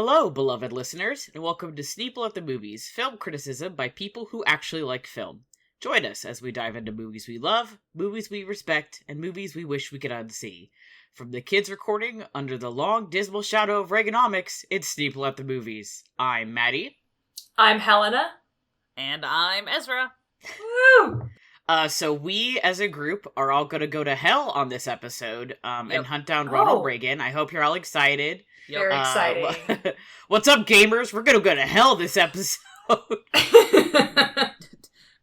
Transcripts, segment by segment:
Hello, beloved listeners, and welcome to Sneople at the Movies, film criticism by people who actually like film. Join us as we dive into movies we love, movies we respect, and movies we wish we could unsee. From the kids recording under the long, dismal shadow of Reaganomics, it's Sneople at the Movies. I'm Matty. I'm Helena. And I'm Ezra. Woo! So we, as a group, are all going to go to hell on this episode, and hunt down Ronald Reagan. I hope you're all excited. Very exciting. What's up, gamers? We're gonna go to hell this episode. Ronald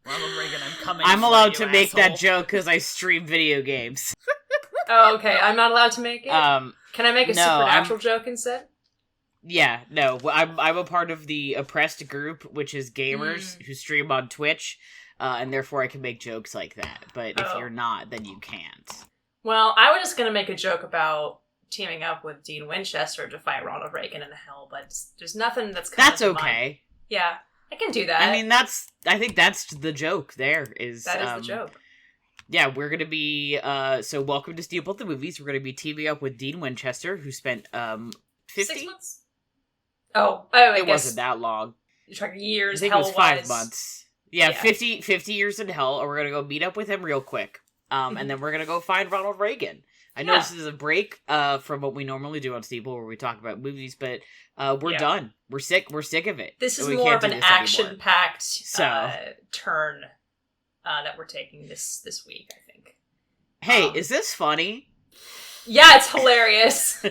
Reagan, I'm coming. I'm for allowed you, to make asshole. that joke because I stream video games. Oh, okay. I'm not allowed to make it? Can I make a no, supernatural joke instead? Yeah, no. I'm a part of the oppressed group, which is gamers who stream on Twitch, and therefore I can make jokes like that. But if you're not, then you can't. Well, I was just gonna make a joke about teaming up with Dean Winchester to fight Ronald Reagan in hell, but there's nothing that's coming That's to okay. mind. Yeah, I can do that. I mean, I think that's the joke there. That is the joke. Yeah, we're gonna be, so welcome to Sneople at the Movies. We're gonna be teaming up with Dean Winchester, who spent, 50? 6 months? I It guess wasn't that long. you're talking years, I think it was 5 hell-wise. months. Yeah, 50 years in hell, and we're gonna go meet up with him real quick. And then we're gonna go find Ronald Reagan. I know this is a break from what we normally do on Sneople, where we talk about movies, but we're done. We're sick of it. This is We more can't of do an this action-packed So. turn that we're taking this week, I think. Hey, is this funny? Yeah, it's hilarious.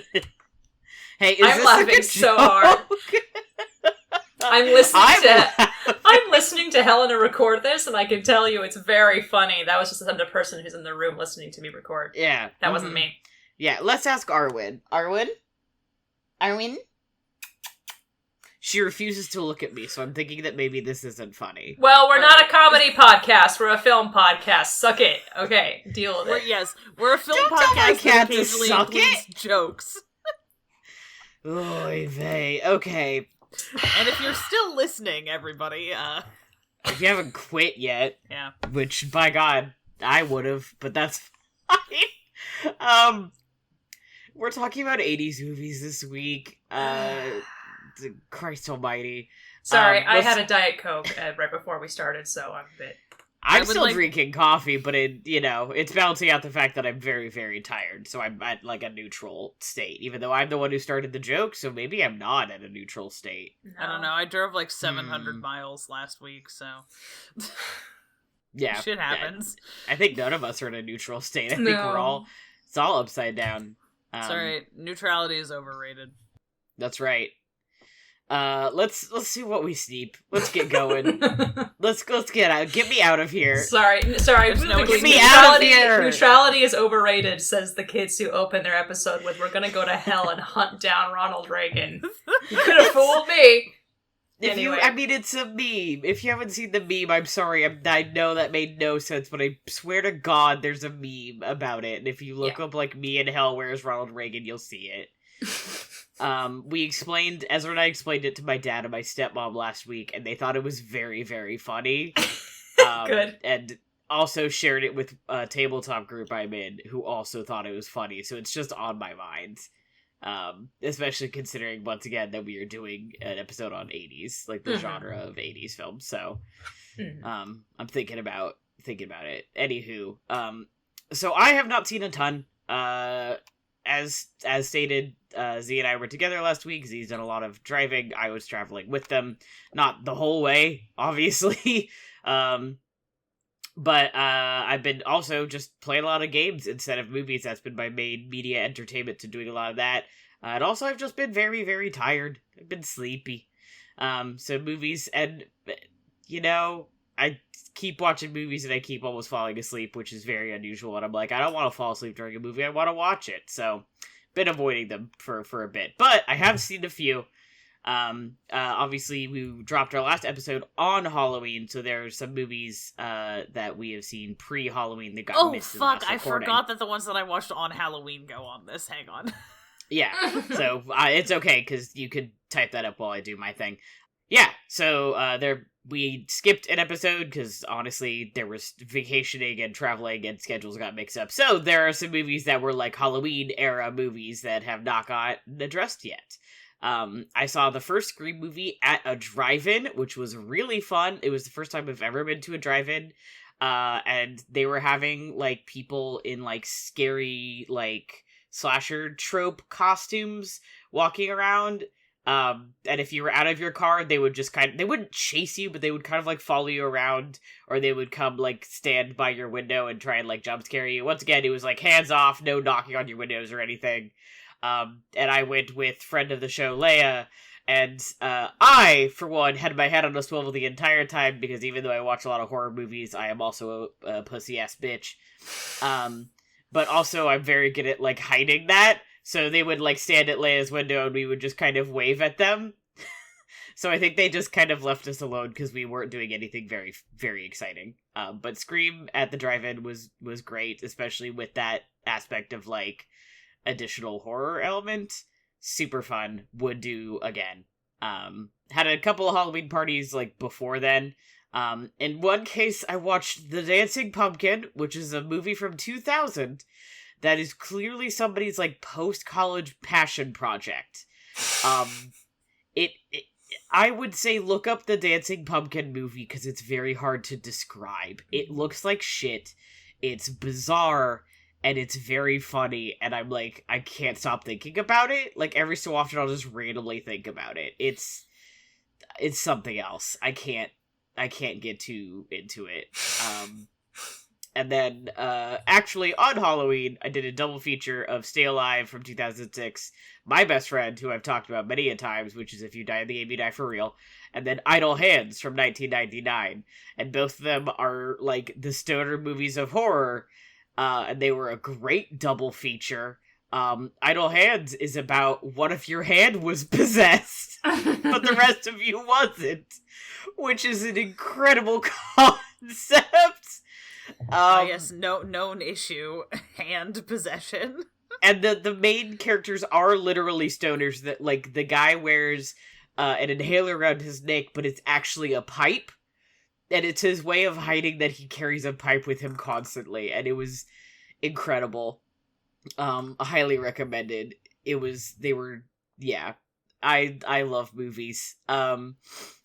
Hey, is I'm this laughing a good so joke? hard. I'm listening to Helena record this, and I can tell you it's very funny. That was just the person who's in the room listening to me record. Yeah. That wasn't me. Yeah, let's ask Arwen. Arwen? She refuses to look at me, so I'm thinking that maybe this isn't funny. Well, we're not a comedy podcast. We're a film podcast. Suck it. Okay, deal with it. We're a film Don't tell my podcast cat that to occasionally suck includes jokes. Oy vey. Okay. And if you're still listening, everybody, If you haven't quit yet, yeah. which, by God, I would've, but that's fine. We're talking about 80s movies this week. Christ almighty. Sorry, I had a Diet Coke right before we started, so I'm a bit... I'm still drinking coffee, but it's balancing out the fact that I'm very, very tired, so I'm at, like, a neutral state, even though I'm the one who started the joke, so maybe I'm not at a neutral state. No. I don't know, I drove like 700 miles last week, so... Yeah. Shit happens. I think none of us are in a neutral state. I think No. it's all upside down. It's alright, neutrality is overrated. That's right. Let's see what we sneep. Let's get going. let's get out. Get me out of here. Sorry. Get me out of here. Neutrality is overrated, says the kids who open their episode with, "We're gonna go to hell and hunt down Ronald Reagan." You could have fooled me. Anyway. It's a meme. If you haven't seen the meme, I'm sorry. I know that made no sense, but I swear to God, there's a meme about it. And if you look up, like, me in hell, where's Ronald Reagan, you'll see it. Ezra and I explained it to my dad and my stepmom last week, and they thought it was very, very funny. Good. And also shared it with a tabletop group I'm in, who also thought it was funny, so it's just on my mind. Especially considering, once again, that we are doing an episode on 80s, like the genre of 80s films, so, I'm thinking about it. Anywho, so I have not seen a ton, as stated, Z and I were together last week. Z's done a lot of driving. I was traveling with them. Not the whole way, obviously. But I've been also just playing a lot of games instead of movies. That's been my main media entertainment to doing a lot of that. And also I've just been very, very tired. I've been sleepy. So movies, and, I keep watching movies and I keep almost falling asleep, which is very unusual. And I'm like, I don't want to fall asleep during a movie. I want to watch it. So, been avoiding them for a bit. But I have seen a few. Obviously, we dropped our last episode on Halloween, so there are some movies that we have seen pre-Halloween that got missed in the last I recording. forgot that the ones that I watched on Halloween go on this. Hang on. Yeah, so it's okay, because you could type that up while I do my thing. Yeah, so we skipped an episode, because honestly, there was vacationing and traveling, and schedules got mixed up. So there are some movies that were like Halloween-era movies that have not gotten addressed yet. I saw the first Scream movie at a drive-in, which was really fun. It was the first time I've ever been to a drive-in. And they were having, like, people in, like, scary, like, slasher trope costumes walking around. And if you were out of your car, they would just they wouldn't chase you, but they would kind of, like, follow you around, or they would come, like, stand by your window and try and, like, jump scare you. Once again, it was, like, hands off, no knocking on your windows or anything. And I went with friend of the show, Leia, and I, for one, had my head on a swivel the entire time, because even though I watch a lot of horror movies, I am also a pussy-ass bitch. But also, I'm very good at, like, hiding that, so they would, like, stand at Leia's window, and we would just kind of wave at them. So I think they just kind of left us alone, because we weren't doing anything very, very exciting. But Scream at the drive-in was great, especially with that aspect of, like, additional horror element. Super fun. Would do again. Had a couple of Halloween parties, like, before then. In one case, I watched The Dancing Pumpkin, which is a movie from 2000 that is clearly somebody's, like, post-college passion project. I would say look up the Dancing Pumpkin movie, because it's very hard to describe. It looks like shit. It's bizarre. And it's very funny, and I'm like, I can't stop thinking about it. Like, every so often I'll just randomly think about it. It's something else. I can't get too into it. And then, actually, on Halloween, I did a double feature of Stay Alive from 2006, My Best Friend, who I've talked about many a times, which is If You Die in the Game, You Die for Real, and then Idle Hands from 1999. And both of them are, like, the stoner movies of horror, and they were a great double feature. Idle Hands is about what if your hand was possessed, but the rest of you wasn't, which is an incredible concept. Yes, known issue, hand possession. And the main characters are literally stoners, that, like, the guy wears an inhaler around his neck, but it's actually a pipe. And it's his way of hiding that he carries a pipe with him constantly, and it was incredible. Highly recommended. I love movies. Helen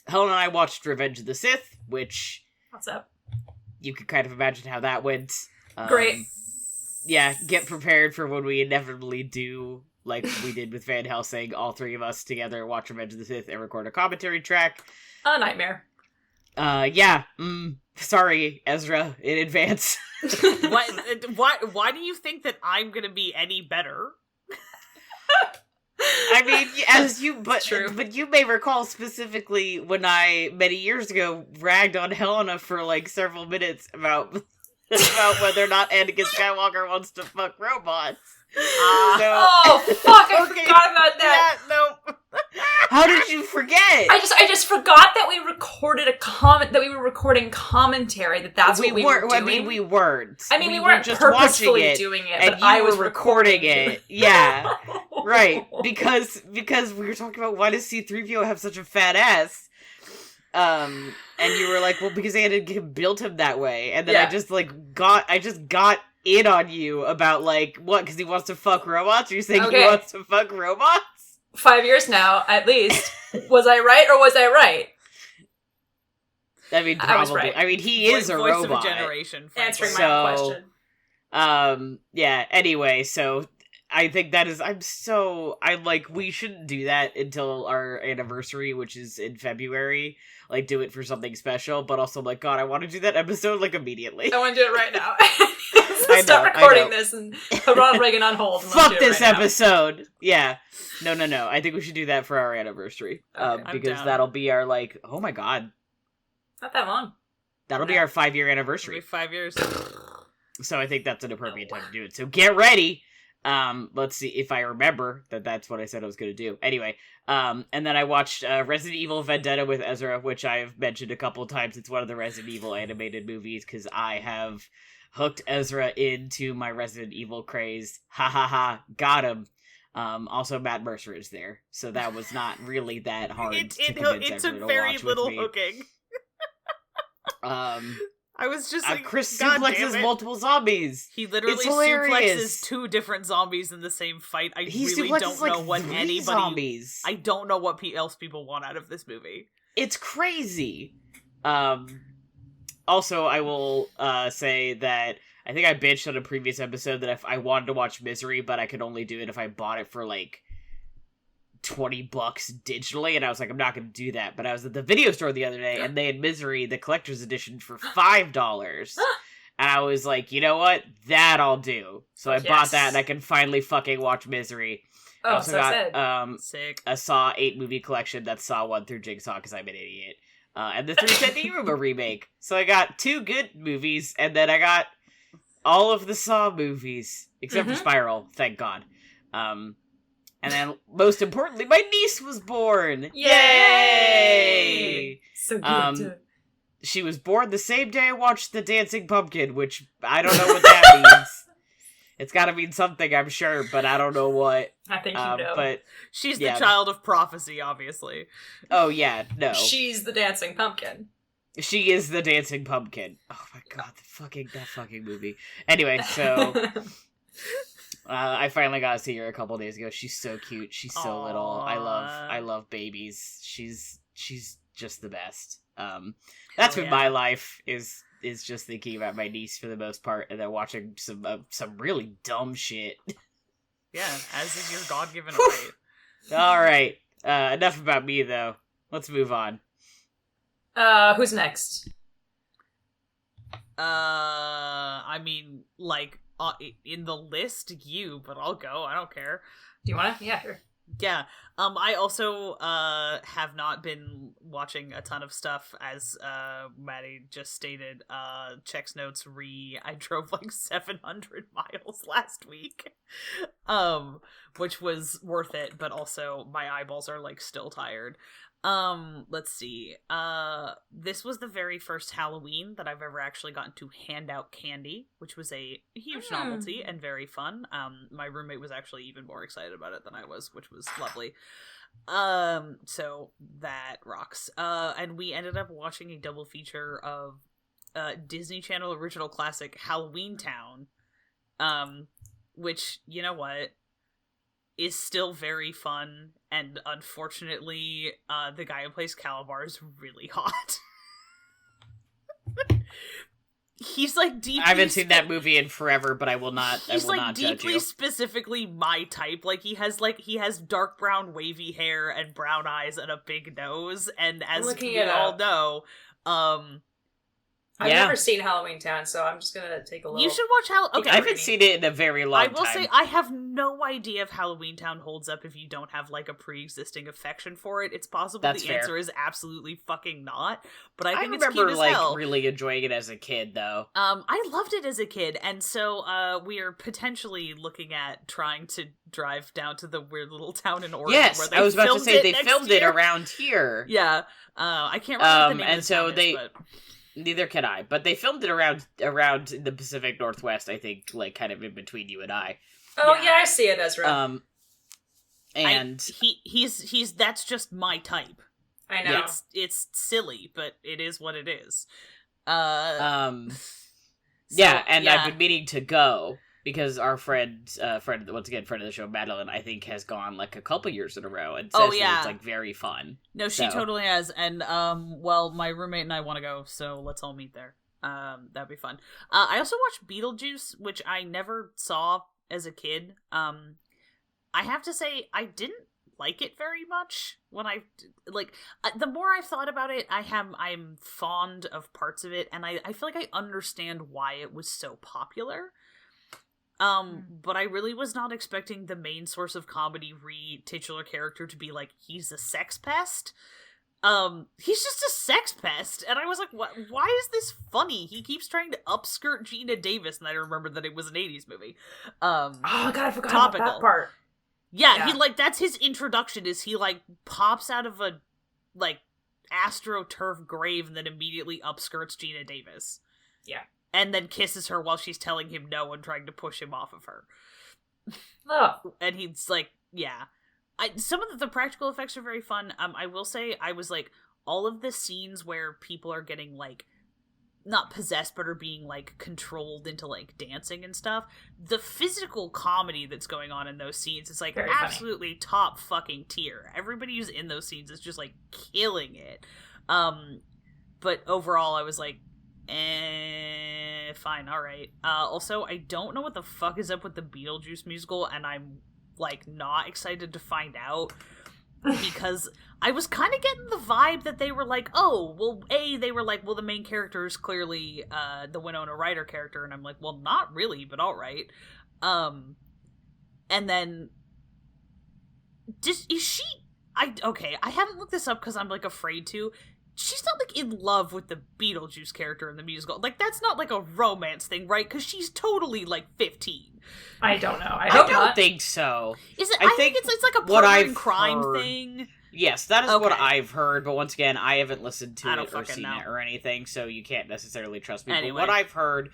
and I watched Revenge of the Sith, which... What's up? You could kind of imagine how that went. Great. Yeah, get prepared for when we inevitably do, like we did with Van Helsing, all three of us together watch Revenge of the Sith and record a commentary track. A nightmare. Sorry, Ezra, in advance. Why do you think that I'm gonna be any better? I mean, but you may recall specifically when I, many years ago, ragged on Helena for, like, several minutes about whether or not Anakin Skywalker wants to fuck robots. Oh, fuck, I forgot about that. Yeah, no. How did you forget? I just forgot that we recorded that we were recording commentary, that's what we were doing. I mean, we weren't. I mean, we weren't just purposefully doing it, but I was recording it. Yeah. Right. Because we were talking about why does C-3PO have such a fat ass? And you were like, well, because Anakin built him that way. And then I just got in on you about, like, what, because he wants to fuck robots? Are you saying he wants to fuck robots? 5 years now, at least. Was I right or was I right? I mean, probably. I was right. I mean, he is a robot. Voice of a generation. Answering my own question. Yeah, anyway, so I think that is, we shouldn't do that until our anniversary, which is in February. Like, do it for something special, but also, like, God, I want to do that episode, like, immediately. I want to do it right now. Stop recording this and put Ronald Reagan on hold. Fuck this episode! Yeah. No. I think we should do that for our anniversary. Because that'll be our, like, oh my God. Not that long. That'll be our 5-year anniversary. It'll be 5 years. So I think that's an appropriate time to do it. So get ready! Let's see if I remember that's what I said I was going to do. Anyway, and then I watched Resident Evil Vendetta with Ezra, which I've mentioned a couple times. It's one of the Resident Evil animated movies, because I have hooked Ezra into my Resident Evil craze. Ha ha ha, got him. Also, Matt Mercer is there, so that was not really that hard to convince it Ezra took to very watch little with me. hooking. I was just like, Chris God damn suplexes it. multiple zombies. He literally It's hilarious. suplexes 2 different zombies in the same fight. I He really suplexes, don't like, know what 3 anybody... zombies. I don't know what else people want out of this movie. It's crazy. Also, I will say that I think I bitched on a previous episode that if I wanted to watch Misery, but I could only do it if I bought it for like $20 digitally, and I was like, I'm not going to do that. But I was at the video store the other day, and they had Misery, the collector's edition, for $5. And I was like, you know what? That I'll do. So I bought that, and I can finally fucking watch Misery. I Oh, also so got sad. Sick. a Saw 8 movie collection that's Saw 1 through Jigsaw, because I'm an idiot. And the 310 Iruma remake. So I got 2 good movies, and then I got all of the Saw movies, except for Spiral, thank God. And then, most importantly, my niece was born! Yay! So good. She was born the same day I watched The Dancing Pumpkin, which I don't know what that means. It's gotta mean something, I'm sure, but I don't know what. I think you know. But she's the child of prophecy, obviously. Oh yeah, no. She's the dancing pumpkin. She is the Dancing Pumpkin. Oh my god, that fucking movie. Anyway, so I finally got to see her a couple days ago. She's so cute. She's so little. I love babies. She's just the best. That's been my life is just thinking about my niece for the most part, and then watching some really dumb shit. Yeah, as is your God-given right. All right. Enough about me though. Let's move on. Who's next? I mean, like, in the list, you, but I'll go. I don't care. Do you want to? Yeah, sure. Yeah. I also have not been watching a ton of stuff, as Matty just stated. Checks Notes I drove like 700 miles last week, which was worth it, but also my eyeballs are like still tired. Let's see. This was the very first Halloween that I've ever actually gotten to hand out candy, which was a huge novelty and very fun. My roommate was actually even more excited about it than I was, which was lovely. So that rocks. And we ended up watching a double feature of Disney Channel original classic Halloween Town, which, you know what, is still very fun, and unfortunately, the guy who plays Calabar is really hot. He's like deeply. I haven't seen that movie in forever, but I will not. He's not judge deeply you. specifically my type. Like he has dark brown wavy hair and brown eyes and a big nose, and as we all know, I've never seen Halloween Town, so I'm just gonna take a look. You should watch Okay, I haven't seen it in a very long time. I will say I have no idea if Halloween Town holds up if you don't have like a pre-existing affection for it. It's possible answer is absolutely fucking not, but I think it's cute as hell. Really enjoying it as a kid though. I loved it as a kid, and so we are potentially looking at trying to drive down to the weird little town in Oregon. Yes, where they I was about to say they filmed it year. around here. Yeah, I can't remember the name and of the so town they. is, but... Neither can I, but they filmed it around the Pacific Northwest, I think, like kind of in between you and I. Oh yeah, I see it, Ezra. And he's that's just my type. I know. It's silly, but it is what it is. I've been meaning to go because our friend once again, friend of the show, Madeline, I think has gone like a couple years in a row and says that it's like very fun. No, she totally has, and my roommate and I want to go, so let's all meet there. That'd be fun. I also watched Beetlejuice, which I never saw as a kid. I have to say I didn't like it very much. When the more I've thought about it, I'm fond of parts of it, and I feel like I understand why it was so popular. But I really was not expecting the main source of comedy titular character to be like, he's a sex pest. He's just a sex pest. And I was like, what? Why is this funny? He keeps trying to upskirt Gina Davis, and I remembered that it was an 80s movie. Oh god, I forgot about that part. Yeah, he that's his introduction, is he pops out of a astroturf grave and then immediately upskirts Gina Davis. Yeah. And then kisses her while she's telling him no and trying to push him off of her. Oh. And he's like, yeah. Some of the practical effects are very fun. I will say, I was like, all of the scenes where people are getting not possessed, but are being, like, controlled into, like, dancing and stuff. The physical comedy that's going on in those scenes is, like, Very absolutely top fucking tier. Everybody who's in those scenes is just, like, killing it. But overall, I was like, fine, alright. Also, I don't know what the fuck is up with the Beetlejuice musical, and I'm, like, not excited to find out. Because I was kind of getting the vibe that they were like, oh, well, they were like, well, the main character is clearly the Winona Ryder character, and I'm like, well, not really, but all right. And then, is she? I haven't looked this up because I'm like afraid to. She's not like in love with the Beetlejuice character in the musical. Like, that's not like a romance thing, right? Because she's totally like 15. I don't know. I don't think so. Is it? I think it's like a partner in crime thing. Yes, that is what I've heard, but once again, I haven't listened to it or seen it or anything, so you can't necessarily trust me. Anyway. But what I've heard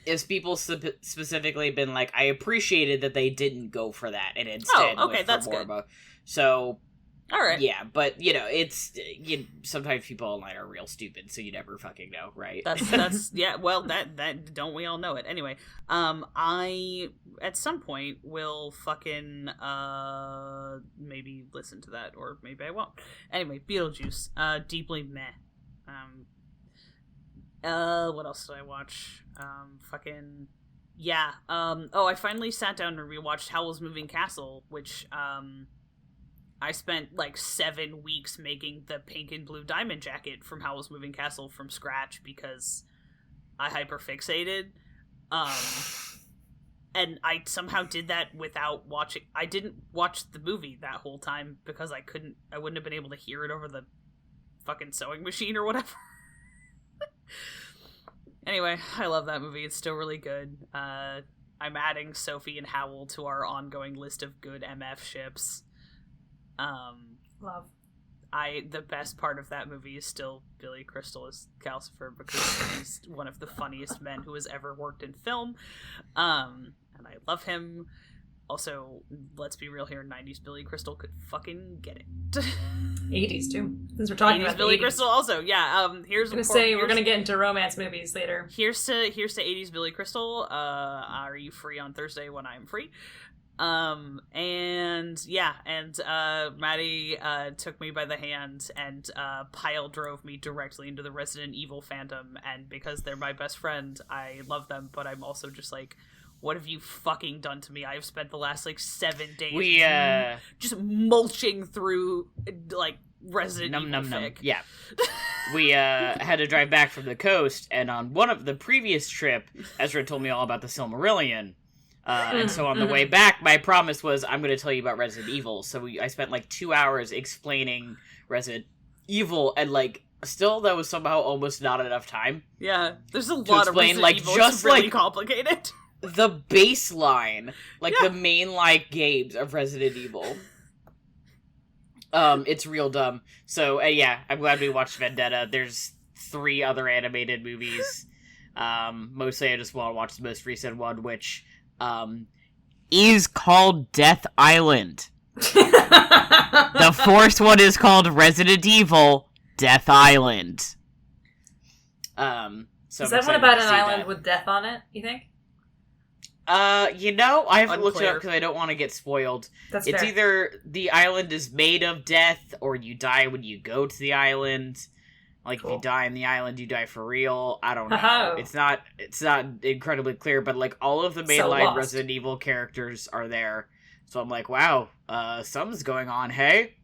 is people specifically been like, I appreciated that they didn't go for that, and instead went for that's more good. of a... So... All right. Yeah, but, you know, it's... sometimes people online are real stupid, so you never fucking know, right? That's yeah, well, that don't we all know it. Anyway, I, at some point, will fucking, maybe listen to that, or maybe I won't. Anyway, Beetlejuice, deeply meh. What else did I watch? I finally sat down and rewatched Howl's Moving Castle, which, I spent like 7 weeks making the pink and blue diamond jacket from Howl's Moving Castle from scratch because I hyperfixated. And I somehow did that without watching. I didn't watch the movie that whole time because I wouldn't have been able to hear it over the fucking sewing machine or whatever. Anyway, I love that movie. It's still really good. I'm adding Sophie and Howl to our ongoing list of good MF ships. Love. The best part of that movie is still Billy Crystal as Calcifer because he's one of the funniest men who has ever worked in film. And I love him. Also, let's be real here, 90s Billy Crystal could fucking get it. 80s too. Since we're talking 80s about Billy 80s. Crystal also, yeah. Here's I'm gonna say we're gonna get into romance movies later. Here's to 80s Billy Crystal. Are you free on Thursday when I'm free? Matty took me by the hand and pile drove me directly into the Resident Evil fandom, and because they're my best friend, I love them, but I'm also just like, what have you fucking done to me? I have spent the last like 7 days just mulching through like Resident Evil fic. Yeah. We had to drive back from the coast, and on one of the previous trip, Ezra told me all about the Silmarillion. And so on the way back, my promise was, I'm going to tell you about Resident Evil. So I spent like 2 hours explaining Resident Evil, and like, still that was somehow almost not enough time. Yeah, there's a lot of Resident like, Evil. Just it's really like complicated. The baseline, like the mainline games of Resident Evil. It's real dumb. So I'm glad we watched Vendetta. There's 3 other animated movies. Mostly I just want to watch the most recent one, which is called Death Island. The 4th one is called Resident Evil Death Island. So is that one about an island with death on it, you think? I haven't looked it up because I don't want to get spoiled. It's fair. Either the island is made of death, or you die when you go to the island. Like, cool. If you die in the island, you die for real. I don't know. Oh. It's not incredibly clear, but, like, all of the mainline Resident Evil characters are there. So I'm like, wow, something's going on, hey?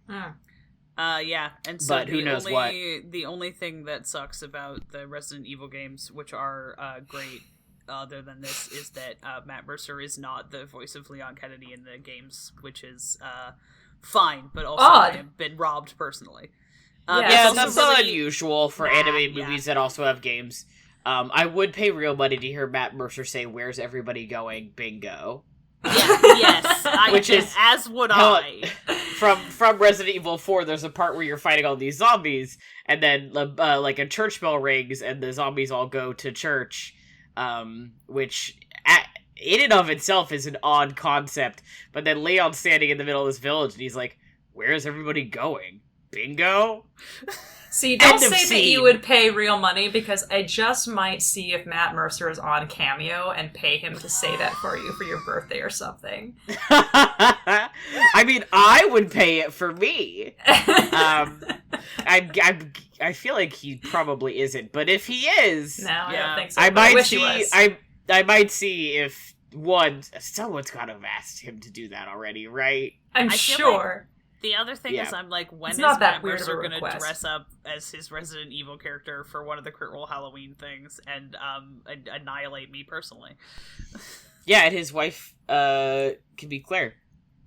Yeah, and so but who knows what? The only thing that sucks about the Resident Evil games, which are great, other than this, is that Matt Mercer is not the voice of Leon Kennedy in the games, which is fine, but also I have been robbed personally. That's not unusual for animated movies that also have games. I would pay real money to hear Matt Mercer say, "Where's everybody going? Bingo." Yeah, yes, which is as would I. From Resident Evil 4, there's a part where you're fighting all these zombies, and then like a church bell rings, and the zombies all go to church, which in and of itself is an odd concept. But then Leon's standing in the middle of this village, and he's like, "Where's everybody going? Bingo. See, don't End of say that scene. you would pay real money, because I just might see if Matt Mercer is on Cameo and pay him to say that for you for your birthday or something. I mean, I would pay it for me. I feel like he probably isn't, but if he is, No, I Yeah. don't think so. I but I might wish he see. was. I might see if someone's got to have asked him to do that already, right? I'm I feel sure. The other thing Yeah. is, I'm like, when It's is not that Matt weird of a Mercer going to request. dress up as his Resident Evil character for one of the Crit Role Halloween things and annihilate me personally? Yeah, and his wife can be Claire.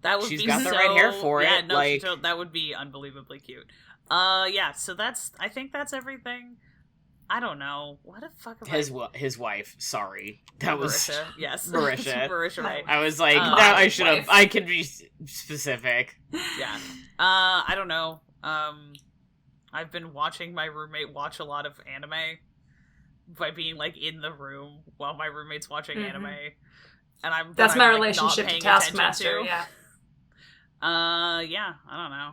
That would She's be got the so... right hair for yeah, it, no, like- that would be unbelievably cute. Yeah, so I think that's everything. I don't know. What the fuck am His wife. Sorry, that was. Marisha, yes. Marisha. Marisha, right. I was like, Oh, no, I his should have. wife. I can be specific. Yeah. I don't know. I've been watching my roommate watch a lot of anime by being like in the room while my roommate's watching Mhm. anime, and That's I'm, my like, relationship not to paying attention Taskmaster, to. yeah. Yeah, I don't know.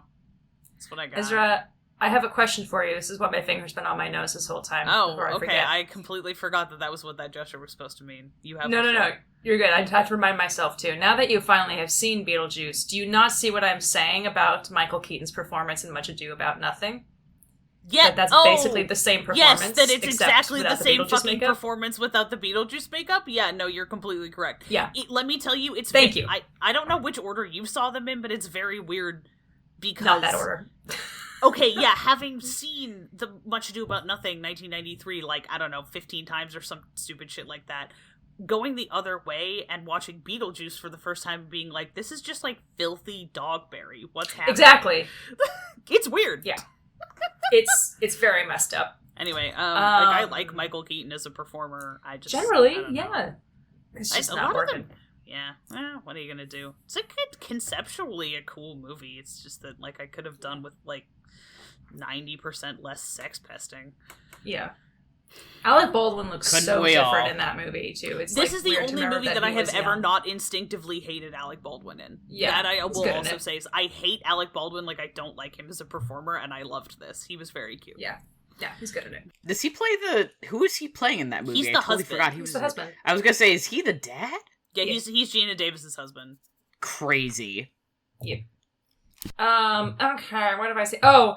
That's what I got. Ezra, I have a question for you. This is what my finger's been on my nose this whole time. Oh, before I okay. forget. I completely forgot that was what that gesture was supposed to mean. You have No. before. You're good. I have to remind myself, too. Now that you finally have seen Beetlejuice, do you not see what I'm saying about Michael Keaton's performance in Much Ado About Nothing? Yeah, That that's oh, basically the same performance. yes, that it's except exactly the without same Beetlejuice fucking makeup. performance without the Beetlejuice makeup. Yeah, no, you're completely correct. Yeah. Let me tell you, it's Thank you. I don't know which order you saw them in, but it's very weird because Not that order. Okay, yeah, having seen the Much Ado About Nothing 1993 like, I don't know, 15 times or some stupid shit like that, going the other way and watching Beetlejuice for the first time and being like, this is just like filthy Dogberry. What's happening? Exactly. It's weird. Yeah. It's very messed up. Anyway, like I like Michael Keaton as a performer. I just Generally, I don't know. yeah. It's just A not lot of working. them- Yeah, what are you gonna do? It's like conceptually a cool movie. It's just that like I could have done with like 90% less sex pesting. Yeah. Alec Baldwin looks Couldn't so we different all? in that movie, too. It's This like, is the weird to only remember movie that I he have was ever young. not instinctively hated Alec Baldwin in. Yeah, That I he's will good in also it. say is I hate Alec Baldwin like I don't like him as a performer, and I loved this. He was very cute. Yeah. Yeah, he's good in it. Does he play who is he playing in that movie? He's I the totally husband. forgot he He's was the husband. I was gonna say, is he the dad? Yeah, Yeah. he's Gina Davis's husband. Crazy. Okay, what did I say? Oh,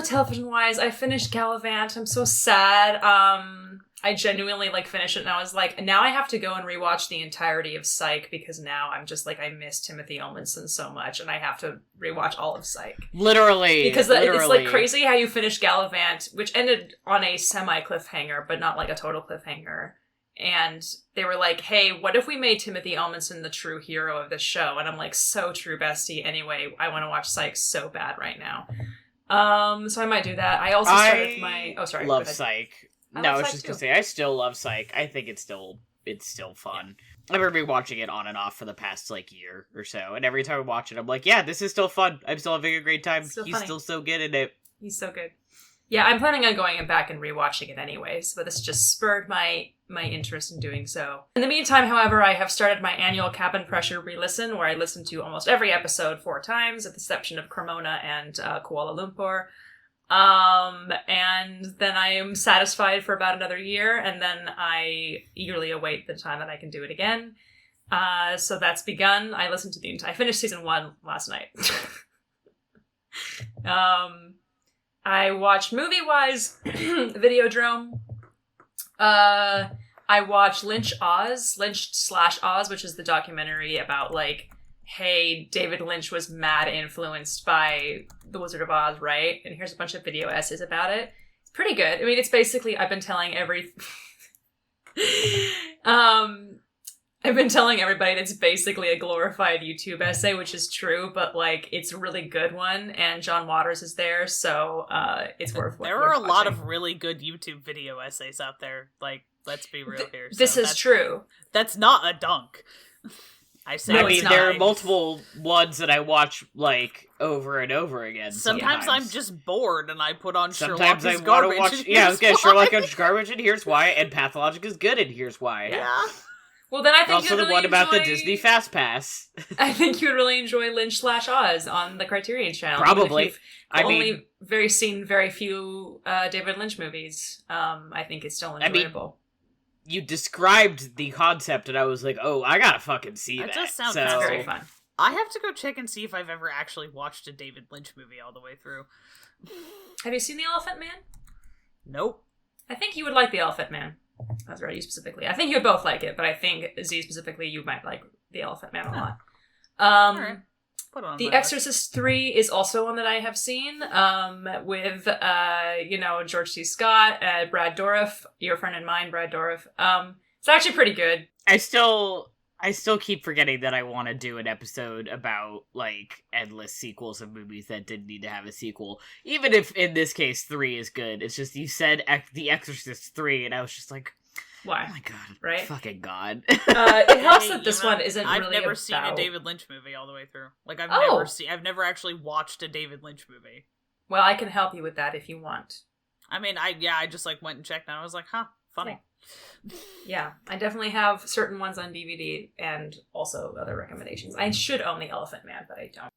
television-wise, I finished Gallivant. I'm so sad. I genuinely, finished it, and I was like, now I have to go and rewatch the entirety of Psych, because now I'm just I miss Timothy Olmsted so much, and I have to rewatch all of Psych. Literally. Because literally. it's, crazy how you finish Gallivant, which ended on a semi-cliffhanger, but not, a total cliffhanger. And they were like, hey, what if we made Timothy Olmsted the true hero of this show? And I'm like, so true, bestie. Anyway, I want to watch Psych so bad right now. So I might do that. I also started my... Oh, sorry. love go ahead. Psych. I No, I love was Psych just too. gonna say, I still love Psych. I think it's still fun. I've been rewatching it on and off for the past, year or so, and every time I watch it, I'm like, yeah, this is still fun. I'm still having a great time. Still He's funny. still so good in it. He's so good. Yeah, I'm planning on going back and rewatching it anyways, but this just spurred my interest in doing so. In the meantime, however, I have started my annual Cabin Pressure re-listen, where I listen to almost every episode 4 times, with the exception of Cremona and Kuala Lumpur. And then I am satisfied for about another year, and then I eagerly await the time that I can do it again. So that's begun. I listened to I finished season 1 last night. I watched Movie-Wise, Videodrome. I watched Lynch/Oz, which is the documentary about, hey, David Lynch was mad influenced by The Wizard of Oz, right? And here's a bunch of video essays about it. It's pretty good. I mean, it's basically, I've been telling everybody that it's basically a glorified YouTube essay, which is true, but it's a really good one, and John Waters is there, so it's worth There are a lot watching. of really good YouTube video essays out there. Let's be real here. This is true. That's not a dunk. I say. No, I it's mean, not. there are multiple ones that I watch, over and over again. Sometimes I'm just bored and I put on Sometimes Sherlock I is want garbage. to watch. and Yeah, I was here's gonna why. Sherlock is garbage, and here's why. And Pathologic is good, and here's why. Yeah. Well, then I think Also, you'd the really one about the enjoy- Disney Fast Pass. I think you would really enjoy Lynch/Oz on the Criterion Channel. Probably. I mean, seen very few David Lynch movies. I think it's still enjoyable. You described the concept, and I was like, "Oh, I gotta fucking see that." That does sound so... It's very fun. I have to go check and see if I've ever actually watched a David Lynch movie all the way through. Have you seen The Elephant Man? Nope. I think you would like The Elephant Man. That's right, you specifically. I think you would both like it, but I think Z specifically, you might like The Elephant Man a lot. All right. Put it on The my Exorcist 3 is also one that I have seen, with, George C. Scott, Brad Dourif, your friend and mine, Brad Dourif. It's actually pretty good. I still keep forgetting that I want to do an episode about, like, endless sequels of movies that didn't need to have a sequel. Even if, in this case, 3 is good. It's just, you said The Exorcist 3, and I was just like, Why? oh my god, right? Fucking god. It helps that this one isn't I've really never seen a about- David Lynch movie all the way through. Like, I've never actually watched a David Lynch movie. Well, I can help you with that if you want. I mean, I just, like, went and checked, and I was like, huh, funny. Yeah, I definitely have certain ones on DVD and also other recommendations. I should own The Elephant Man, but I don't.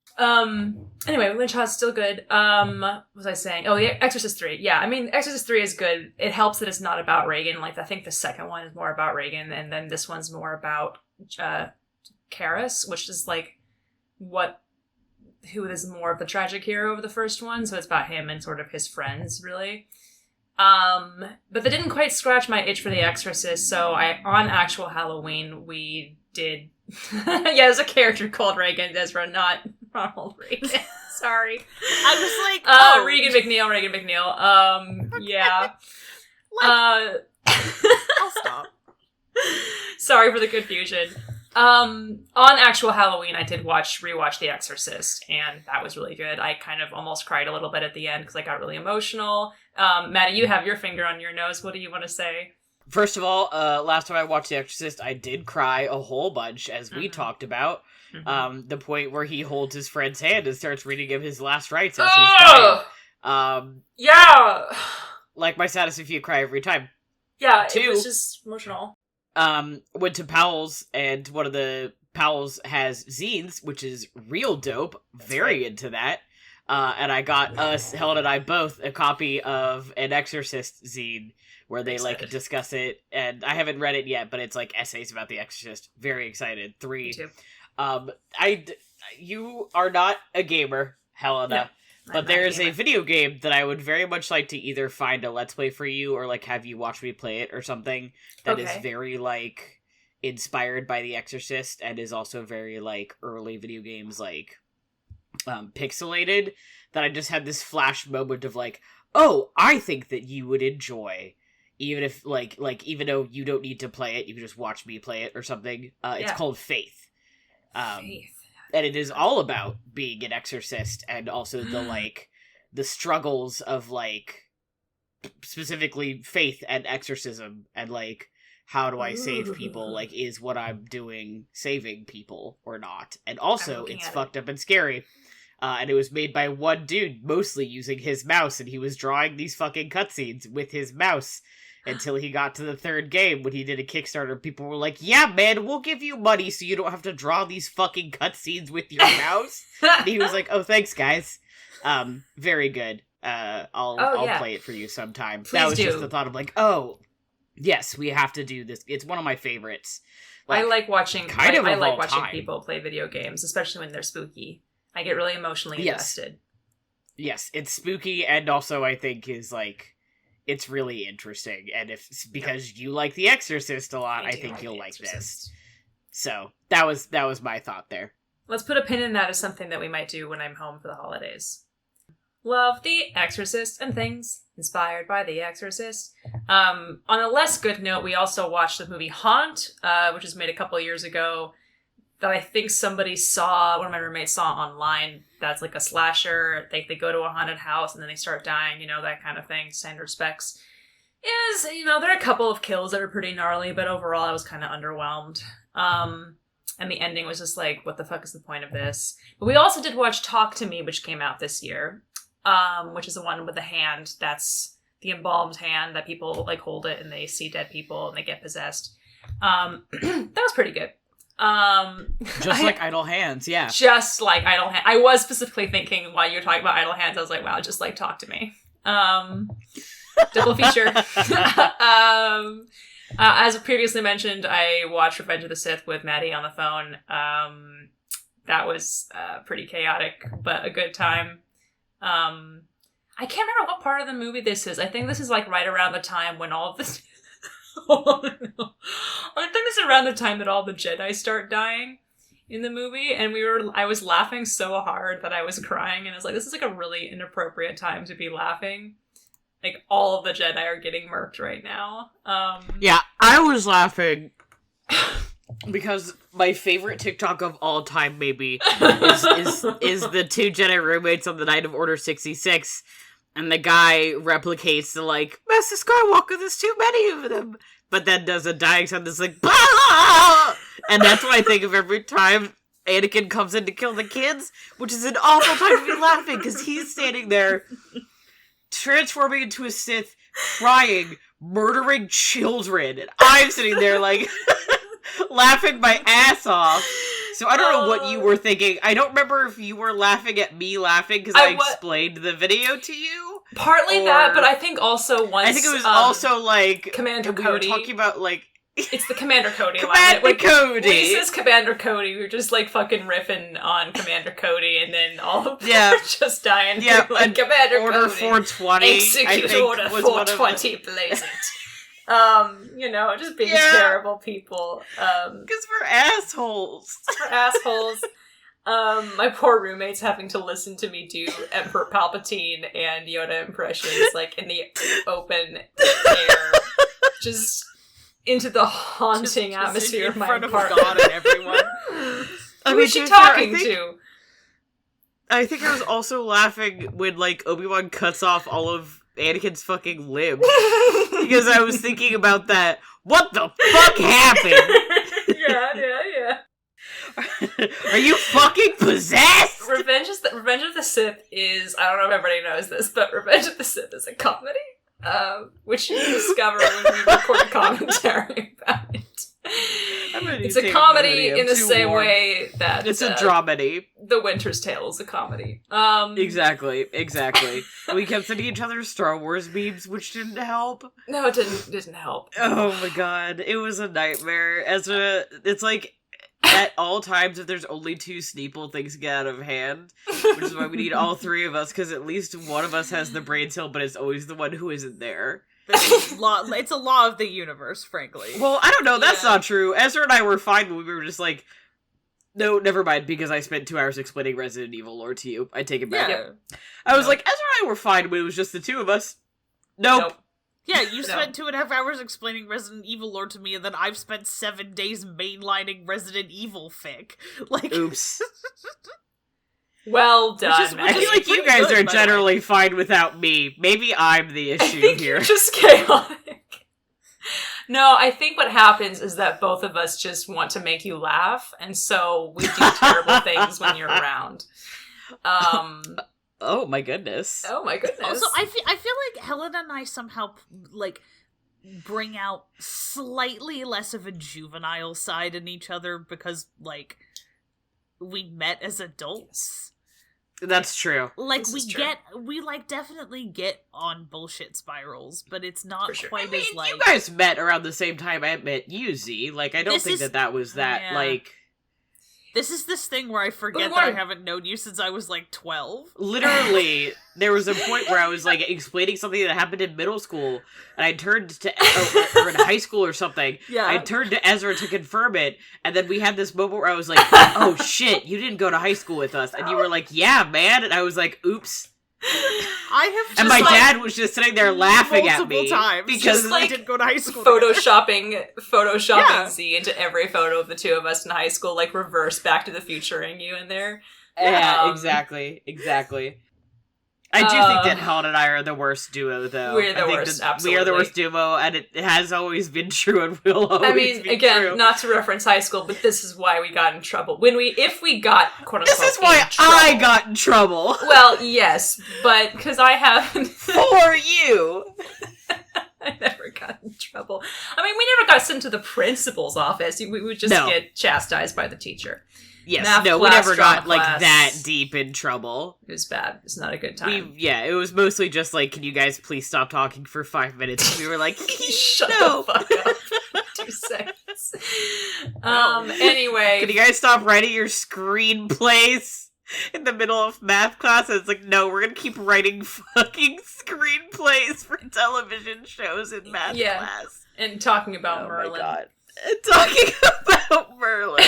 Anyway, Lynch is still good. What was I saying? Oh, The Exorcist 3. Yeah, I mean, Exorcist 3 is good. It helps that it's not about Reagan. Like, I think the second one is more about Reagan, and then this one's more about Karras, which is, like, who is more of the tragic hero of the first one. So it's about him and sort of his friends, really. But they didn't quite scratch my itch for The Exorcist, so on actual Halloween, we did... yeah, there's a character called Reagan Ezra, not Ronald Reagan. Sorry. I was like, oh. Reagan McNeil. Yeah. I'll stop. Sorry for the confusion. On actual Halloween, I did rewatch The Exorcist, and that was really good. I kind of almost cried a little bit at the end because I got really emotional. Matty, you have your finger on your nose. What do you want to say? First of all, last time I watched The Exorcist, I did cry a whole bunch, as we talked about. The point where he holds his friend's hand and starts reading him his last rites as he's dying. Yeah! Like my status if you cry every time. Yeah, Two, it was just emotional. Went to Powell's, and one of the Powell's has zines, which is real dope. Very into that. And I got Helen and I both, a copy of an Exorcist zine where they like discuss it, and I haven't read it yet, but it's like essays about The Exorcist. Very excited. 3. Me too. You are not a gamer, Helena. No. But there is a video game that I would very much like to either find a Let's Play for you or, like, have you watch me play it or something that is very, like, inspired by The Exorcist and is also very, like, early video games, like, pixelated, that I just had this flash moment of, like, oh, I think that you would enjoy, even if, like, even though you don't need to play it, you can just watch me play it or something. It's called Faith. Faith. And it is all about being an exorcist and also the, like, the struggles of, like, specifically faith and exorcism and, like, how do I save people? Like, is what I'm doing saving people or not? And also, it's fucked up and scary. And it was made by one dude, mostly using his mouse, and he was drawing these fucking cutscenes with his mouse. Until he got to the third game when he did a Kickstarter, people were like, yeah, man, we'll give you money so you don't have to draw these fucking cutscenes with your mouse. And he was like, oh, thanks, guys. Very good. I'll play it for you sometime. Please that was do. just the thought of like, oh, yes, we have to do this. It's one of my favorites. Like, I like watching time. people play video games, especially when they're spooky. I get really emotionally invested. Yes, it's spooky, and also I think is like... It's really interesting, and because you like The Exorcist a lot, I think you'll like this. So, that was my thought there. Let's put a pin in that as something that we might do when I'm home for the holidays. Love The Exorcist and things inspired by The Exorcist. On a less good note, we also watched the movie Haunt, which was made a couple of years ago, that I think one of my roommates saw online. That's like a slasher. They go to a haunted house and then they start dying, that kind of thing, standard specs. There are a couple of kills that are pretty gnarly, but overall I was kind of underwhelmed. And the ending was just like, what the fuck is the point of this? But we also did watch Talk to Me, which came out this year, which is the one with the hand that's the embalmed hand that people like hold it and they see dead people and they get possessed. That was pretty good. Just like Idle Hands, yeah. Just like Idle Hands. I was specifically thinking while you were talking about Idle Hands, I was like, wow, just like talk to me. Double feature. As previously mentioned, I watched Revenge of the Sith with Matty on the phone. That was pretty chaotic, but a good time. I can't remember what part of the movie this is. I think this is like right around the time when all of this... Oh, no. I think this is around the time that all the Jedi start dying in the movie, and I was laughing so hard that I was crying, and I was like, this is like a really inappropriate time to be laughing. Like, all of the Jedi are getting murked right now. Yeah, I was laughing because my favorite TikTok of all time, maybe, is the two Jedi roommates on the night of Order 66, and the guy replicates the, like, Master Skywalker, there's too many of them, but then does a dying sound that's like, bah! And that's what I think of every time Anakin comes in to kill the kids, which is an awful time to be laughing, because he's standing there, transforming into a Sith, crying, murdering children, and I'm sitting there, like, laughing my ass off. So I don't know what you were thinking. I don't remember if you were laughing at me laughing because I explained the video to you. Partly that, but I think also once... I think it was also, like... Commander we Cody. were talking about, like... It's the Commander Cody line. Commander Cody! When he says Commander Cody, we were just, like, fucking riffing on Commander Cody, and then all of them are just dying. Yeah, like, Commander Order Cody. 420. Execute Order 420, blaze it. You know, just being terrible people. Because we're assholes. We're assholes. My poor roommates having to listen to me do Emperor Palpatine and Yoda impressions, like, in the open air. Just into the haunting atmosphere of my apartment. God and everyone. Who is she talking to? I think I was also laughing when, like, Obi-Wan cuts off all of Anakin's fucking limbs. Because I was thinking about that. What the fuck happened? Yeah. Are you fucking possessed? Revenge of the Sith is, I don't know if everybody knows this, but Revenge of the Sith is a comedy. Which you discover when we record a commentary about it. It's a comedy in the same way that it's a dramedy. The Winter's Tale is a comedy. Exactly. We kept sending each other Star Wars memes, which didn't help. No, it didn't help. Oh my god, it was a nightmare. It's like at all times, if there's only two Sneople, things get out of hand, which is why we need all three of us, because at least one of us has the brain cell, but it's always the one who isn't there. It's a law of the universe, frankly. Well, I don't know, that's not true. Ezra and I were fine when we were just like, no, never mind, because I spent 2 hours explaining Resident Evil lore to you. I take it back. Yeah. I was like, Ezra and I were fine when it was just the two of us. Nope. Yeah, you spent 2.5 hours explaining Resident Evil lore to me, and then I've spent 7 days mainlining Resident Evil fic. Like, oops. Well done. I feel like you guys are generally fine without me. Maybe I'm the issue here. You're just chaotic. No, I think what happens is that both of us just want to make you laugh, and so we do terrible things when you're around. Oh my goodness. Also, I feel like Helena and I somehow, like, bring out slightly less of a juvenile side in each other because, like, we met as adults. That's true. Like, we definitely get on bullshit spirals, but it's not quite as, like... you guys met around the same time I met you, Z. Like, I don't think that was that, like... This is this thing where I forget that I haven't known you since I was, like, 12. Literally, there was a point where I was, like, explaining something that happened in middle school, and I turned to, or in high school or something, I turned to Ezra to confirm it, and then we had this moment where I was like, oh shit, you didn't go to high school with us, and you were like, yeah, man, and I was like, oops. And my dad was just sitting there laughing at me times, because I didn't go to high school. Photoshopping Z into every photo of the two of us in high school, like reverse Back to the Future-ing you in there. Yeah, exactly. I do think that Helen and I are the worst duo, though. We're the worst, absolutely. We are the worst duo, and it has always been true and will always be true. Not to reference high school, but this is why we got in trouble. If we got, quote-unquote, this is why I got in trouble. Well, yes, but because I have... For you! I never got in trouble. I mean, we never got sent to the principal's office. We would just get chastised by the teacher. Yes, Math we class, never got, drama class. that deep in trouble. It was bad. It's not a good time. It was mostly just can you guys please stop talking for 5 minutes? And we were like, shut the fuck up. 2 seconds. Anyway. Can you guys stop writing your screenplays in the middle of math class? And it's no, we're gonna keep writing fucking screenplays for television shows in math class. And talking about Merlin. My God. Talking about Merlin.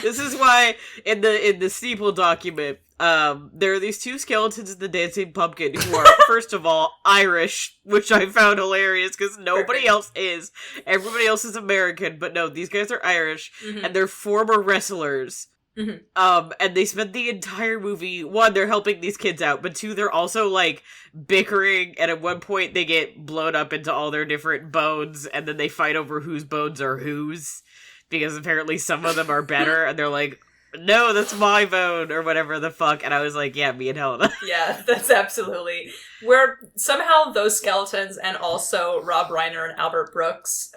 This is why in the Sneople document, there are these 2 skeletons in the dancing pumpkin who are, first of all, Irish, which I found hilarious because nobody else is. Everybody else is American, but no, these guys are Irish, and they're former wrestlers. And they spent the entire movie, 1, they're helping these kids out, but 2, they're also, bickering, and at one point they get blown up into all their different bones, and then they fight over whose bones are whose, because apparently some of them are better, and they're like, no, that's my bone, or whatever the fuck, and I was like, yeah, me and Helena. Yeah, that's absolutely... Where somehow those skeletons, and also Rob Reiner and Albert Brooks,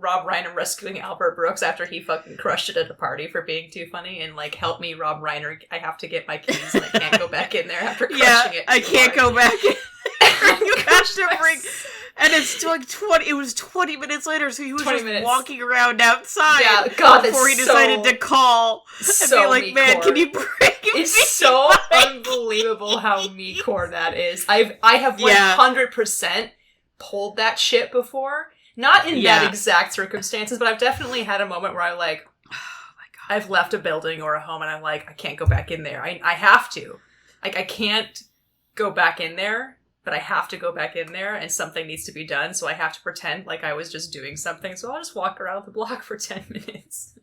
Rob Reiner rescuing Albert Brooks after he fucking crushed it at a party for being too funny, and help me, Rob Reiner, I have to get my keys and I can't go back in there after crushing it. I can't go back in there. You have to bring... And it's 20, it was 20 minutes later, so he was just walking around outside before he decided to call and be like, man, can you bring me? It's so unbelievable how me-core that is. I have 100% pulled that shit before. Not in that exact circumstances, but I've definitely had a moment where oh my God, I've left a building or a home and I'm like, I can't go back in there. I have to. I can't go back in there, but I have to go back in there and something needs to be done, so I have to pretend like I was just doing something, so I'll just walk around the block for 10 minutes.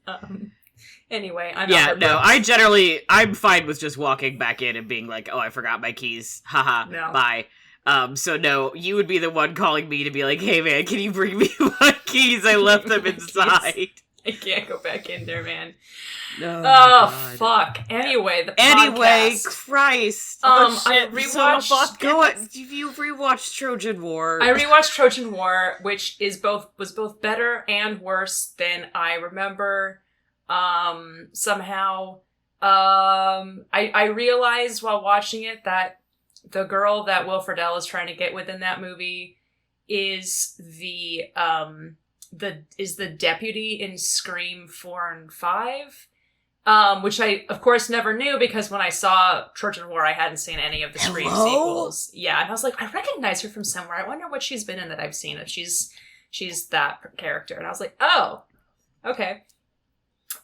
Anyway, I'm fine with just walking back in and being like, oh, I forgot my keys. Haha, bye. So no, you would be the one calling me to be like, hey man, can you bring me my keys? I left them inside. I can't go back in there, man. Oh fuck. Anyway, the podcast. Christ. I rewatched... You rewatched Trojan War. I rewatched Trojan War, which was both better and worse than I remember. Somehow, I realized while watching it that the girl that Will Friedle is trying to get with in that movie is the deputy in Scream 4 and 5, which I, of course, never knew because when I saw Trojan War, I hadn't seen any of the Scream sequels. Yeah, and I was like, I recognize her from somewhere. I wonder what she's been in that I've seen. If she's that character. And I was like, oh, okay.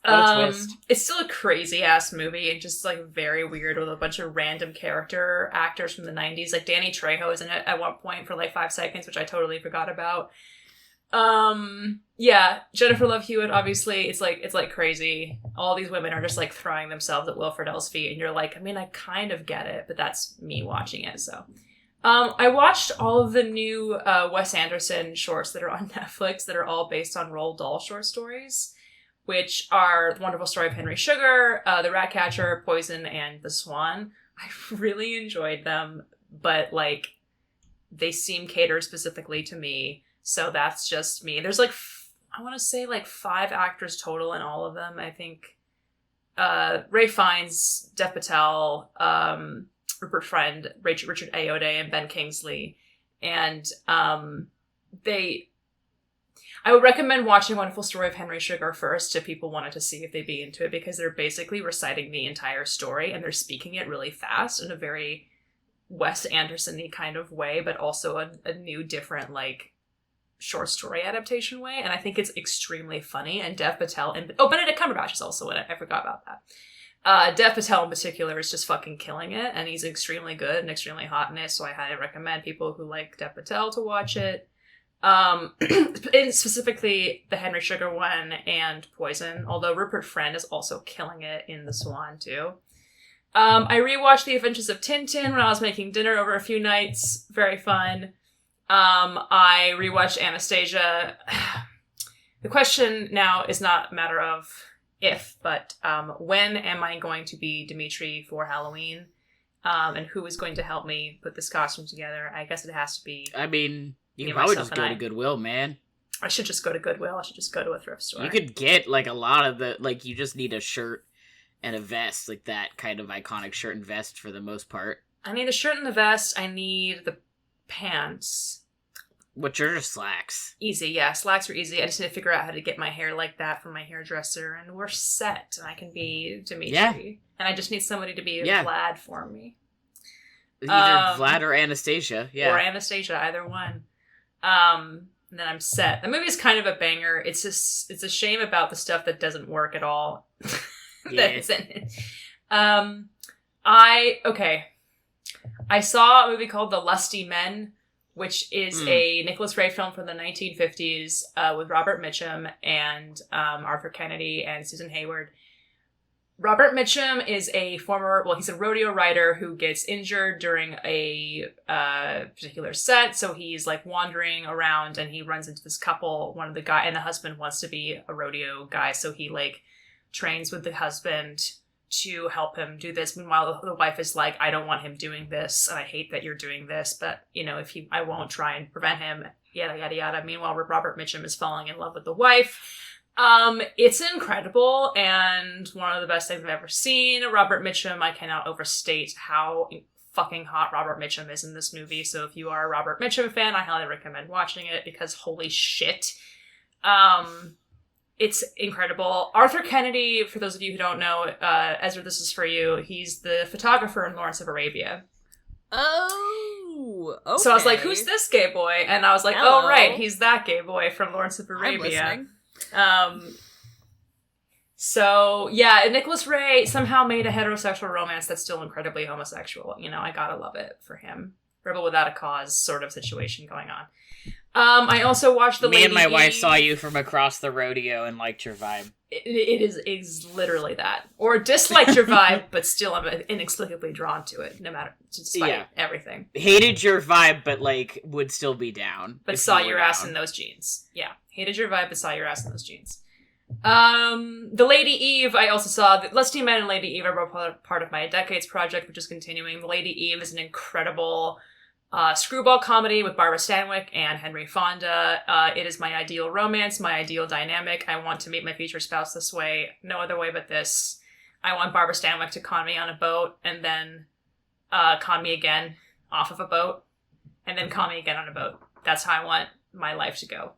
What a twist. It's still a crazy ass movie and just very weird with a bunch of random character actors from the 90s. Danny Trejo is in it at one point for 5 seconds, which I totally forgot about. Yeah, Jennifer Love Hewitt, obviously, it's crazy. All these women are just throwing themselves at Will Friedle's feet, and you're like, I mean, I kind of get it, but that's me watching it, so. I watched all of the new Wes Anderson shorts that are on Netflix that are all based on Roald Dahl short stories, which are The Wonderful Story of Henry Sugar, The Ratcatcher, Poison, and The Swan. I really enjoyed them, but they seem catered specifically to me. So that's just me. There's I want to say 5 actors total in all of them. I think Ray Fiennes, Dev Patel, Rupert Friend, Richard Ayoade, and Ben Kingsley. And I would recommend watching Wonderful Story of Henry Sugar first to people wanting to see if they'd be into it, because they're basically reciting the entire story and they're speaking it really fast in a very Wes Anderson-y kind of way, but also a new, different, short story adaptation way, and I think it's extremely funny. And Dev Patel and Benedict Cumberbatch is also in it. I forgot about that. Dev Patel in particular is just fucking killing it, and he's extremely good and extremely hot in it. So I highly recommend people who like Dev Patel to watch it. And specifically the Henry Sugar one and Poison. Although Rupert Friend is also killing it in The Swan too. I rewatched The Adventures of Tintin when I was making dinner over a few nights. Very fun. I rewatched Anastasia. The question now is not a matter of if, but when am I going to be Dimitri for Halloween? And who is going to help me put this costume together? I guess it has to be... I mean, You can probably just go to Goodwill, man. I should just go to Goodwill. I should just go to a thrift store. You could get, like, a lot of the... Like, you just need a shirt and a vest. Like, that kind of iconic shirt and vest for the most part. I need a shirt and the vest. I need the pants. Which are just slacks. Easy, yeah. Slacks are easy. I just need to figure out how to get my hair like that from my hairdresser, and we're set. And I can be Dimitri. Yeah. And I just need somebody to be Vlad for me. Either Vlad or Anastasia, yeah. Or Anastasia, either one. And then I'm set. The movie's kind of a banger. It's a shame about the stuff that doesn't work at all. That's in it. I saw a movie called The Lusty Men, which is a Nicholas Ray film from the 1950s with Robert Mitchum and Arthur Kennedy and Susan Hayward. Robert Mitchum is he's a rodeo rider who gets injured during a particular set, so he's like wandering around and he runs into this couple. One of the guy and the husband wants to be a rodeo guy, so he like trains with the husband to help him do this. Meanwhile, the wife is like, I don't want him doing this, and I hate that you're doing this, but you know, I won't try and prevent him, yada yada yada. Meanwhile, Robert Mitchum is falling in love with the wife. It's incredible and one of the best things I've ever seen. Robert Mitchum, I cannot overstate how fucking hot Robert Mitchum is in this movie. So if you are a Robert Mitchum fan, I highly recommend watching it because holy shit. It's incredible. Arthur Kennedy, for those of you who don't know, Ezra, this is for you. He's the photographer in Lawrence of Arabia. Oh, okay. So I was like, who's this gay boy? And I was like, Hello. oh right, he's that gay boy from Lawrence of Arabia. I'm listening. So yeah, Nicholas Ray somehow made a heterosexual romance that's still incredibly homosexual. You know, I gotta love it for him. Rebel without a cause sort of situation going on. I also watched the Me and my wife saw you from across the rodeo and liked your vibe. It is literally that. Or disliked your vibe, but still I'm inexplicably drawn to it, no matter, despite everything. Hated your vibe, but like, would still be down. But saw your ass in those jeans. Yeah. Hated your vibe, but saw your ass in those jeans. The Lady Eve, I also saw. The Lusty Men and Lady Eve are part of my Decades project, which is continuing. The Lady Eve is an incredible screwball comedy with Barbara Stanwyck and Henry Fonda. It is my ideal romance, my ideal dynamic. I want to meet my future spouse this way. No other way but this. I want Barbara Stanwyck to con me on a boat and then con me again off of a boat and then con me again on a boat. That's how I want my life to go.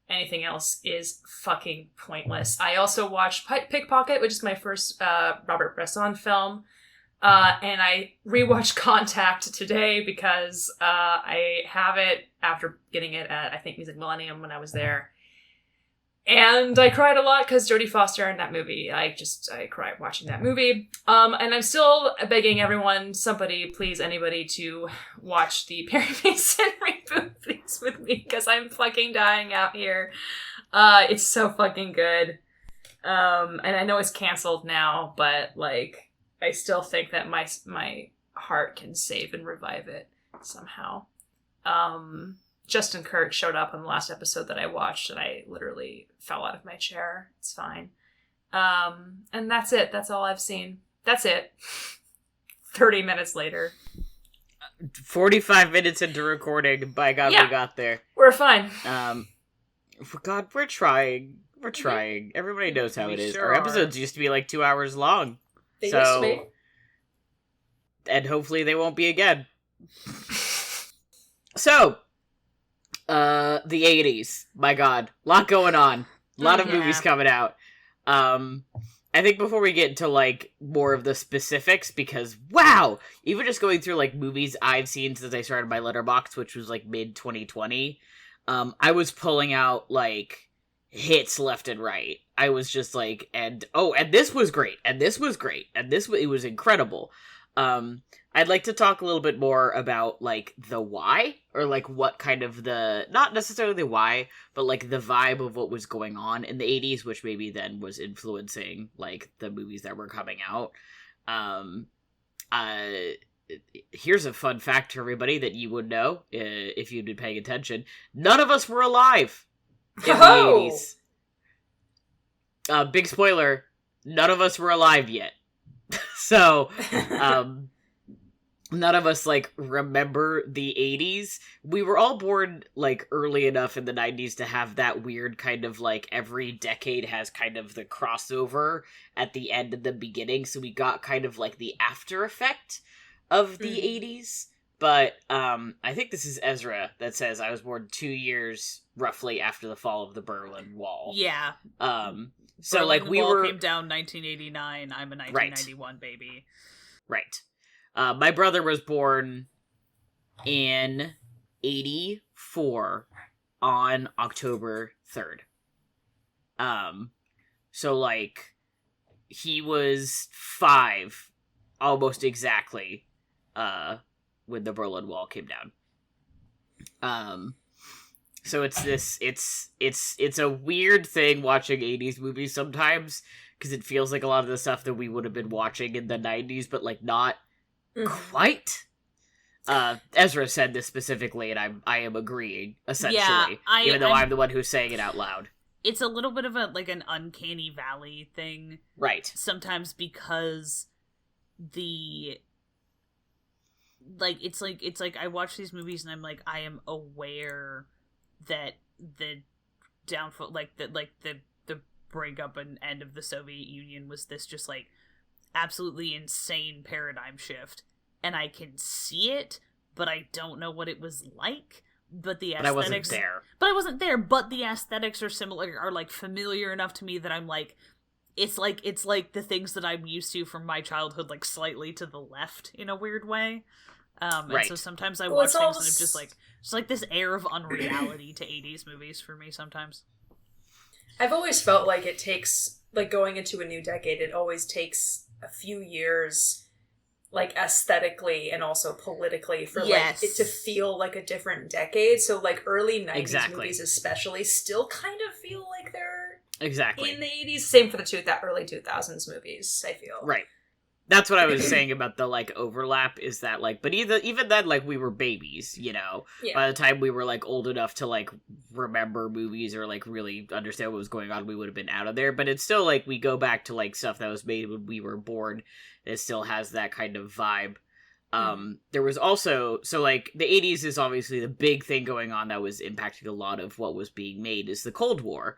Anything else is fucking pointless. I also watched Pickpocket, which is my first Robert Bresson film. And I rewatched Contact today because I have it after getting it at, I think, Music Millennium when I was there. And I cried a lot because Jodie Foster in that movie. I cried watching that movie. And I'm still begging everyone, somebody, please, anybody, to watch the Perry Mason reboot, please, with me, because I'm fucking dying out here. It's so fucking good. And I know it's canceled now, but, like, I still think that my heart can save and revive it somehow. Justin Kurt showed up on the last episode that I watched, and I literally fell out of my chair. It's fine. And that's it. That's all I've seen. That's it. 30 minutes later. 45 minutes into recording. By God, we got there. We're fine. God, we're trying. We're trying. Everybody knows how it is. Our episodes used to be like 2 hours long. They used to be. And hopefully they won't be again. So, the 80s. My God. A lot going on. A lot of movies coming out. I think before we get into, like, more of the specifics, because, wow! Even just going through, like, movies I've seen since I started my Letterboxd, which was, like, mid-2020, I was pulling out, like, hits left and right. I was just like, and this was great, and this was great, and it was incredible. I'd like to talk a little bit more about, like, the why, or, like, what kind of not necessarily the why, but, like, the vibe of what was going on in the 80s, which maybe then was influencing, like, the movies that were coming out. Here's a fun fact to everybody that you would know, if you'd been paying attention. None of us were alive in the 80s. Big spoiler, none of us were alive yet. So, none of us, like, remember the 80s. We were all born, like, early enough in the 90s to have that weird kind of, like, every decade has kind of the crossover at the end and the beginning, so we got kind of, like, the after effect of the 80s. But, I think this is Ezra that says I was born 2 years, roughly, after the fall of the Berlin Wall. Yeah. So, Berlin like, we Wall were... came down 1989, I'm a 1991 baby. Right. My brother was born in 84 on October 3rd. So, like, he was 5, almost exactly, when the Berlin Wall came down. So it's a weird thing watching 80s movies sometimes, because it feels like a lot of the stuff that we would have been watching in the 90s, but, like, not quite. Ezra said this specifically, and I am agreeing, essentially, even though I'm the one who's saying it out loud. It's a little bit of an uncanny valley thing. Right. Sometimes because it's like I watch these movies and I'm like, I am aware that the downfall, the breakup and end of the Soviet Union was this just, like, absolutely insane paradigm shift, and I can see it, but I don't know what it was like. But the aesthetics, I wasn't there. But the aesthetics are similar, are, like, familiar enough to me that I'm like, it's like the things that I'm used to from my childhood, like, slightly to the left in a weird way. And so sometimes I watch things and I'm just like, it's like this air of unreality to 80s movies for me sometimes. I've always felt like it takes, like, going into a new decade, it always takes a few years, like, aesthetically and also politically for, like, it to feel like a different decade. So, like, early 90s movies especially still kind of feel like they're in the 80s. Same for the early 2000s movies, I feel. Right. That's what I was saying about the, like, overlap, is that, like, but even then, like, we were babies, you know? Yeah. By the time we were, like, old enough to, like, remember movies or, like, really understand what was going on, we would have been out of there. But it's still, like, we go back to, like, stuff that was made when we were born. It still has that kind of vibe. There was also, so, like, the 80s is obviously the big thing going on that was impacting a lot of what was being made, is the Cold War.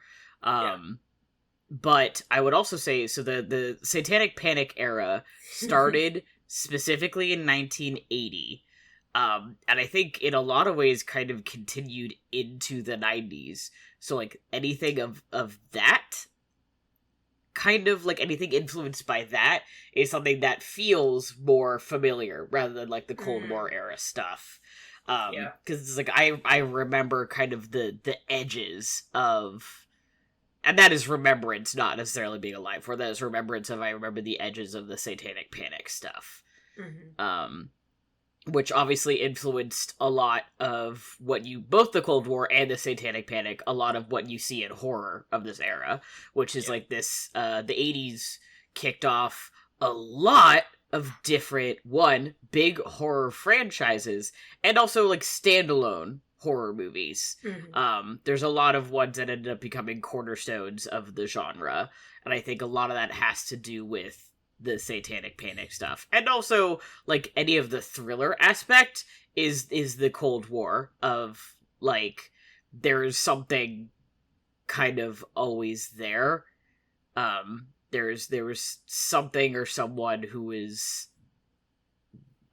But I would also say, so the Satanic Panic era started specifically in 1980. And I think in a lot of ways kind of continued into the 90s. So, like, anything of that, kind of, like, anything influenced by that is something that feels more familiar rather than, like, the Cold War era stuff. Because it's like, I remember kind of the edges of... And that is remembrance, not necessarily being alive for. That is remembrance of, I remember the edges of the Satanic Panic stuff. Which obviously influenced a lot of what both the Cold War and the Satanic Panic, a lot of what you see in horror of this era. Which is like this, the 80s kicked off a lot of different, big horror franchises, and also, like, standalone horror movies. There's a lot of ones that ended up becoming cornerstones of the genre, and I think a lot of that has to do with the Satanic Panic stuff, and also, like, any of the thriller aspect is the Cold War of, like, there's something kind of always there. There was something or someone who is...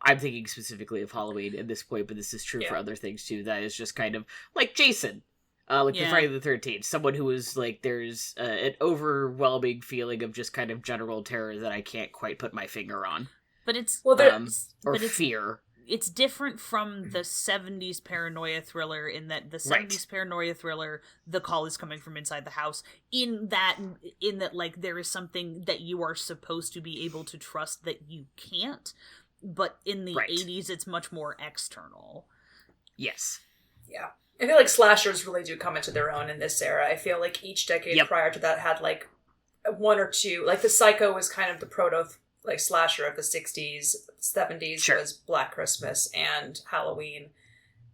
I'm thinking specifically of Halloween at this point, but this is true for other things too. That is just kind of like Jason, the Friday the 13th. Someone who is like, there's an overwhelming feeling of just kind of general terror that I can't quite put my finger on. But it's fear. It's different from the 70s paranoia thriller in that the 70s paranoia thriller, the call is coming from inside the house. In that, like, there is something that you are supposed to be able to trust that you can't. But in the 80s, it's much more external. Yes. Yeah. I feel like slashers really do come into their own in this era. I feel like each decade prior to that had, like, one or two. Like, the Psycho was kind of the proto, like, slasher of the 60s. 70s was Black Christmas and Halloween.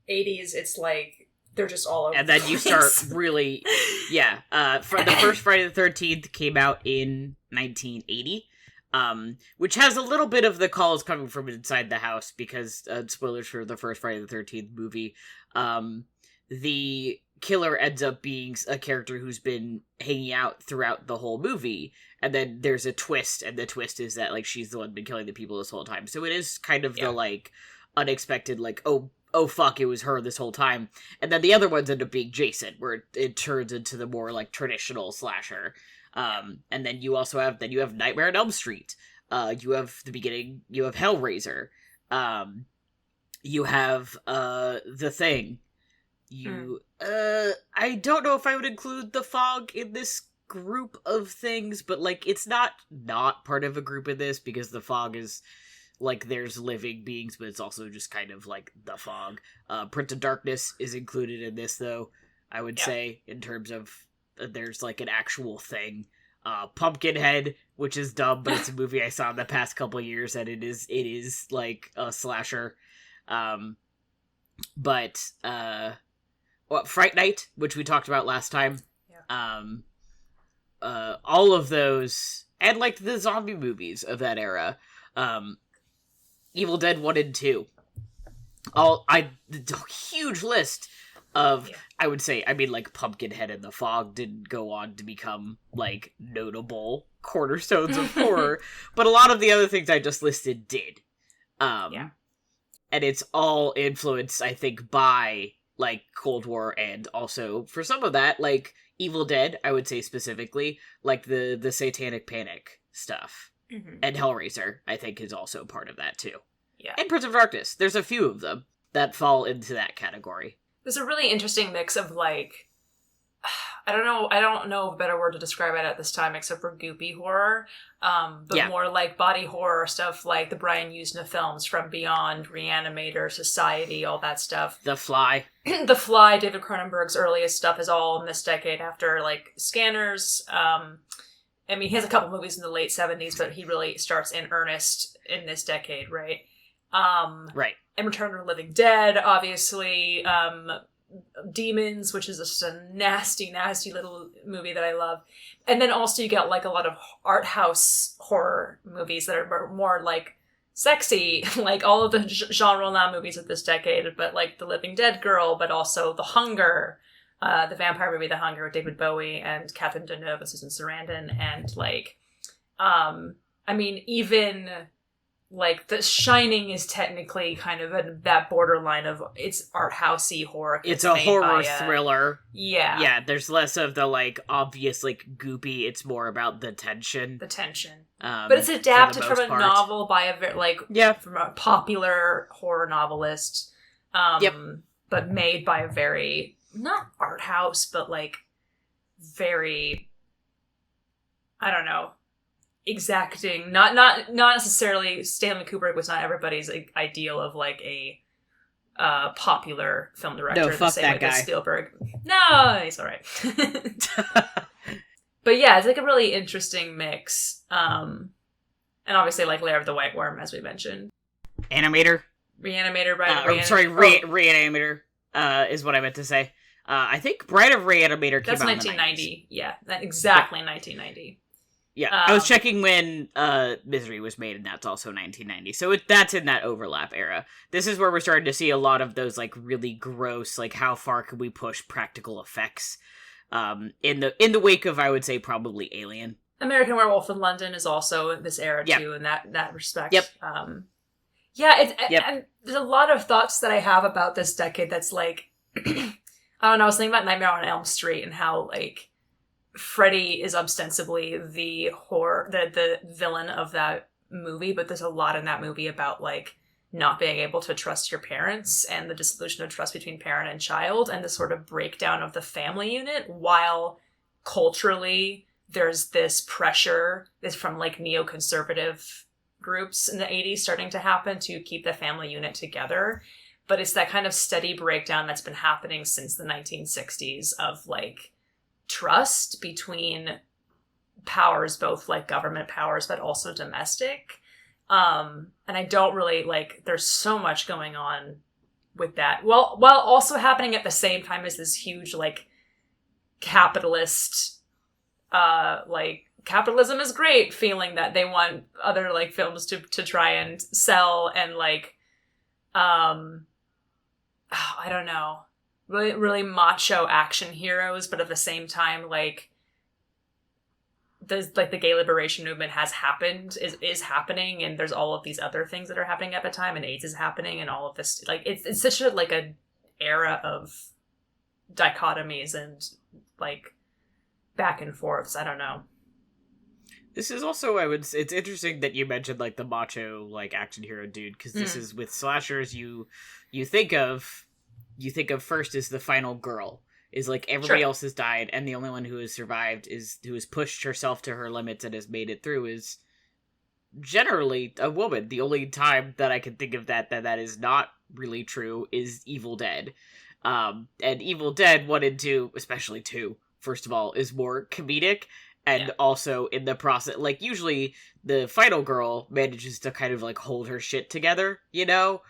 80s, it's like, they're just all over. And then you start really... the first Friday the 13th came out in 1980. which has a little bit of the calls coming from inside the house because, spoilers for the first Friday the 13th movie, the killer ends up being a character who's been hanging out throughout the whole movie, and then there's a twist, and the twist is that, like, she's the one been killing the people this whole time. So it is kind of the, like, unexpected, like, oh fuck, it was her this whole time. And then the other ones end up being Jason, where it turns into the more, like, traditional slasher. And then you also have Nightmare on Elm Street. You have the beginning, you have Hellraiser. You have, The Thing. I don't know if I would include The Fog in this group of things, but, like, it's not part of a group of this, because The Fog is, like, there's living beings, but it's also just kind of, like, The Fog. Prince of Darkness is included in this, though, I would say, in terms of, there's, like, an actual thing. Pumpkinhead, which is dumb, but it's a movie I saw in the past couple years, and it is, like, a slasher. Fright Night, which we talked about last time. All of those, and, like, the zombie movies of that era. Evil Dead 1 and 2. The huge list of, I would say, I mean, like, Pumpkinhead and The Fog didn't go on to become, like, notable cornerstones of horror, but a lot of the other things I just listed did. And it's all influenced, I think, by, like, Cold War, and also, for some of that, like, Evil Dead, I would say specifically, like, the Satanic Panic stuff. Mm-hmm. And Hellraiser, I think, is also part of that, too. Yeah. And Prince of Darkness. There's a few of them that fall into that category. There's a really interesting mix of, like, I don't know of a better word to describe it at this time except for goopy horror, but more like body horror stuff, like the Brian Usna films, From Beyond, Reanimator, Society, all that stuff. The Fly. The Fly, David Cronenberg's earliest stuff, is all in this decade after, like, Scanners. I mean, he has a couple movies in the late 70s, but he really starts in earnest in this decade, right? Right. And Return of the Living Dead, obviously. Demons, which is just a nasty, nasty little movie that I love. And then also you get, like, a lot of art house horror movies that are more, like, sexy, like all of the genre movies of this decade, but, like, The Living Dead Girl, but also The Hunger, the vampire movie The Hunger with David Bowie and Catherine Deneuve and Susan Sarandon, and, like, I mean, even, like, The Shining is technically kind of that borderline of, it's art housey horror. It's a horror thriller. Yeah. Yeah, there's less of the, like, obvious, like, goopy. It's more about the tension. But it's adapted from a novel by from a popular horror novelist. But made by a very, not art house, but, like, very, I don't know, exacting, not necessarily. Stanley Kubrick was not everybody's, like, ideal of, like, a popular film director. No, fuck that guy. Spielberg. No, he's all right. But yeah, it's, like, a really interesting mix. And obviously, like, Lair of the White Worm, as we mentioned. Reanimator, right? Reanimator is what I meant to say. I think Bride of Reanimator came out in 1990. Yeah, exactly 1990. Yeah, I was checking when Misery was made, and that's also 1990. So that's in that overlap era. This is where we're starting to see a lot of those, like, really gross, like, how far can we push practical effects in the wake of, I would say, probably Alien. American Werewolf in London is also in this era, too, in that respect. Yep. And there's a lot of thoughts that I have about this decade that's, like, I don't know, I was thinking about Nightmare on Elm Street and how, like, Freddy is ostensibly the villain of that movie, but there's a lot in that movie about, like, not being able to trust your parents and the dissolution of trust between parent and child and the sort of breakdown of the family unit, while culturally there's this pressure that's from, like, neoconservative groups in the 80s starting to happen to keep the family unit together. But it's that kind of steady breakdown that's been happening since the 1960s of, like, trust between powers, both, like, government powers, but also domestic. And I don't really, like, there's so much going on with that. Well, while also happening at the same time as this huge, like, capitalist capitalism is great, feeling that they want other like films to try and sell and like I don't know, really really macho action heroes, but at the same time like there's like the gay liberation movement has happened, is happening, and there's all of these other things that are happening at the time, and AIDS is happening, and all of this, like it's such a like a era of dichotomies and like back and forths. I don't know. This is also, it's interesting that you mentioned like the macho like action hero dude, because this is with slashers you think of first as the final girl. Is like everybody else has died, and the only one who has survived who has pushed herself to her limits and has made it through is generally a woman. The only time that I can think of that is not really true is Evil Dead. And Evil Dead 1 and 2, especially 2, first of all, is more comedic, and also in the process, like usually the final girl manages to kind of like hold her shit together, you know?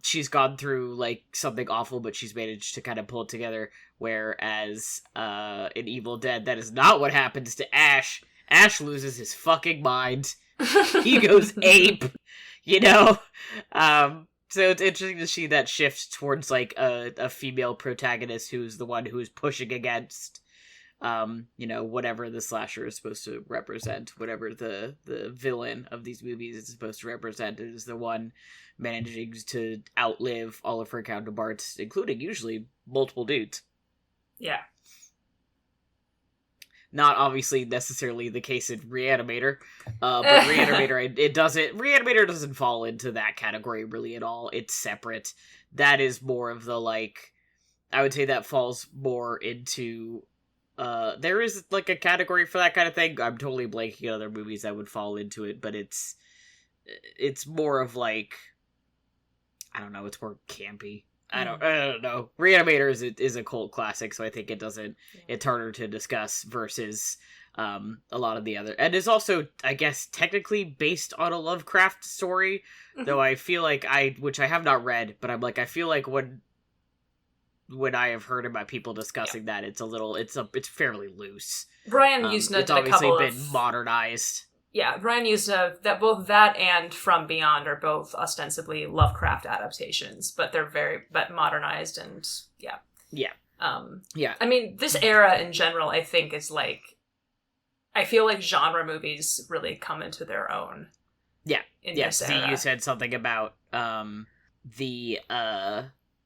She's gone through like something awful, but she's managed to kind of pull it together. Whereas in Evil Dead, that is not what happens to Ash. Ash loses his fucking mind. He goes ape, you know? So it's interesting to see that shift towards like a female protagonist who's the one who is pushing against, you know, whatever the slasher is supposed to represent, whatever the villain of these movies is supposed to represent, is the one managing to outlive all of her counterparts, including usually multiple dudes. Yeah. Not obviously necessarily the case in Reanimator, but Reanimator doesn't fall into that category really at all. It's separate. That is more of the like, I would say that falls more into, there is like a category for that kind of thing. I'm totally blanking on other movies that would fall into it, but it's more of like, I don't know, it's more campy. I don't know. Reanimator is a cult classic, so I think it's harder to discuss versus a lot of the other. And is also, I guess, technically based on a Lovecraft story, though I feel like which I have not read, but I'm like, I feel like when I have heard about people discussing that, it's fairly loose. Brian Usna did a couple been modernized. Yeah, Brian Usna, that both that and From Beyond are both ostensibly Lovecraft adaptations, but they're but modernized and yeah. I mean, this era in general, I think, is like, I feel like genre movies really come into their own. Yeah. In this era. You said something about the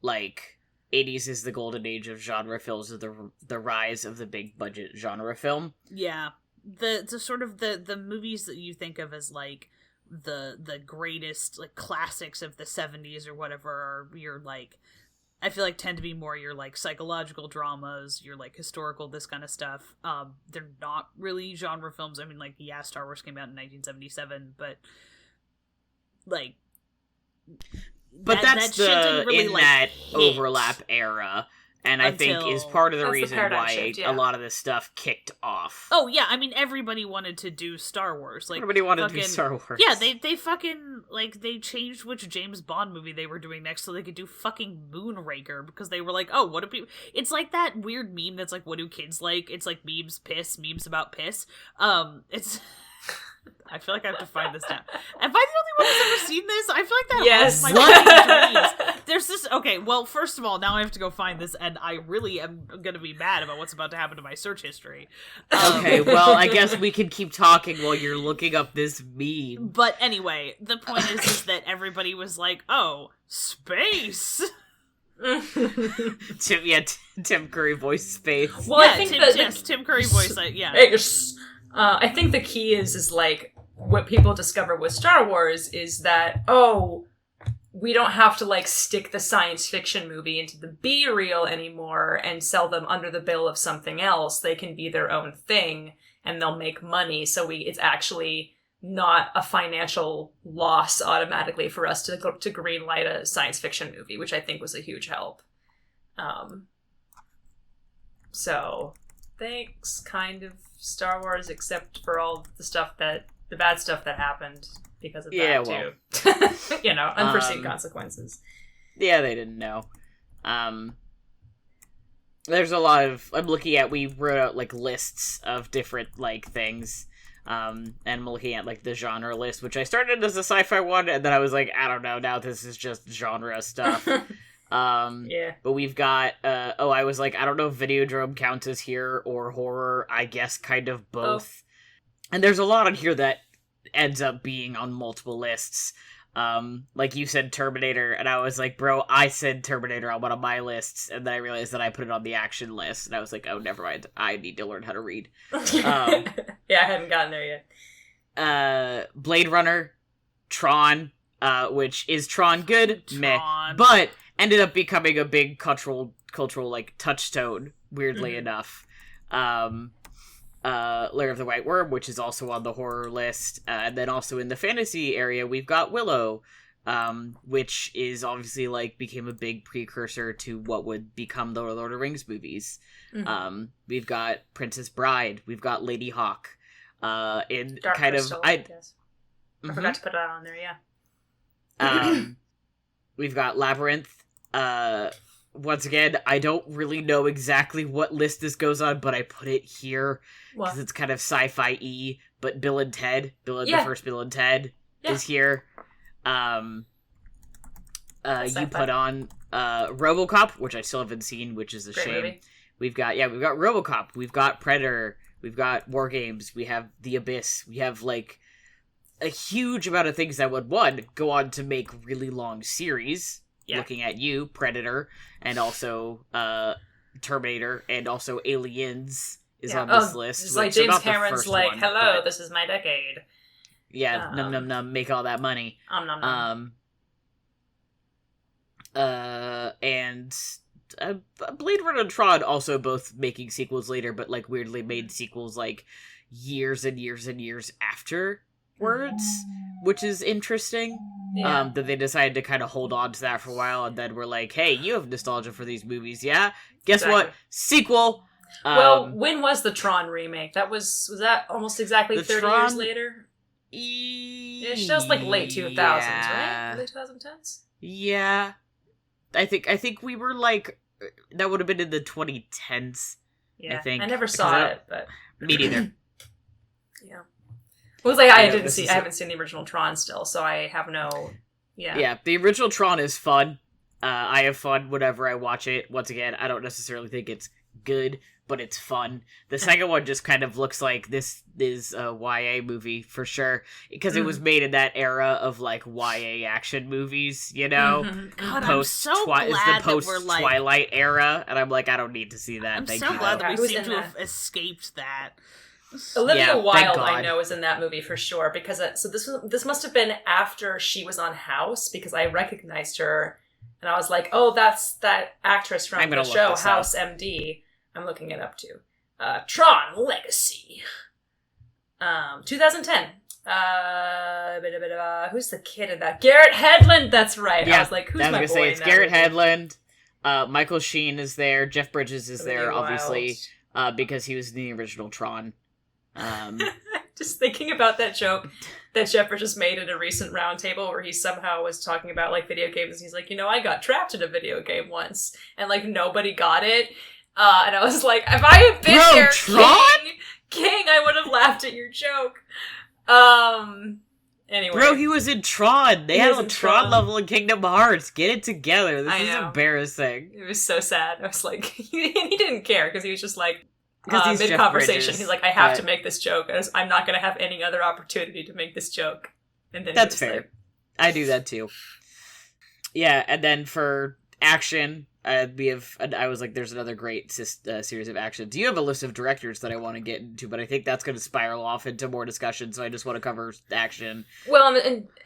like 80s is the golden age of genre films, of the rise of the big budget genre film. Yeah. The sort of the movies that you think of as like the greatest like classics of the 70s or whatever are your like, I feel like tend to be more your like psychological dramas, your like historical, this kind of stuff. They're not really genre films. I mean, like, yeah, Star Wars came out in 1977, but like, that's really, in like, that overlap era. And I think is part of the reason why a lot of this stuff kicked off. Oh, yeah, I mean, everybody wanted to do Star Wars. Like, everybody wanted to do Star Wars. Yeah, they fucking, like, they changed which James Bond movie they were doing next so they could do fucking Moonraker, because they were like, oh, what do people... It's like that weird meme that's like, what do kids like? It's like memes about piss. It's... I feel like I have to find this now. Am I the only one who's ever seen this? I feel like that yes. haunts my dreams. There's this... Okay, well, first of all, now I have to go find this, and I really am going to be mad about what's about to happen to my search history. Okay, well, I guess we can keep talking while you're looking up this meme. But anyway, the point is that everybody was like, oh, space! Tim Curry voice space. Well, yeah, I think Tim Curry voice, yeah. I think the key is like, what people discover with Star Wars is that, oh, we don't have to like stick the science fiction movie into the B-reel anymore and sell them under the bill of something else. They can be their own thing and they'll make money. So it's actually not a financial loss automatically for us to greenlight a science fiction movie, which I think was a huge help. So thanks, kind of, Star Wars, except for all the bad stuff that happened because of that, too. You know, unforeseen consequences. Yeah, they didn't know. There's a lot of... I'm looking at... We wrote out, like, lists of different, like, things. And I'm looking at like the genre list, which I started as a sci-fi one, and then I was like, I don't know, now this is just genre stuff. Yeah. But we've got I was like, I don't know if Videodrome counts as here or horror. I guess kind of both. And there's a lot on here that ends up being on multiple lists. Like you said Terminator, and I was like, bro, I said Terminator on one of my lists, and then I realized that I put it on the action list, and I was like, oh, never mind, I need to learn how to read. Yeah, I hadn't gotten there yet. Blade Runner, Tron, which is Tron good? Tron. Meh. But ended up becoming a big cultural like touchstone, weirdly enough. Lair of the White Worm, which is also on the horror list, and then also in the fantasy area we've got Willow, which is obviously like became a big precursor to what would become the Lord of the Rings movies. We've got Princess Bride, we've got Lady Hawk, in Dark kind Crystal, of I forgot to put that on there. We've got Labyrinth. Once again, I don't really know exactly what list this goes on, but I put it here because it's kind of sci-fi-y. But Bill and Ted, the first Bill and Ted is here. You put on RoboCop, which I still haven't seen, which is a Great shame. movie. We've got RoboCop, we've got Predator, we've got War Games, we have The Abyss, we have like a huge amount of things that would go on to make really long series. Looking at you, Predator, and also Terminator, and also Aliens is on this list. It's like James Cameron's like, hello, this is my decade. Yeah, num num num, make all that money. Nom. And Blade Runner and Tron also both making sequels later, but like weirdly made sequels like years and years and years afterwards, which is interesting. Yeah. That they decided to kind of hold on to that for a while, and then we're like, hey, you have nostalgia for these movies, yeah? Guess what? Sequel! Well, when was the Tron remake? Was that almost exactly 30 years later? That was like late 2000s, right? Late 2010s? Yeah. I think we were like, that would have been in the 2010s. Yeah, I think. I never saw it, but... Me neither. Yeah. Well, like I haven't seen the original Tron still, so I have no. Yeah, the original Tron is fun. I have fun whenever I watch it. Once again, I don't necessarily think it's good, but it's fun. The second one just kind of looks like this is a YA movie for sure, because it was made in that era of like YA action movies, you know. God, I'm so glad that we're like Twilight era, and I'm like, I don't need to see that. I'm Thank so you. glad that we seem to have escaped that. Olivia Wilde, I know, is in that movie for sure, because this must have been after she was on House, because I recognized her, and I was like, oh, that's that actress from the show House MD. I'm looking it up too. Tron Legacy, 2010. Who's the kid in that? Garrett Hedlund. That's right. Yeah, I was like, who's my boy? It's Garrett Hedlund. Michael Sheen is there. Jeff Bridges is there, obviously, because he was in the original Tron. Just thinking about that joke that Jeff Bridges made at a recent roundtable where he somehow was talking about like video games, and he's like, I got trapped in a video game once, and like nobody got it. And I was like, if I had been there, King, I would have laughed at your joke. Anyway. Bro, he was in Tron. They had a Tron level in Kingdom Hearts. Get it together. This is embarrassing. It was so sad. I was like, he didn't care, because he was just like, mid-conversation, he's like, I have to make this joke. I'm not going to have any other opportunity to make this joke. And then that's fair. There. I do that too. Yeah, and then for action, we have. I was like, "There's another great series of actions." You have a list of directors that I want to get into, but I think that's going to spiral off into more discussion. So I just want to cover action. Well,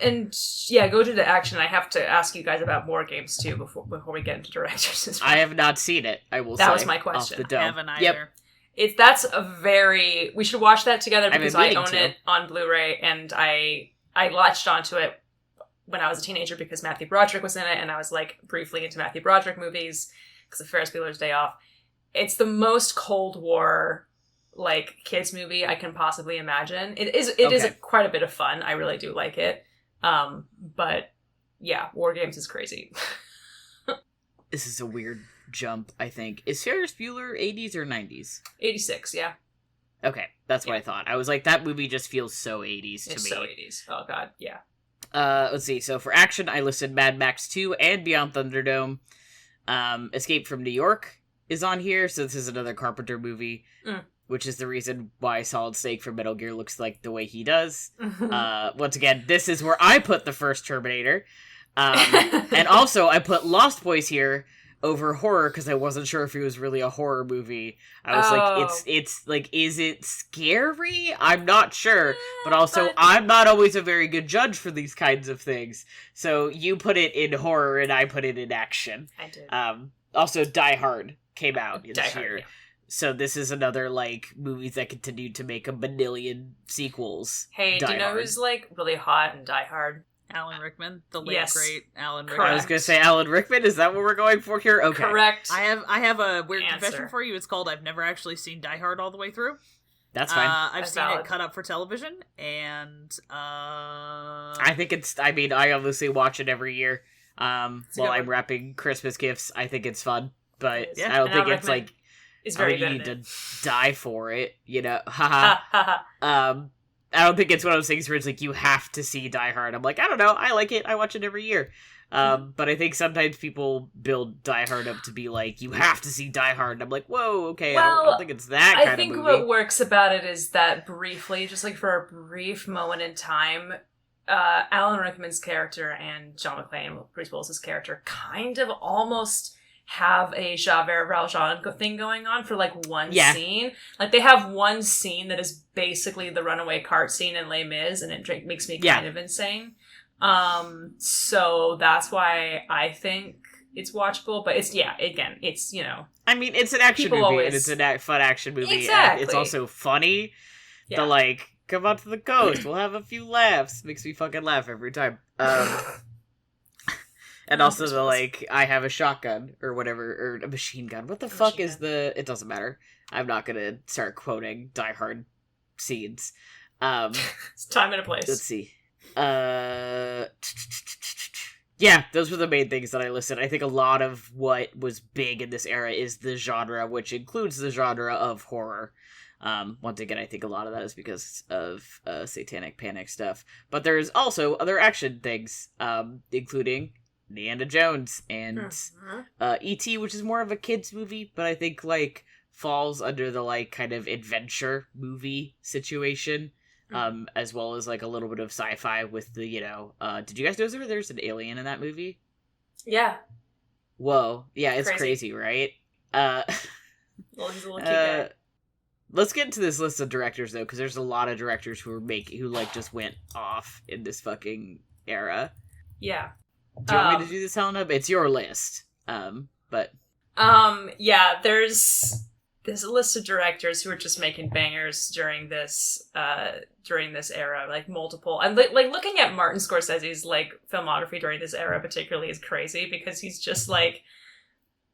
and yeah, go to the action. I have to ask you guys about War Games too before we get into directors as well. I have not seen it. I will. That was my question. Off the dome. I haven't either. We should watch that together, because I own it on Blu-ray, and I latched onto it when I was a teenager because Matthew Broderick was in it, and I was like briefly into Matthew Broderick movies because of Ferris Bueller's Day Off. It's the most Cold War like kids movie I can possibly imagine. It is quite a bit of fun. I really do like it. But yeah, War Games is crazy. This is a weird jump, I think. Is Ferris Bueller 80s or 90s? 86, yeah. Okay, that's what Yeah. I thought. I was like, that movie just feels so 80s to It's me. so 80s. Oh god, yeah. Let's see. So for action, I listed Mad Max 2 and Beyond Thunderdome. Escape from New York is on here, so this is another Carpenter movie, which is the reason why Solid Snake from Metal Gear looks like the way he does. Once again, this is where I put the first Terminator. And also, I put Lost Boys here over horror because I wasn't sure if it was really a horror movie. I was like, it's like, is it scary? I'm not sure. But also, I'm not always a very good judge for these kinds of things. So you put it in horror and I put it in action. I did. Also, Die Hard came out this Die Hard, year. yeah. So this is another, like, movies that continued to make a million sequels. Hey, do you know who's, like, really hot in Die Hard? Alan Rickman, the late Yes. great Alan Rickman. Correct. I was gonna say Alan Rickman. Is that what we're going for here? Okay. Correct. I have a weird Answer. confession for you. It's called I've never actually seen Die Hard all the way through. That's fine. I've That's seen valid. it cut up for television, and I think it's. I mean, I obviously watch it every year. While good I'm one. wrapping Christmas gifts, I think it's fun, but Yeah. I don't And think Alan it's Rickman like. is I very think you good need at to die for it. You know, haha. Ha ha ha. I don't think it's one of those things where it's like you have to see Die Hard. I'm like, I don't know, I like it. I watch it every year. But I think sometimes people build Die Hard up to be like, you have to see Die Hard. And I'm like, whoa, okay, I don't think it's that kind I think of movie. what works about it is that briefly, just like for a brief moment in time, Alan Rickman's character and John McClane, Bruce Willis's character, kind of almost have a Javert Valjean thing going on for like one scene. Like they have one scene that is basically the runaway cart scene in Les Mis, and it makes me kind of insane. So that's why I think it's watchable. But it's again, it's I mean, it's an action People movie, and always- it's a fun action movie. Exactly. And it's also funny. Yeah. The like, come out to the coast, we'll have a few laughs. Makes me fucking laugh every time. And also the like, I have a shotgun or whatever, or a machine gun. What the fuck is the? It doesn't matter. I'm not gonna start quoting Die Hard scenes. It's time and a place. Let's see. Yeah, those were the main things that I listed. I think a lot of what was big in this era is the genre, which includes the genre of horror. Once again, I think a lot of that is because of Satanic Panic stuff. But there's also other action things, including Indiana Jones and E.T., which is more of a kid's movie, but I think, like, falls under the, like, kind of adventure movie situation, as well as, like, a little bit of sci-fi with the, did you guys know there's an alien in that movie? Yeah. Whoa. Yeah, it's crazy, right? Well, he's a little cute guy. Let's get into this list of directors, though, because there's a lot of directors who just went off in this fucking era. Yeah. Do you want me to do this, Helena? It's your list. But yeah, there's a list of directors who are just making bangers during this era, like multiple. And like looking at Martin Scorsese's like filmography during this era particularly is crazy because he's just like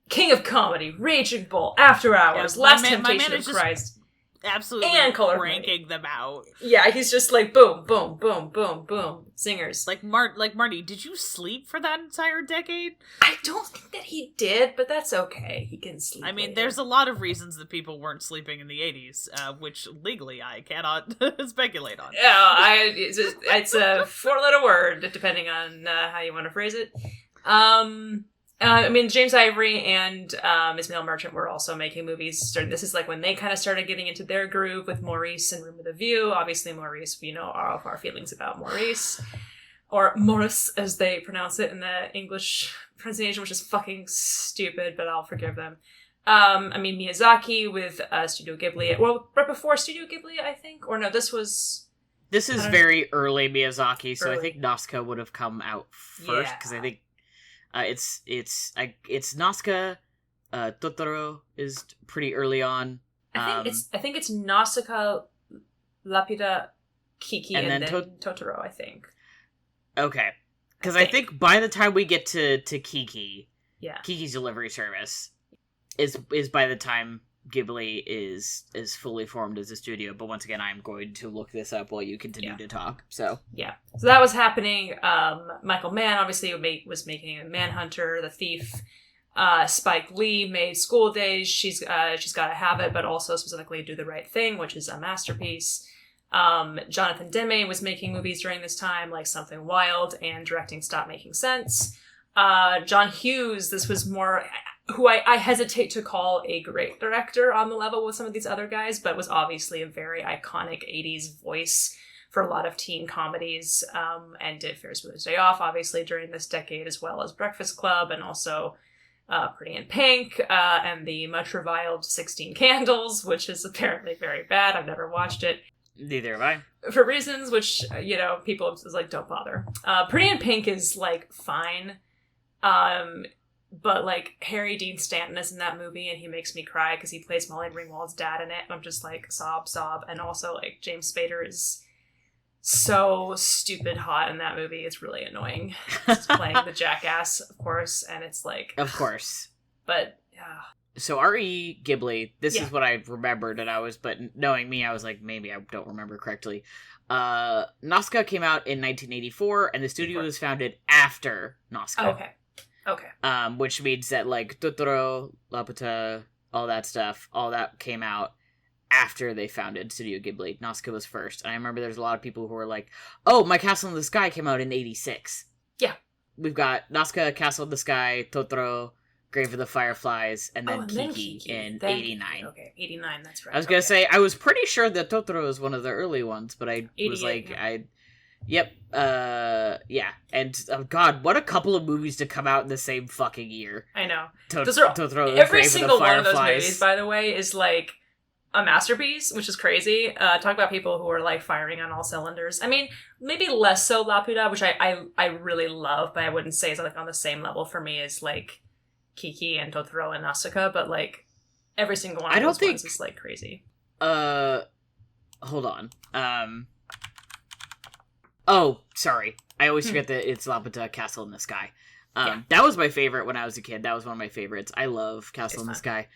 King of Comedy, Raging Bull, After Hours, Last Temptation of Christ. Absolutely And Color ranking them out. Yeah, he's just like boom, boom, boom, boom, boom. Singers. Like Marty, did you sleep for that entire decade? I don't think that he did, but that's okay. He can sleep. I mean, later. there's a lot of reasons that people weren't sleeping in the 80s, which legally I cannot speculate on. Yeah, it's a four-letter word, depending on how you want to phrase it. I mean, James Ivory and Ismail Merchant were also making movies. This is like when they kind of started getting into their groove with Maurice and Room with a View. Obviously, Maurice, we know all of our feelings about Maurice. Or Maurice, as they pronounce it in the English pronunciation, which is fucking stupid, but I'll forgive them. I mean, Miyazaki with Studio Ghibli. Well, right before Studio Ghibli, I think. Or no, this is very early Miyazaki, so Early. I think Nazca would have come out first, because I think it's Nazca, Totoro is pretty early on. I think it's Nausicaa, Lapida, Kiki, And and then then Totoro, I think. Okay, because I think by the time we get to Kiki, Yeah. Kiki's Delivery Service is by the time Ghibli is fully formed as a studio. But once again, I'm going to look this up while you continue to talk. So Yeah. So that was happening. Michael Mann obviously was making Manhunter, The Thief. Spike Lee made School Days. She's Gotta Have It, but also specifically Do the Right Thing, which is a masterpiece. Jonathan Demme was making movies during this time, like Something Wild and directing Stop Making Sense. John Hughes, this was more, who I hesitate to call a great director on the level with some of these other guys, but was obviously a very iconic 80s voice for a lot of teen comedies, and did Ferris Bueller's Day Off, obviously, during this decade, as well as Breakfast Club, and also Pretty in Pink, and the much reviled 16 Candles, which is apparently very bad. I've never watched it. Neither have I. For reasons which, people was like, don't bother. Pretty in Pink is, like, fine. But, like, Harry Dean Stanton is in that movie, and he makes me cry because he plays Molly Ringwald's dad in it. And I'm just like, sob. And also, like, James Spader is so stupid hot in that movie. It's really annoying. He's playing the jackass, of course, and it's like... Of course. But, So R.E. Ghibli, this is what I remembered, but knowing me, I was like, maybe I don't remember correctly. Nazca came out in 1984, and the studio was founded after Nazca. Okay. Which means that, like, Totoro, Laputa, all that came out after they founded Studio Ghibli. Nazca was first. And I remember there's a lot of people who were like, oh, My Castle in the Sky came out in 86. Yeah. We've got Nazca, Castle in the Sky, Totoro, Grave of the Fireflies, and then Kiki in 89. Okay, 89, that's right. I was going to say, I was pretty sure that Totoro was one of the early ones, but I was like, Yep. Yeah. And, oh god, what a couple of movies to come out in the same fucking year. I know. Totoro, every single one of those movies, by the way, is, like, a masterpiece, which is crazy. Talk about people who are, like, firing on all cylinders. I mean, maybe less so Laputa, which I really love, but I wouldn't say is, like, on the same level for me as, like, Kiki and Totoro and Nausicaa, but, like, every single one of those ones is, like, crazy. Hold on. Oh, sorry. I always forget that it's Laputa, Castle in the Sky. That was my favorite when I was a kid. That was one of my favorites. I love Castle in the Sky. I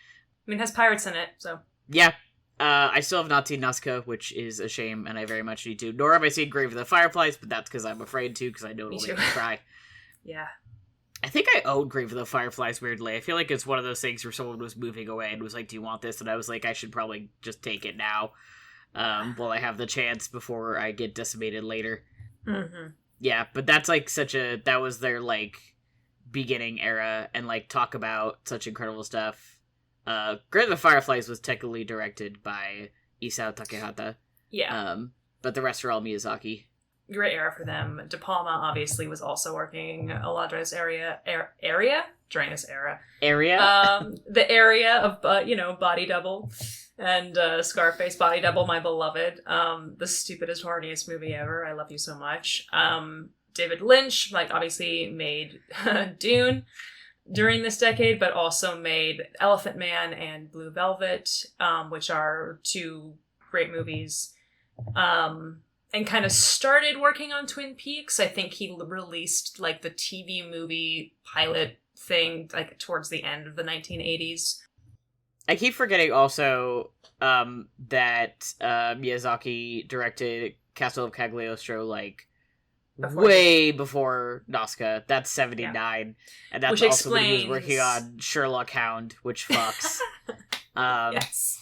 mean, it has pirates in it, so... Yeah. I still have not seen Nausicaa, which is a shame, and I very much need to. Nor have I seen Grave of the Fireflies, but that's because I'm afraid to, because I know it'll make me cry. Yeah. I think I own Grave of the Fireflies, weirdly. I feel like it's one of those things where someone was moving away and was like, do you want this? And I was like, I should probably just take it now, while I have the chance before I get decimated later. Mm-hmm. Yeah, but that's, like, that was their, like, beginning era, and, like, talk about such incredible stuff. Grave of the Fireflies was technically directed by Isao Takehata. Yeah. But the rest are all Miyazaki. Great era for them. De Palma obviously was also working a lot during this during this era. The area of, Body Double and Scarface. Body Double, my beloved. The stupidest, horniest movie ever. I love you so much. David Lynch, like, obviously made Dune during this decade, but also made Elephant Man and Blue Velvet, which are two great movies. And kind of started working on Twin Peaks. I think he released, like, the TV movie pilot thing, like, towards the end of the 1980s. I keep forgetting also that Miyazaki directed Castle of Cagliostro, like, way before Nausicaa. That's 79. Yeah. And that's which also when he was working on Sherlock Hound, which fucks. Yes.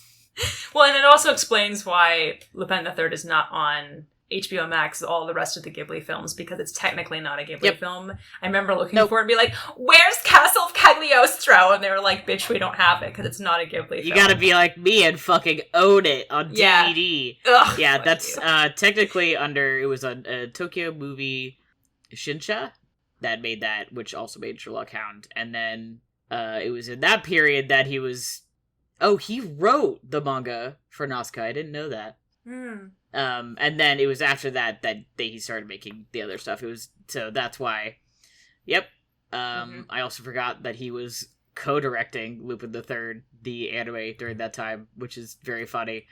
Well, and it also explains why Lupin III is not on HBO Max, all the rest of the Ghibli films, because it's technically not a Ghibli film. I remember looking for it and be like, where's Castle of Cagliostro? And they were like, bitch, we don't have it, because it's not a Ghibli film. You gotta be like me and fucking own it on DVD. Ugh, yeah, that's technically it was a Tokyo Movie Shinsha that made that, which also made Sherlock Hound. And then it was in that period that he wrote the manga for Nausicaa. I didn't know that. And then it was after that he started making the other stuff. So that's why. Yep. I also forgot that he was co-directing Lupin III, the anime, during that time, which is very funny.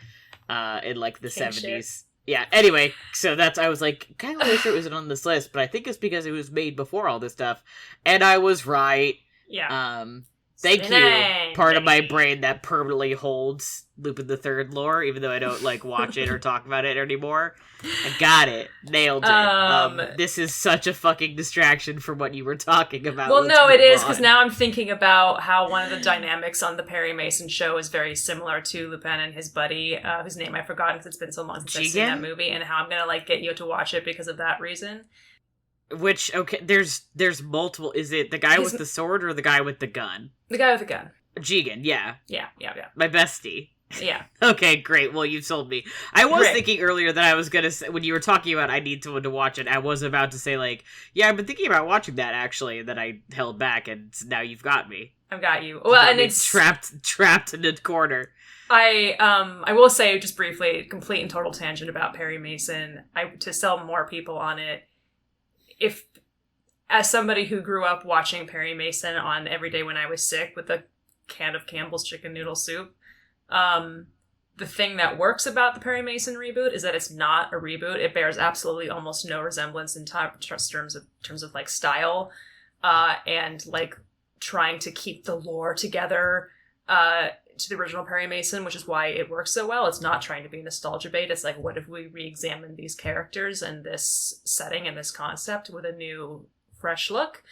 In, like, the 70s. Shit. Yeah. Anyway, so I was like, kind of wish it wasn't on this list, but I think it's because it was made before all this stuff, and I was right. Yeah. Thank Spinning, you. Part of my baby. brain that permanently holds Lupin the Third lore, even though I don't like watch it or talk about it anymore. I got it. Nailed it. This is such a fucking distraction from what you were talking about. Well, Let's no, it move is, on. because now I'm thinking about how one of the dynamics on the Perry Mason show is very similar to Lupin and his buddy, whose name I've forgotten because it's been so long since I've seen that movie, and how I'm gonna like get you to watch it because of that reason. Which, okay, there's multiple. Is it the guy with the sword or the guy with the gun? The guy with the gun. Jigen, yeah. Yeah. My bestie. Yeah. Okay, great. Well, you've sold me. I was Great. thinking earlier that I was gonna say, when you were talking about I need someone to watch it, I was about to say, like, yeah, I've been thinking about watching that, actually, and then I held back, and now you've got me. I've got you. Well, and it's trapped in a corner. I will say just briefly, complete and total tangent about Perry Mason. To sell more people on it, if as somebody who grew up watching Perry Mason on every day when I was sick with a can of Campbell's chicken noodle soup, the thing that works about the Perry Mason reboot is that it's not a reboot. It bears absolutely almost no resemblance in terms of like style, and like trying to keep the lore together to the original Perry Mason, which is why it works so well. It's not trying to be nostalgia bait. It's like, what if we re-examine these characters and this setting and this concept with a new, fresh look,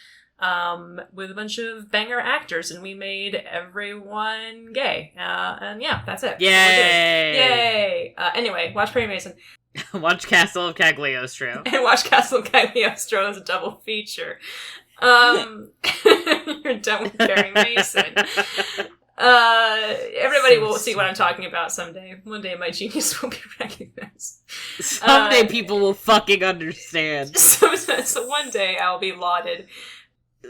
with a bunch of banger actors, and we made everyone gay. And yeah, that's it. Yay! Anyway, watch Perry Mason. Watch Castle of Cagliostro. And watch Castle Cagliostro as a double feature. You're done with Perry Mason. Everybody will see what I'm talking about someday. One day my genius will be recognized. Someday people will fucking understand. So one day I'll be lauded.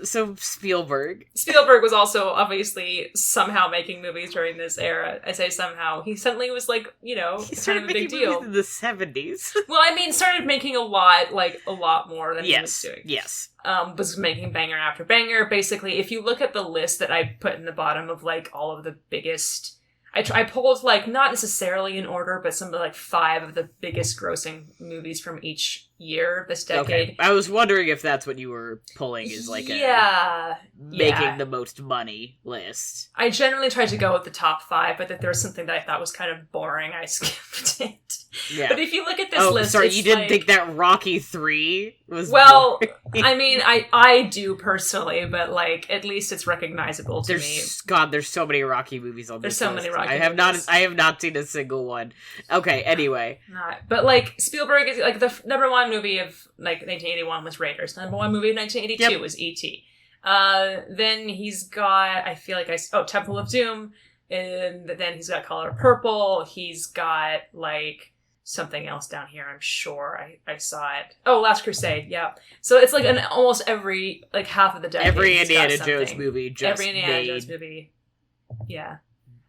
So Spielberg was also obviously somehow making movies during this era. I say somehow. He suddenly was like, he kind started of a big making deal. movies in the 70s. Well, I mean, started making a lot more than he was doing. Yes. Was making banger after banger. Basically, if you look at the list that I put in the bottom of like all of the biggest, I pulled like not necessarily in order, but some of like 5 of the biggest grossing movies from each year this decade. Okay. I was wondering if that's what you were pulling, is like making the most money list. I generally tried to go with the top 5, but if there was something that I thought was kind of boring, I skipped it. Yeah. But if you look at this list, sorry, it's you didn't like, think that Rocky 3 was well, boring? I mean, I do personally, but like at least it's recognizable to me. God, there's so many Rocky movies on this There's so list. many Rocky movies. I have not seen a single one. Okay, anyway. But like Spielberg is like the number one movie of like 1981 was Raiders. The number one movie of 1982 was E.T. Then he's got, I feel like Temple of Doom, and then he's got Color Purple. He's got like something else down here. I'm sure I saw it. Oh, Last Crusade. Yeah. So it's like almost every like half of the decade. Every Indiana Jones movie Jones movie. Yeah.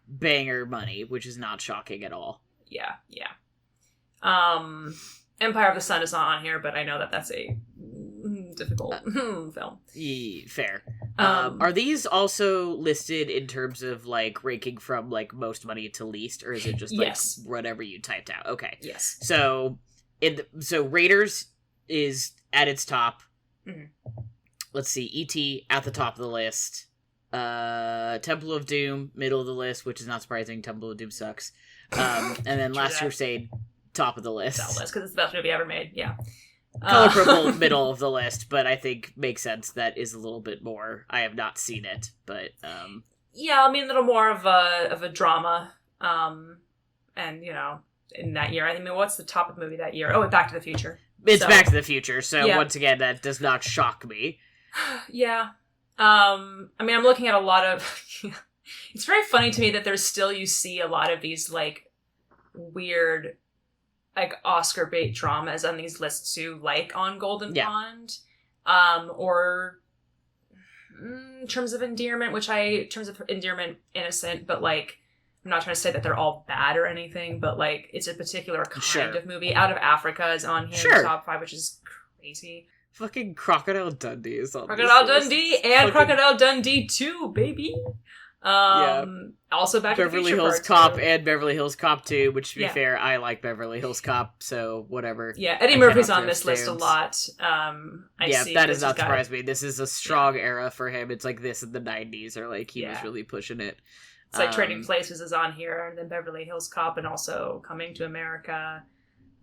Banger money, which is not shocking at all. Yeah. Empire of the Sun is not on here, but I know that that's a difficult film. Fair. Are these also listed in terms of like ranking from like most money to least, or is it just like yes. whatever you typed out? Okay. Yes. So Raiders is at its top. Mm-hmm. Let's see, E.T. at the top of the list. Temple of Doom, middle of the list, which is not surprising. Temple of Doom sucks. And then Last Crusade, top of the list. Top list, because it's the best movie ever made. Yeah. Color Purple, middle of the list, but I think makes sense. That is a little bit more. I have not seen it, but yeah, I mean a little more of a drama. And in that year, I mean, what's the top movie that year? Oh, Back to the Future. It's Back to the Future. So once again, that does not shock me. Yeah. I mean, I'm looking at a lot of. It's very funny to me that you see a lot of these like weird, like Oscar bait dramas on these lists too, like on Golden Pond, or in terms of endearment, innocent, but like I'm not trying to say that they're all bad or anything, but like it's a particular kind of movie. Out of Africa is on here in the top 5, which is crazy. Fucking Crocodile Dundee is on Crocodile this Dundee list. and Crocodile Dundee 2, baby. Also Back to the Beverly Future Hills Part Cop 2. and Beverly Hills Cop 2, which, to be fair, I like Beverly Hills Cop, so whatever. Yeah, Eddie Murphy's on this list a lot. That does not surprise me. This is a strong era for him. It's like this in the 90s, or like he was really pushing it. It's like Trading Places is on here, and then Beverly Hills Cop, and also Coming to America.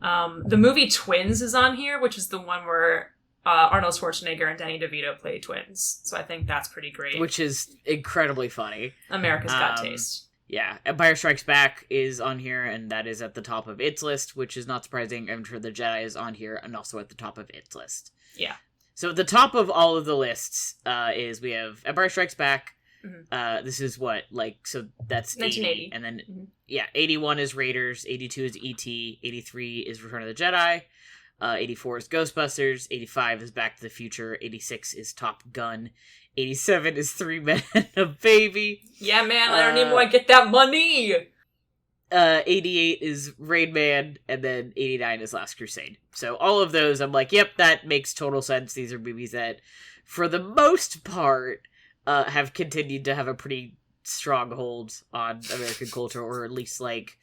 The movie Twins is on here, which is the one where Arnold Schwarzenegger and Danny DeVito play twins. So I think that's pretty great. Which is incredibly funny. America's Got Taste. Yeah, Empire Strikes Back is on here, and that is at the top of its list, which is not surprising. Enter the Jedi is on here, and also at the top of its list. Yeah. So at the top of all of the lists is we have Empire Strikes Back. Mm-hmm. This is what, like, so that's 1980. 80, and then 81 is Raiders, 82 is E.T., 83 is Return of the Jedi, 84 is Ghostbusters, 85 is Back to the Future, 86 is Top Gun, 87 is Three Men and a Baby. Yeah, man, I don't even want to get that money! 88 is Rain Man, and then 89 is Last Crusade. So all of those, I'm like, yep, that makes total sense. These are movies that, for the most part, have continued to have a pretty strong hold on American culture, or at least, like,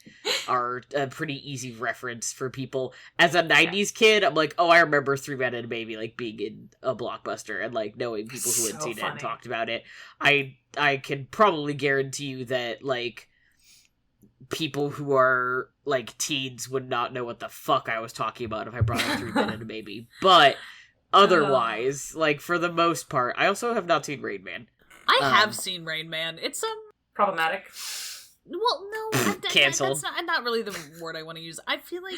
are a pretty easy reference for people. As a 90s kid, I'm like, oh, I remember Three Men and a Baby, like, being in a blockbuster, and, like, knowing people who had seen it and talked about it. I can probably guarantee you that, like, people who are, like, teens would not know what the fuck I was talking about if I brought up Three Men and a Baby. But otherwise, like, for the most part, I also have not seen Rain Man. I have seen Rain Man. It's problematic. Well, no, canceled. That's not really the word I want to use. I feel like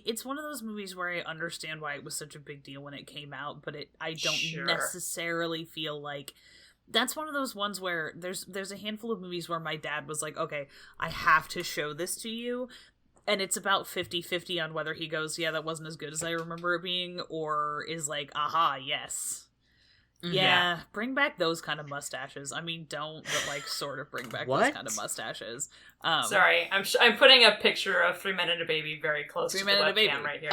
it's one of those movies where I understand why it was such a big deal when it came out, but I don't necessarily feel like that's one of those ones where there's a handful of movies where my dad was like, okay, I have to show this to you. And it's about 50-50 on whether he goes, yeah, that wasn't as good as I remember it being, or is like, aha, yes. Yeah, bring back those kind of mustaches. I mean, don't, but like sort of bring back those kind of mustaches. Sorry, I'm putting a picture of Three Men and a Baby very close to the webcam right here.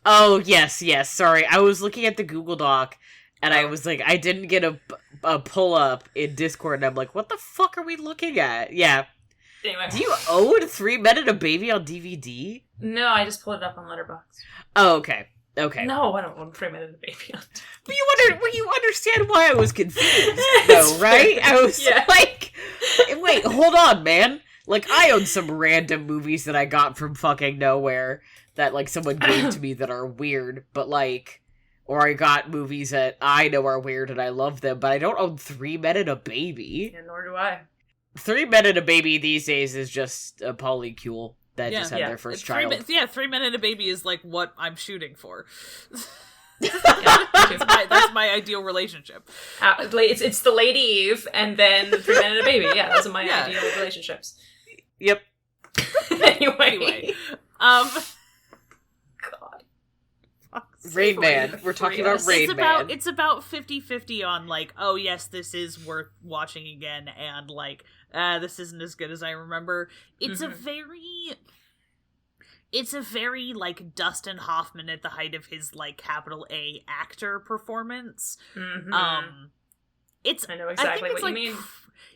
Oh, yes. Sorry, I was looking at the Google Doc, and I was like, I didn't get a pull up in Discord, and I'm like, what the fuck are we looking at? Yeah. Anyway. Do you own Three Men and a Baby on DVD? No, I just pulled it up on Letterboxd. Oh, okay. Okay. No, I don't want Three Men and a Baby on TV. But you understand why I was confused, though, right? I was like, wait, hold on, man. Like, I own some random movies that I got from fucking nowhere that, like, someone gave to me that are weird, but, like, or I got movies that I know are weird and I love them, but I don't own Three Men and a Baby. Yeah, nor do I. Three Men and a Baby these days is just a polycule that just had their first child. Three Men and a Baby is like what I'm shooting for. That's my ideal relationship. It's the Lady Eve and then the Three Men and a Baby. Yeah, those are my ideal relationships. Yep. Anyway. God. Rain Man. We're talking about Rain Man. It's about 50-50 on, like, oh yes, this is worth watching again, and, like, this isn't as good as I remember. It's a very, like, Dustin Hoffman at the height of his, like, capital A actor performance. Mm-hmm. I know exactly what you mean.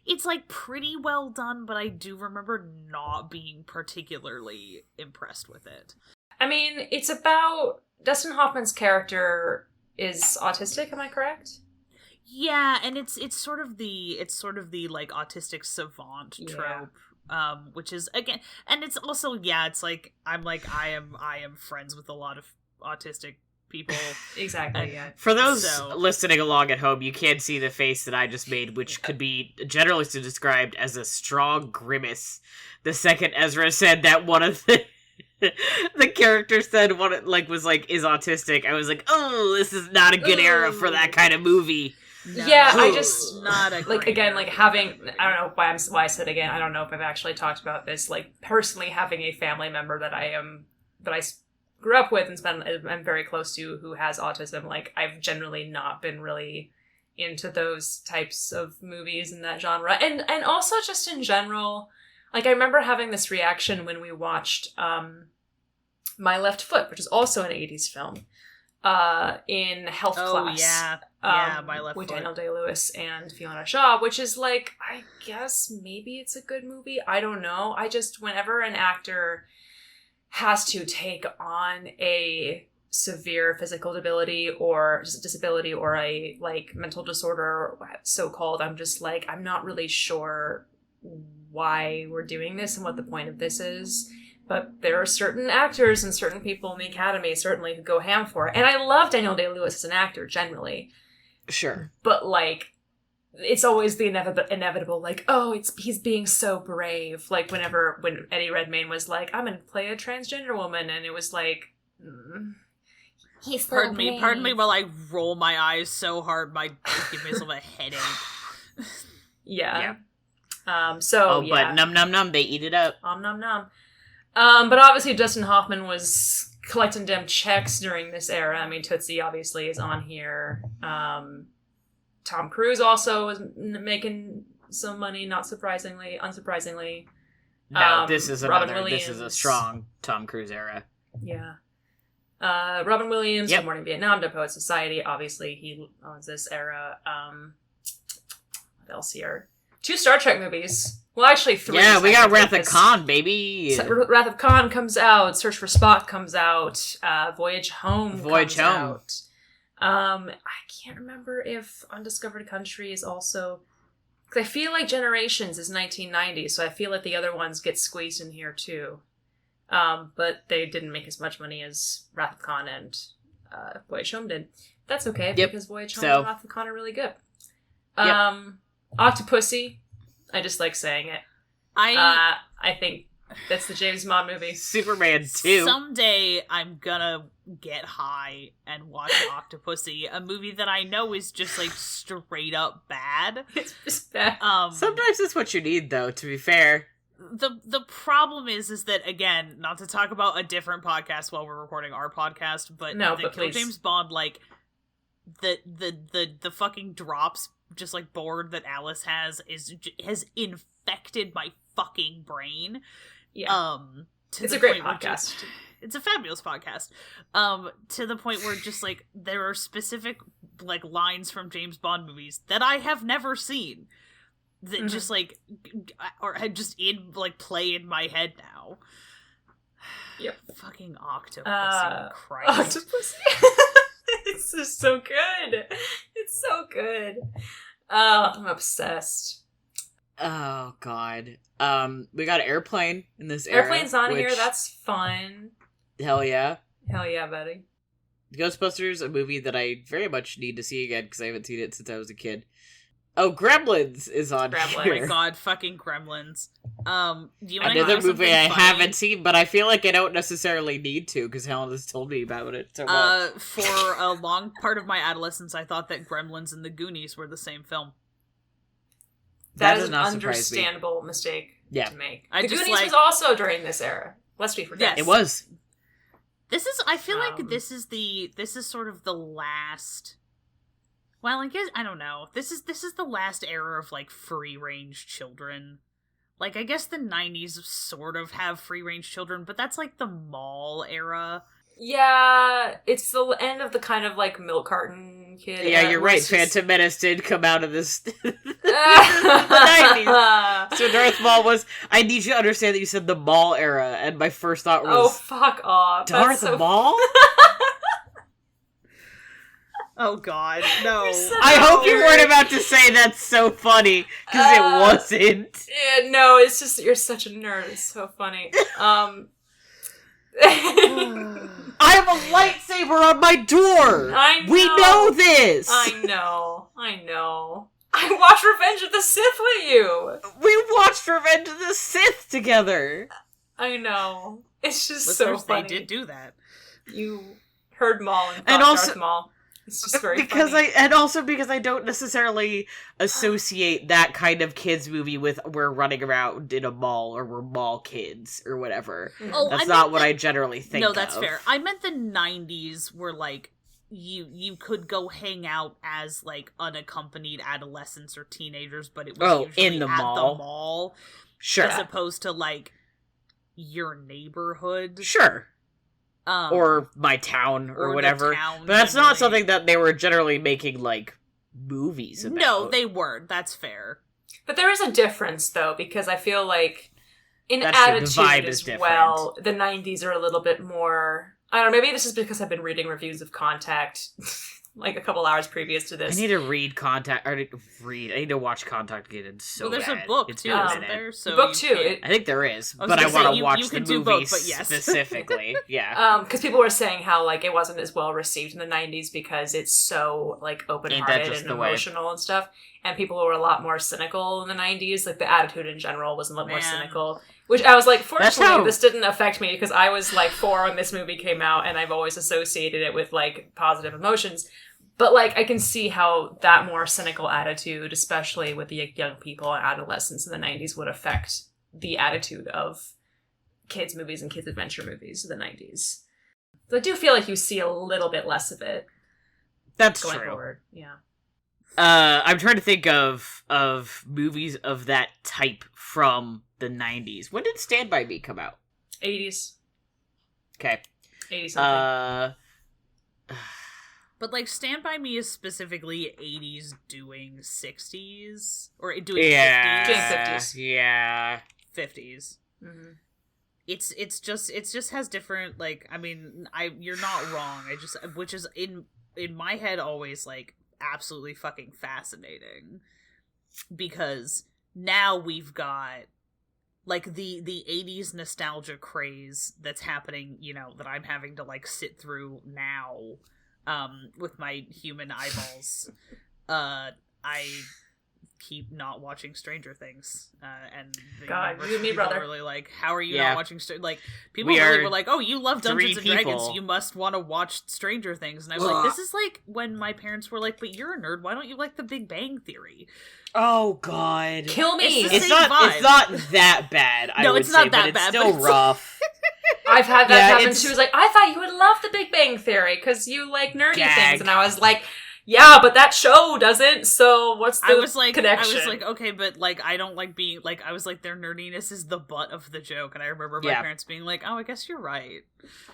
It's, like, pretty well done, but I do remember not being particularly impressed with it. I mean, it's about Dustin Hoffman's character is autistic, am I correct? Yeah, and it's sort of the like autistic savant trope, which is again, and it's also it's like I am friends with a lot of autistic people. Exactly. Yeah. For those listening along at home, you can't see the face that I just made, which could be generally described as a strong grimace. The second Ezra said that one of the character said is autistic, I was like, oh, this is not a good era for that kind of movie. No. Yeah, I just not a like again like having I don't know why I said again I don't know if I've actually talked about this, like personally having a family member that I grew up with and I'm very close to who has autism. Like I've generally not been really into those types of movies in that genre, and also just in general. Like, I remember having this reaction when we watched My Left Foot, which is also an 80s film. in Health Oh, Class. yeah. Yeah, my left with foot. Daniel Day-Lewis and Fiona Shaw, which is like, I guess maybe it's a good movie. I don't know. I just, whenever an actor has to take on a severe physical disability or a like mental disorder, so-called, I'm just like, I'm not really sure why we're doing this and what the point of this is. But there are certain actors and certain people in the Academy certainly who go ham for it. And I love Daniel Day-Lewis as an actor, generally. Sure. But, like, it's always the inevitable, like, oh, he's being so brave. Like, when Eddie Redmayne was like, I'm gonna play a transgender woman, and it was like, he's so Pardon brave. me while I roll my eyes so hard, give myself a headache. Yeah. Oh, yeah. but num, they eat it up. Nom. But obviously Dustin Hoffman was collecting them checks during this era. I mean, Tootsie obviously is on here. Tom Cruise also was making some money, unsurprisingly. No, this is Robin this is a Williams. Strong Tom Cruise era. Yeah. Robin Williams, Yep. Good Morning Vietnam, Dead Poets Society. Obviously, he owns this era. What else here? 2 Star Trek movies. Well, actually 3. Yeah, we got Wrath of Khan, baby. Wrath of Khan comes out. Search for Spock comes out. Voyage Home comes out. I can't remember if Undiscovered Country is also... Because I feel like Generations is 1990, so I feel like the other ones get squeezed in here too. But they didn't make as much money as Wrath of Khan and Voyage Home did. That's okay, because Voyage Home and Wrath of Khan are really good. Octopussy. I just like saying it. I think that's the James Bond movie. Superman 2. Someday I'm gonna get high and watch Octopussy, a movie that I know is just like straight up bad. It's just bad. Sometimes it's what you need, though, to be fair. The problem is that, again, not to talk about a different podcast while we're recording our podcast, but please. James Bond, like, the fucking drops just like board that Alice has has infected my fucking brain. Yeah. It's a great podcast. It's a fabulous podcast. To the point where just like there are specific like lines from James Bond movies that I have never seen that just like or had just play in my head now. Yep. Fucking Octopussy. Christ. Octopussy. It's just so good. It's so good. I'm obsessed. Oh, God. We got Airplane in this era. Airplane's on here. That's fun. Hell yeah. Hell yeah, buddy. Ghostbusters, a movie that I very much need to see again because I haven't seen it since I was a kid. Oh, Gremlins is on here. Oh my god, fucking Gremlins. Do you want to another movie I haven't seen, but I feel like I don't necessarily need to because Helen has told me about it so much. For a long part of my adolescence, I thought that Gremlins and the Goonies were the same film. That is an understandable mistake to make. The Goonies was also during this era. Lest we forget. Yes. It was. I feel like this is sort of the last. Well, I guess I don't know. This is the last era of like free range children. Like I guess the 90s sort of have free range children, but that's like the mall era. Yeah, it's the end of the kind of like milk carton kid. Yeah, you're right. Phantom Menace did come out of this the 90s. So Darth Maul was. I need you to understand that you said the mall era, and my first thought was, "Oh, fuck off, Darth Maul." Oh God, no! I hope you weren't about to say that's so funny because it wasn't. Yeah, no, it's just that you're such a nerd. It's so funny. I have a lightsaber on my door! I know. We know this! I know. I watched Revenge of the Sith with you! We watched Revenge of the Sith together! I know. It's just Listeners, so funny. They did do that. You heard Maul and thought Darth Maul. It's just very funny. Because I don't necessarily associate that kind of kids movie with we're running around in a mall or we're mall kids or whatever. Oh, that's not what I generally think of. No, that's fair. I meant the 90s where like you could go hang out as like unaccompanied adolescents or teenagers, but it was usually in the at mall. The mall. Sure. As opposed to like your neighborhood. Sure. or My Town or whatever. Town, but that's not something that they were generally making, like, movies about. No, they weren't. That's fair. But there is a difference, though, because I feel like in That's true. attitude The vibe as is different. well, the 90s are a little bit more... I don't know, maybe this is because I've been reading reviews of Contact like a couple hours previous to this. I need to read Contact. I need to watch Contact again. It's so there's bad. a book, It's too, been a isn't minute. there? So book, too. I think there is, I was but I gonna want say, to you watch the can do movie both, but yes. specifically. Yeah. Because people were saying how, like, it wasn't as well received in the 90s because it's so, like, open-hearted and emotional and stuff. And people were a lot more cynical in the 90s. Like, the attitude in general was a lot more cynical. Which I was like, fortunately, this didn't affect me because I was, like, 4 when this movie came out, and I've always associated it with, like, positive emotions. But, like, I can see how that more cynical attitude, especially with the young people and adolescents in the 90s, would affect the attitude of kids' movies and kids' adventure movies in the 90s. So I do feel like you see a little bit less of it. That's going true. forward. Yeah. I'm trying to think of movies of that type from the 90s. When did Stand By Me come out? 80s. Okay. 80 something. But, like, Stand By Me is specifically 80s doing 60s? Or doing 50s? Doing 50s. Yeah. 50s. Mm-hmm. It just has different, like, I mean, you're not wrong. Which is in my head always, like, absolutely fucking fascinating. Because now we've got, like, the 80s nostalgia craze that's happening, you know, that I'm having to, like, sit through now, with my human eyeballs. I keep not watching Stranger Things, and God, you and me, brother. Really like, how are you not watching like people We really are were like, oh, you love Dungeons and Dragons, people. you must want to watch Stranger Things, and I was like, this is like when my parents were like, but you're a nerd, why don't you like The Big Bang Theory? Oh God, kill me. It's not that bad. No, I it's would not say, that but bad, it's still but rough. I've had that happen it's- too. It was like, I thought you would love The Big Bang Theory because you like nerdy Gag. things, and I was like, yeah, but that show doesn't. So what's the connection? I was like, okay, but like, I don't like being like, I was like, their nerdiness is the butt of the joke, and I remember my parents being like, oh, I guess you're right.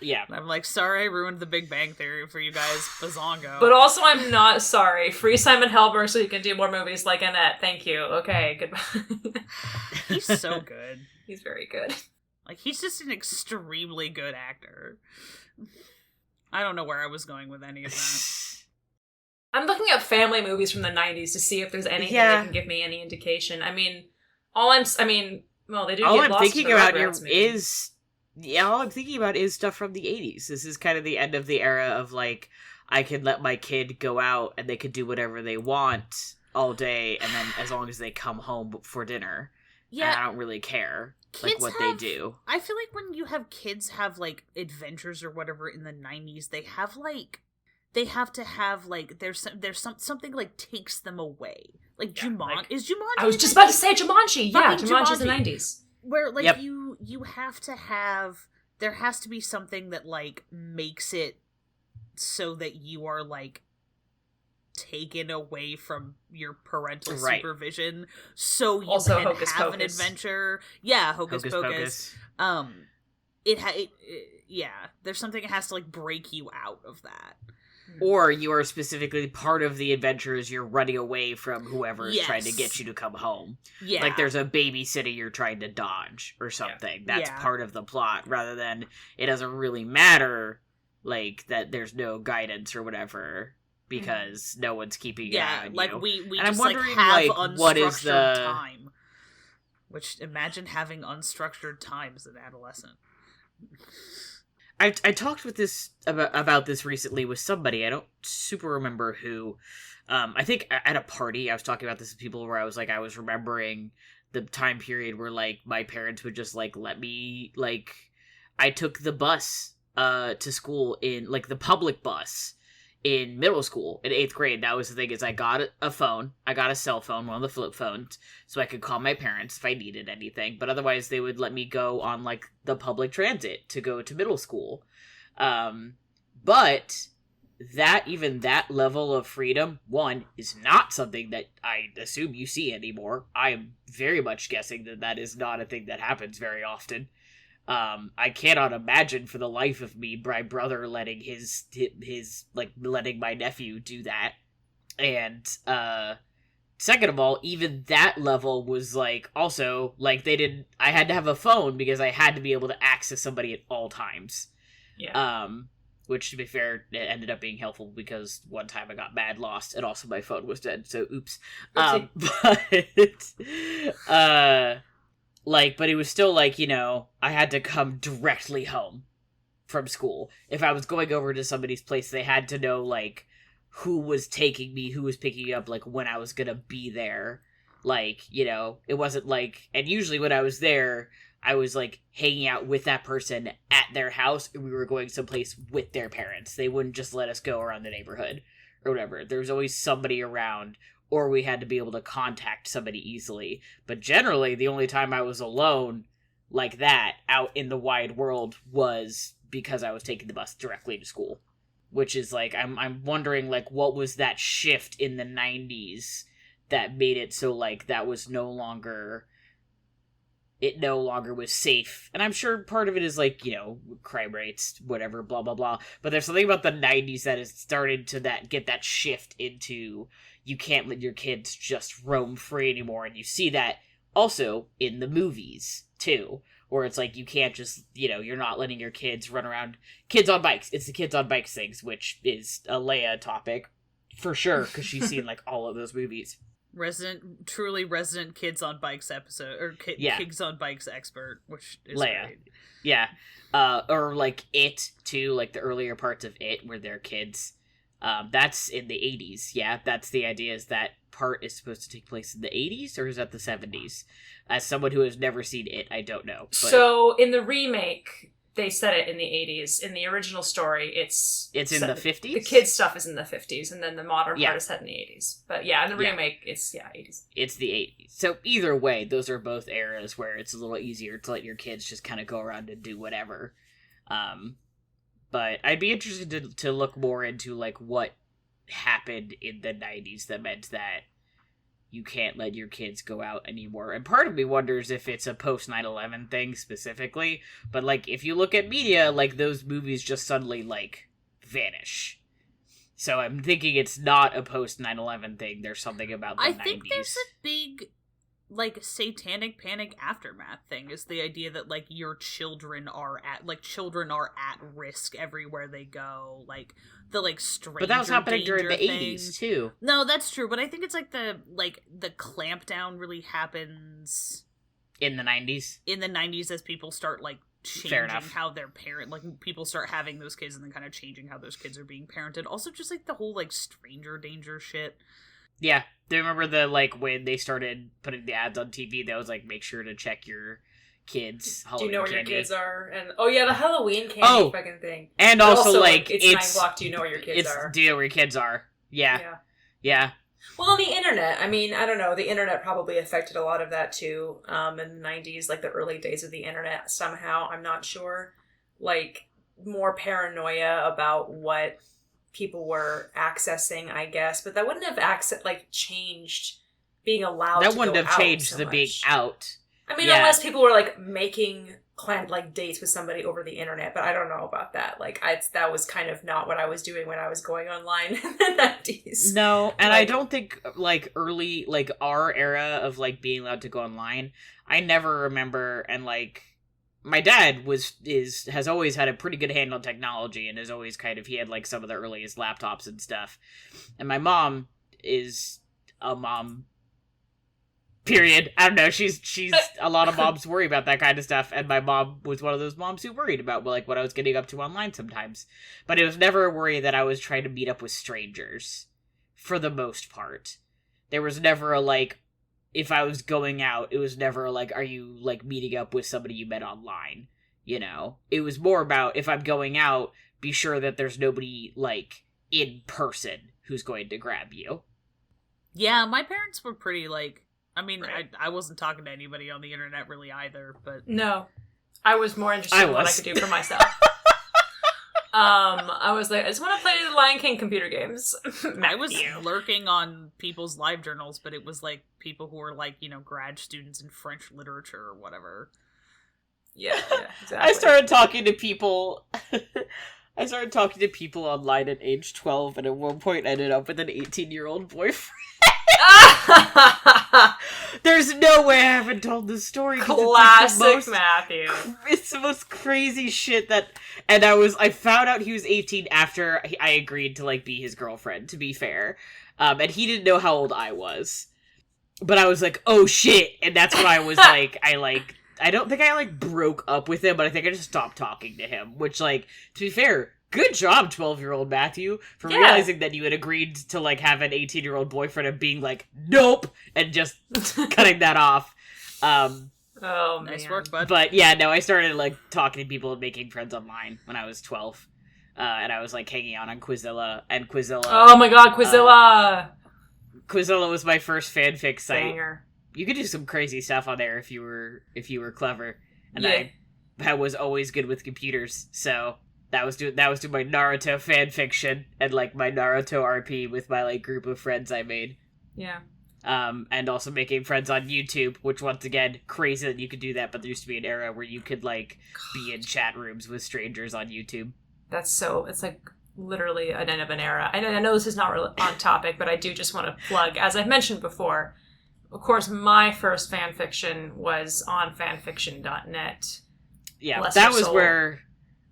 Yeah, and I'm like, sorry, I ruined The Big Bang Theory for you guys, bazongo. But also, I'm not sorry. Free Simon Helberg so you can do more movies like Annette. Thank you. Okay, goodbye. He's so good. He's very good. Like, he's just an extremely good actor. I don't know where I was going with any of that. I'm looking up family movies from the 90s to see if there's anything that can give me any indication. I mean, well, they do all get I'm lost thinking in the about Rugrats movie. all I'm thinking about is stuff from the 80s. This is kind of the end of the era of, like, I can let my kid go out and they can do whatever they want all day, and then as long as they come home for dinner, and I don't really care like what they do. I feel like when you have kids have, like, adventures or whatever in the 90s, they have, like, they have to have, like, there's something, like, takes them away. Like, Jumanji. Is Jumanji? I was just about to say Jumanji. Yeah, Fucking Jumanji's the 90s. Where, like, you have to have, there has to be something that, like, makes it so that you are, like, taken away from your parental supervision, so you also, can Hocus have Pocus. an adventure. Yeah, Hocus Pocus. There's something that has to, like, break you out of that. Or you are specifically part of the adventures, you're running away from whoever is trying to get you to come home. Yeah. Like there's a babysitter you're trying to dodge or something. Yeah. That's part of the plot, rather than it doesn't really matter, like, that there's no guidance or whatever, because no one's keeping an eye on like, you. we and just, I'm wondering, like, have like, what is the time. Which, imagine having unstructured time as an adolescent. I talked with this about this recently with somebody. I don't super remember who. I think at a party I was talking about this with people where I was remembering the time period where, like, my parents would just, like, let me, like, I took the bus to school in, like, the public bus in middle school in 8th grade. That was the thing, is I got a phone. I got a cell phone, one of the flip phones, so I could call my parents if I needed anything. But otherwise, they would let me go on, like, the public transit to go to middle school. But that level of freedom, one, is not something that I assume you see anymore. I am very much guessing that is not a thing that happens very often. I cannot imagine for the life of me my brother letting his letting my nephew do that. And second of all, even that level was like also like I had to have a phone because I had to be able to access somebody at all times. Yeah. Which, to be fair, it ended up being helpful because one time I got mad lost and also my phone was dead, so oops. But but it was still like, you know, I had to come directly home from school. If I was going over to somebody's place, they had to know, like, who was taking me, who was picking me up, like, when I was gonna be there. Like, you know, it wasn't like... And usually when I was there, I was, like, hanging out with that person at their house, and we were going someplace with their parents. They wouldn't just let us go around the neighborhood or whatever. There was always somebody around, or we had to be able to contact somebody easily. But generally, the only time I was alone like that out in the wide world was because I was taking the bus directly to school. Which is, like, I'm wondering, like, what was that shift in the 90s that made it so, like, that was no longer was safe. And I'm sure part of it is, like, you know, crime rates, whatever, blah, blah, blah. But there's something about the 90s that has started to get that shift into you can't let your kids just roam free anymore. And you see that also in the movies, too. Where it's like, you can't just, you know, you're not letting your kids run around. Kids on bikes. It's the kids on bikes things, which is a Leia topic. For sure, because she's seen, like, all of those movies. Truly resident kids on bikes episode, or kids on bikes expert, which is Leia. Great. Yeah. Or, like, It, too, like, the earlier parts of It, where they're kids. That's in the 80s, yeah? That's the idea, is that part is supposed to take place in the 80s, or is that the 70s? As someone who has never seen It, I don't know. But... So, in the remake, they set it in the 80s. In the original story, it's in the 50s? The kids' stuff is in the 50s, and then the modern part is set in the 80s. But yeah, in the remake, it's 80s. It's the 80s. So either way, those are both eras where it's a little easier to let your kids just kind of go around and do whatever. But I'd be interested to look more into, like, what happened in the 90s that meant that you can't let your kids go out anymore. And part of me wonders if it's a post 9/11 thing specifically. But, like, if you look at media, like, those movies just suddenly, like, vanish. So I'm thinking it's not a post 9/11 thing. There's something about the 90s. I think there's a big, like, satanic panic aftermath thing, is the idea that, like, your children are at risk everywhere they go, like, the, like, stranger But that was happening during the thing. 80s, too. No, that's true, but I think it's, like, the clampdown really happens... In the 90s? In the 90s, as people start, like, changing how their people start having those kids and then kind of changing how those kids are being parented. Also, just, like, the whole, like, stranger danger shit. Yeah, do you remember the, like, when they started putting the ads on TV, that was, like, make sure to check your kids' Halloween Do you know where candy. your kids are? And the Halloween candy fucking thing. And also, like, it's 9 o'clock, do you know where your kids are? Do you know where your kids are? Yeah. Well, on the internet, I mean, I don't know, the internet probably affected a lot of that, too, in the 90s, like, the early days of the internet, somehow, I'm not sure. Like, more paranoia about what people were accessing, I guess, but that wouldn't have changed being allowed to go out. That wouldn't have changed the being out. I mean, unless people were, like, making planned, like, dates with somebody over the internet, but I don't know about that. Like, that was kind of not what I was doing when I was going online in the 90s. No, and I don't think, like, early, like, our era of, like, being allowed to go online, I never remember, and, like, my dad has always had a pretty good handle on technology, and is always he had, like, some of the earliest laptops and stuff. And my mom is a mom, period. I don't know, she's a lot of moms worry about that kind of stuff, and my mom was one of those moms who worried about, like, what I was getting up to online sometimes. But it was never a worry that I was trying to meet up with strangers, for the most part. There was never a, like, if I was going out, it was never like, are you, like, meeting up with somebody you met online? You know? It was more about, if I'm going out, be sure that there's nobody, like, in person who's going to grab you. Yeah, my parents were pretty, like, I mean, right. I wasn't talking to anybody on the internet really either, but... No. I was more interested in what I could do for myself. I was like, I just want to play the Lion King computer games. I was lurking on people's live journals, but it was like people who were like, you know, grad students in French literature or whatever. Yeah, exactly. I started talking to people. I started talking to people online at age 12, and at one point ended up with an 18-year-old boyfriend. There's no way I haven't told this story. Classic Matthew. It's the most crazy shit and I found out he was 18 after I agreed to, like, be his girlfriend, to be fair. And he didn't know how old I was. But I was like, oh shit, and that's when I was like, I don't think I, like, broke up with him, but I think I just stopped talking to him, which, like, to be fair, good job, 12-year-old Matthew, for realizing that you had agreed to, like, have an 18-year-old boyfriend and being like, nope, and just cutting that off. Oh, man. Nice work, bud. But, yeah, no, I started, like, talking to people and making friends online when I was 12. And I was, like, hanging out on Quizilla, and Quizilla... Oh my god, Quizilla! Quizilla was my first fanfic site. Banger. You could do some crazy stuff on there if you were clever. And Yeah. I was always good with computers, so... That was doing my Naruto fan fiction and, like, my Naruto RP with my, like, group of friends I made. Yeah. And also making friends on YouTube, which, once again, crazy that you could do that, but there used to be an era where you could, like, be in chat rooms with strangers on YouTube. It's like literally an end of an era. I know this is not really on topic, but I do just want to plug, as I've mentioned before, of course, my first fan fiction was on fanfiction.net. Yeah, Bless that your was soul. where...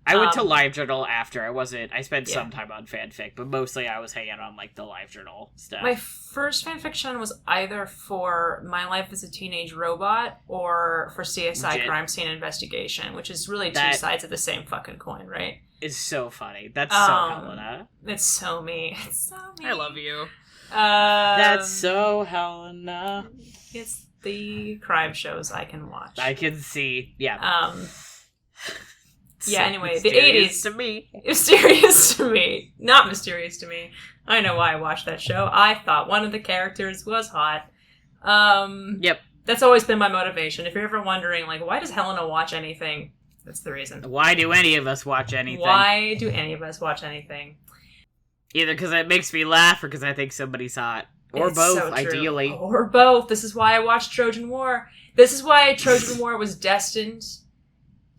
I went to LiveJournal after. I spent Yeah. some time on fanfic, but mostly I was hanging out on, like, the LiveJournal stuff. My first fanfiction was either for My Life as a Teenage Robot or for CSI Legit. Crime Scene Investigation, which is really two That- sides of the same fucking coin, right? It's so funny. That's so Helena. It's so me. It's so me. I love you. That's so Helena. It's the crime shows I can watch. I can see. Yeah. Yeah, anyway, the Mysterious 80s. to me. Mysterious to me. Not mysterious to me. I know why I watched that show. I thought one of the characters was hot. Yep. That's always been my motivation. If you're ever wondering, like, why does Helena watch anything? That's the reason. Why do any of us watch anything? Why do any of us watch anything? Either because it makes me laugh or because I think somebody's hot. Or It's both, so true. ideally. Or both. This is why I watched Trojan War. This is why Trojan War was destined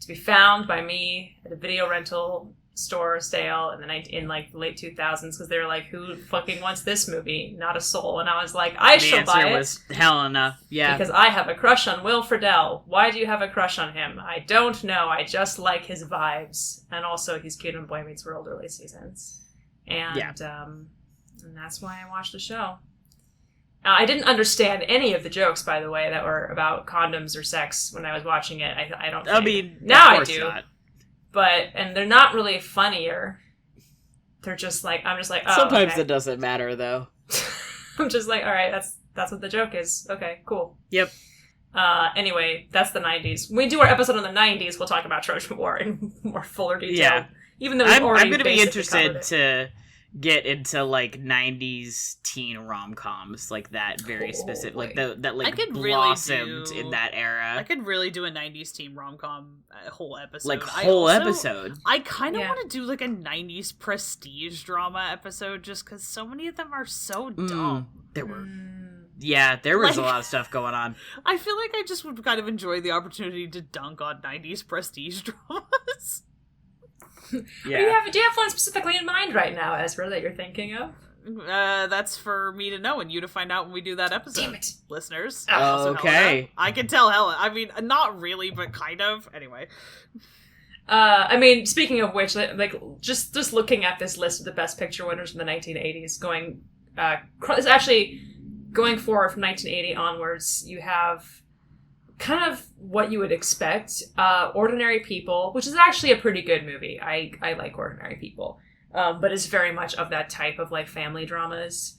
to be found by me at a video rental store sale in like the late 2000s, because they were like, who fucking wants this movie? Not a soul. And I was like, I shall buy it. The answer was Helena. Yeah. Because I have a crush on Will Friedle. Why do you have a crush on him? I don't know. I just like his vibes. And also, he's cute in Boy Meets World early seasons. And, and that's why I watched the show. I didn't understand any of the jokes, by the way, that were about condoms or sex when I was watching it. I don't think. I mean, now of I course do. not. And they're not really funnier. They're just like, I'm just like, oh, Sometimes okay. it doesn't matter, though. I'm just like, all right, that's what the joke is. Okay, cool. Yep. Anyway, that's the 90s. When we do our episode on the 90s, we'll talk about Trojan War in more fuller detail. Yeah. Even though we've I'm already going to be basically covered interested it. to get into, like, 90s teen rom-coms, like that very specific, like that I like could really blossomed do- in that era. I could really do a 90s teen rom-com whole episode. Like, whole episode. I kind of Yeah. want to do, like, a 90s prestige drama episode, just because so many of them are so dumb. There were, yeah, there was a Like- lot of stuff going on. I feel like I just would kind of enjoy the opportunity to dunk on 90s prestige dramas. Yeah. Do you have one specifically in mind right now, Ezra, that you're thinking of? That's for me to know and you to find out when we do that episode. Damn it. Listeners. Oh, Also okay. Helena. I can tell Helen. I mean, not really, but kind of. Anyway. I mean, speaking of which, like just looking at this list of the best picture winners from the 1980s, it's actually going forward from 1980 onwards, you have kind of what you would expect. Ordinary People, which is actually a pretty good movie. I like Ordinary People, but it's very much of that type of like family dramas.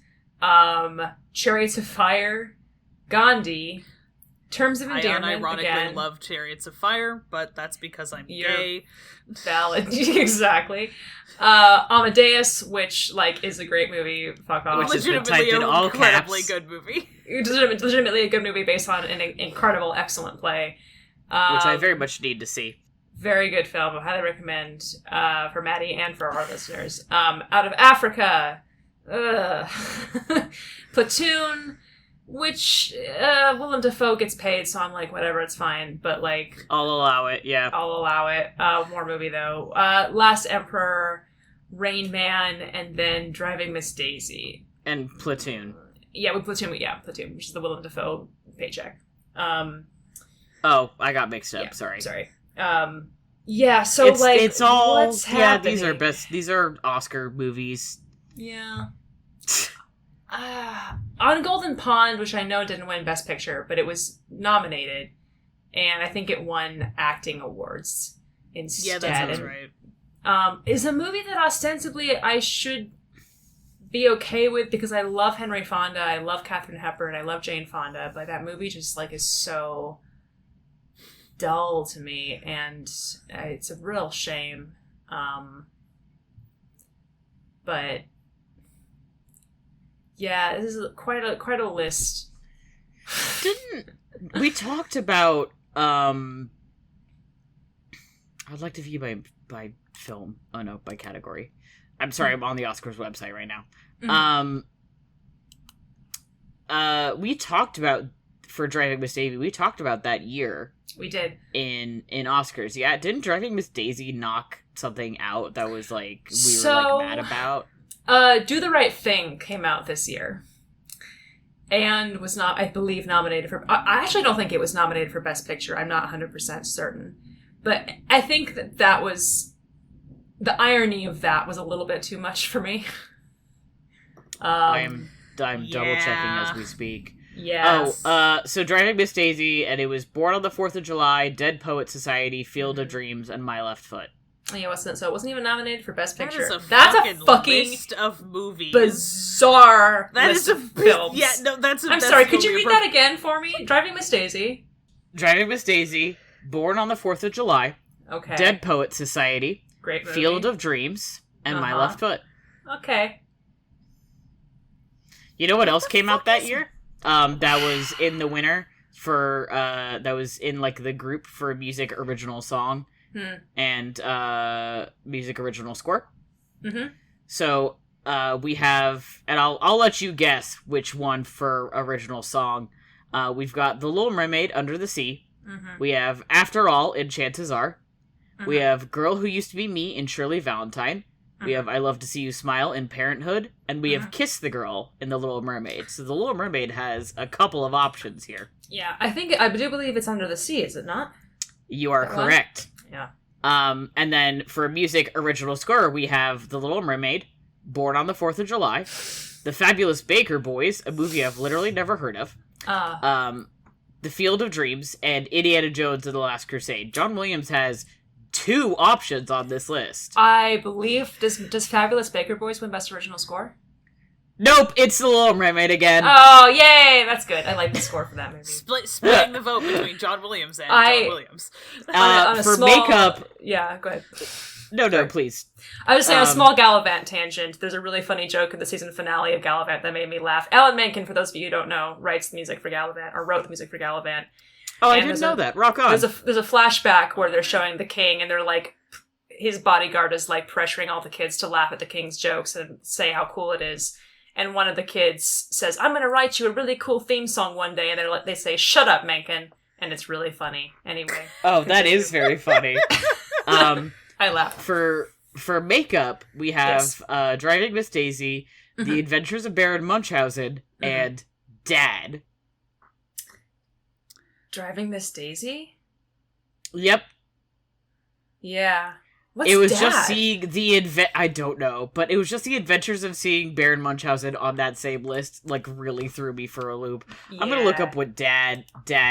Chariots of Fire, Gandhi, Terms of I Endearment. unironically again. love Chariots of Fire, but that's because I'm You're- gay. Valid. Exactly. Amadeus, which like is a great movie. Fuck off. Which has been Legitimately typed in an all incredibly caps. good movie. Legitimately a good movie based on an incredible, excellent play. Which I very much need to see. Very good film. I highly recommend for Matty and for our listeners. Out of Africa, Platoon, Which, Willem Dafoe gets paid, so I'm like, whatever, it's fine. But, like... I'll allow it, yeah. I'll allow it. More movie, though. Last Emperor, Rain Man, and then Driving Miss Daisy. And Platoon. Yeah, with Platoon, which is the Willem Dafoe paycheck. Oh, I got mixed up, sorry. Yeah, so, it's all... what's happening? These are Oscar movies. Yeah. On Golden Pond, which I know didn't win Best Picture, but it was nominated, and I think it won acting awards instead. Yeah, that sounds right. Is a movie that ostensibly I should be okay with because I love Henry Fonda, I love Katharine Hepburn, I love Jane Fonda, but that movie just like is so dull to me, and it's a real shame. But yeah, this is quite a list. Didn't we talked about I'd like to view by film. Oh no, by category. I'm sorry, I'm on the Oscars website right now. Mm-hmm. We talked about for Driving Miss Daisy. We talked about that year. We did in Oscars. Yeah, didn't Driving Miss Daisy knock something out that was like we were like mad about? Do the Right Thing came out this year, and was not, I believe, nominated for. I actually don't think it was nominated for Best Picture. I'm not 100% certain, but I think that was the irony of that was a little bit too much for me. I'm double checking as we speak. Yeah. So Driving Miss Daisy, and it was Born on the 4th of July, Dead Poet Society, Field of Dreams, and My Left Foot. Yeah, so it wasn't even nominated for Best Picture. That's a fucking list of movies. Bizarre. That list is a films. Yeah, no, that's. I'm sorry. Could you read that again for me? Driving Miss Daisy. Driving Miss Daisy, Born on the 4th of July. Okay. Dead Poet Society. Great movie. Field of Dreams, and My Left Foot. Okay. You know what else came out that year? That was in the winner for that was in like the group for music original song and music original score. Mm-hmm. So we have, and I'll let you guess which one for original song. We've got The Little Mermaid, Under the Sea. Mm-hmm. We have After All in Chances Are. Mm-hmm. We have Girl Who Used to Be Me in Shirley Valentine. We have I Love to See You Smile in Parenthood, and we have Kiss the Girl in The Little Mermaid. So The Little Mermaid has a couple of options here. Yeah, I do believe it's Under the Sea, is it not? You are correct. Yeah. And then for music original score, we have The Little Mermaid, Born on the 4th of July, The Fabulous Baker Boys, a movie I've literally never heard of, The Field of Dreams, and Indiana Jones and the Last Crusade. John Williams has 2 options on this list. I believe does Fabulous Baker Boys win Best Original Score? Nope, it's The Little Mermaid again. Oh, yay! That's good. I like the score for that movie. Splitting the vote between John Williams and John Williams. On a for small, makeup... Yeah, go ahead. No, please. I was saying a small Gallivant tangent. There's a really funny joke in the season finale of Gallivant that made me laugh. Alan Menken, for those of you who don't know, writes the music for Gallivant, or wrote the music for Gallivant. Oh, I didn't know that. Rock on. There's a flashback where they're showing the king, and they're like, his bodyguard is like pressuring all the kids to laugh at the king's jokes and say how cool it is. And one of the kids says, "I'm going to write you a really cool theme song one day," and they say, "Shut up, Menken," and it's really funny. Anyway. Oh, that is very funny. I laugh. For makeup, we have Driving Miss Daisy, The Adventures of Baron Munchausen, and Dad. Driving Miss Daisy? Yep. Yeah. What's it was Dad? just seeing I don't know, but it was just the adventures of seeing Baron Munchausen on that same list, like, really threw me for a loop. Yeah. I'm gonna look up what Dad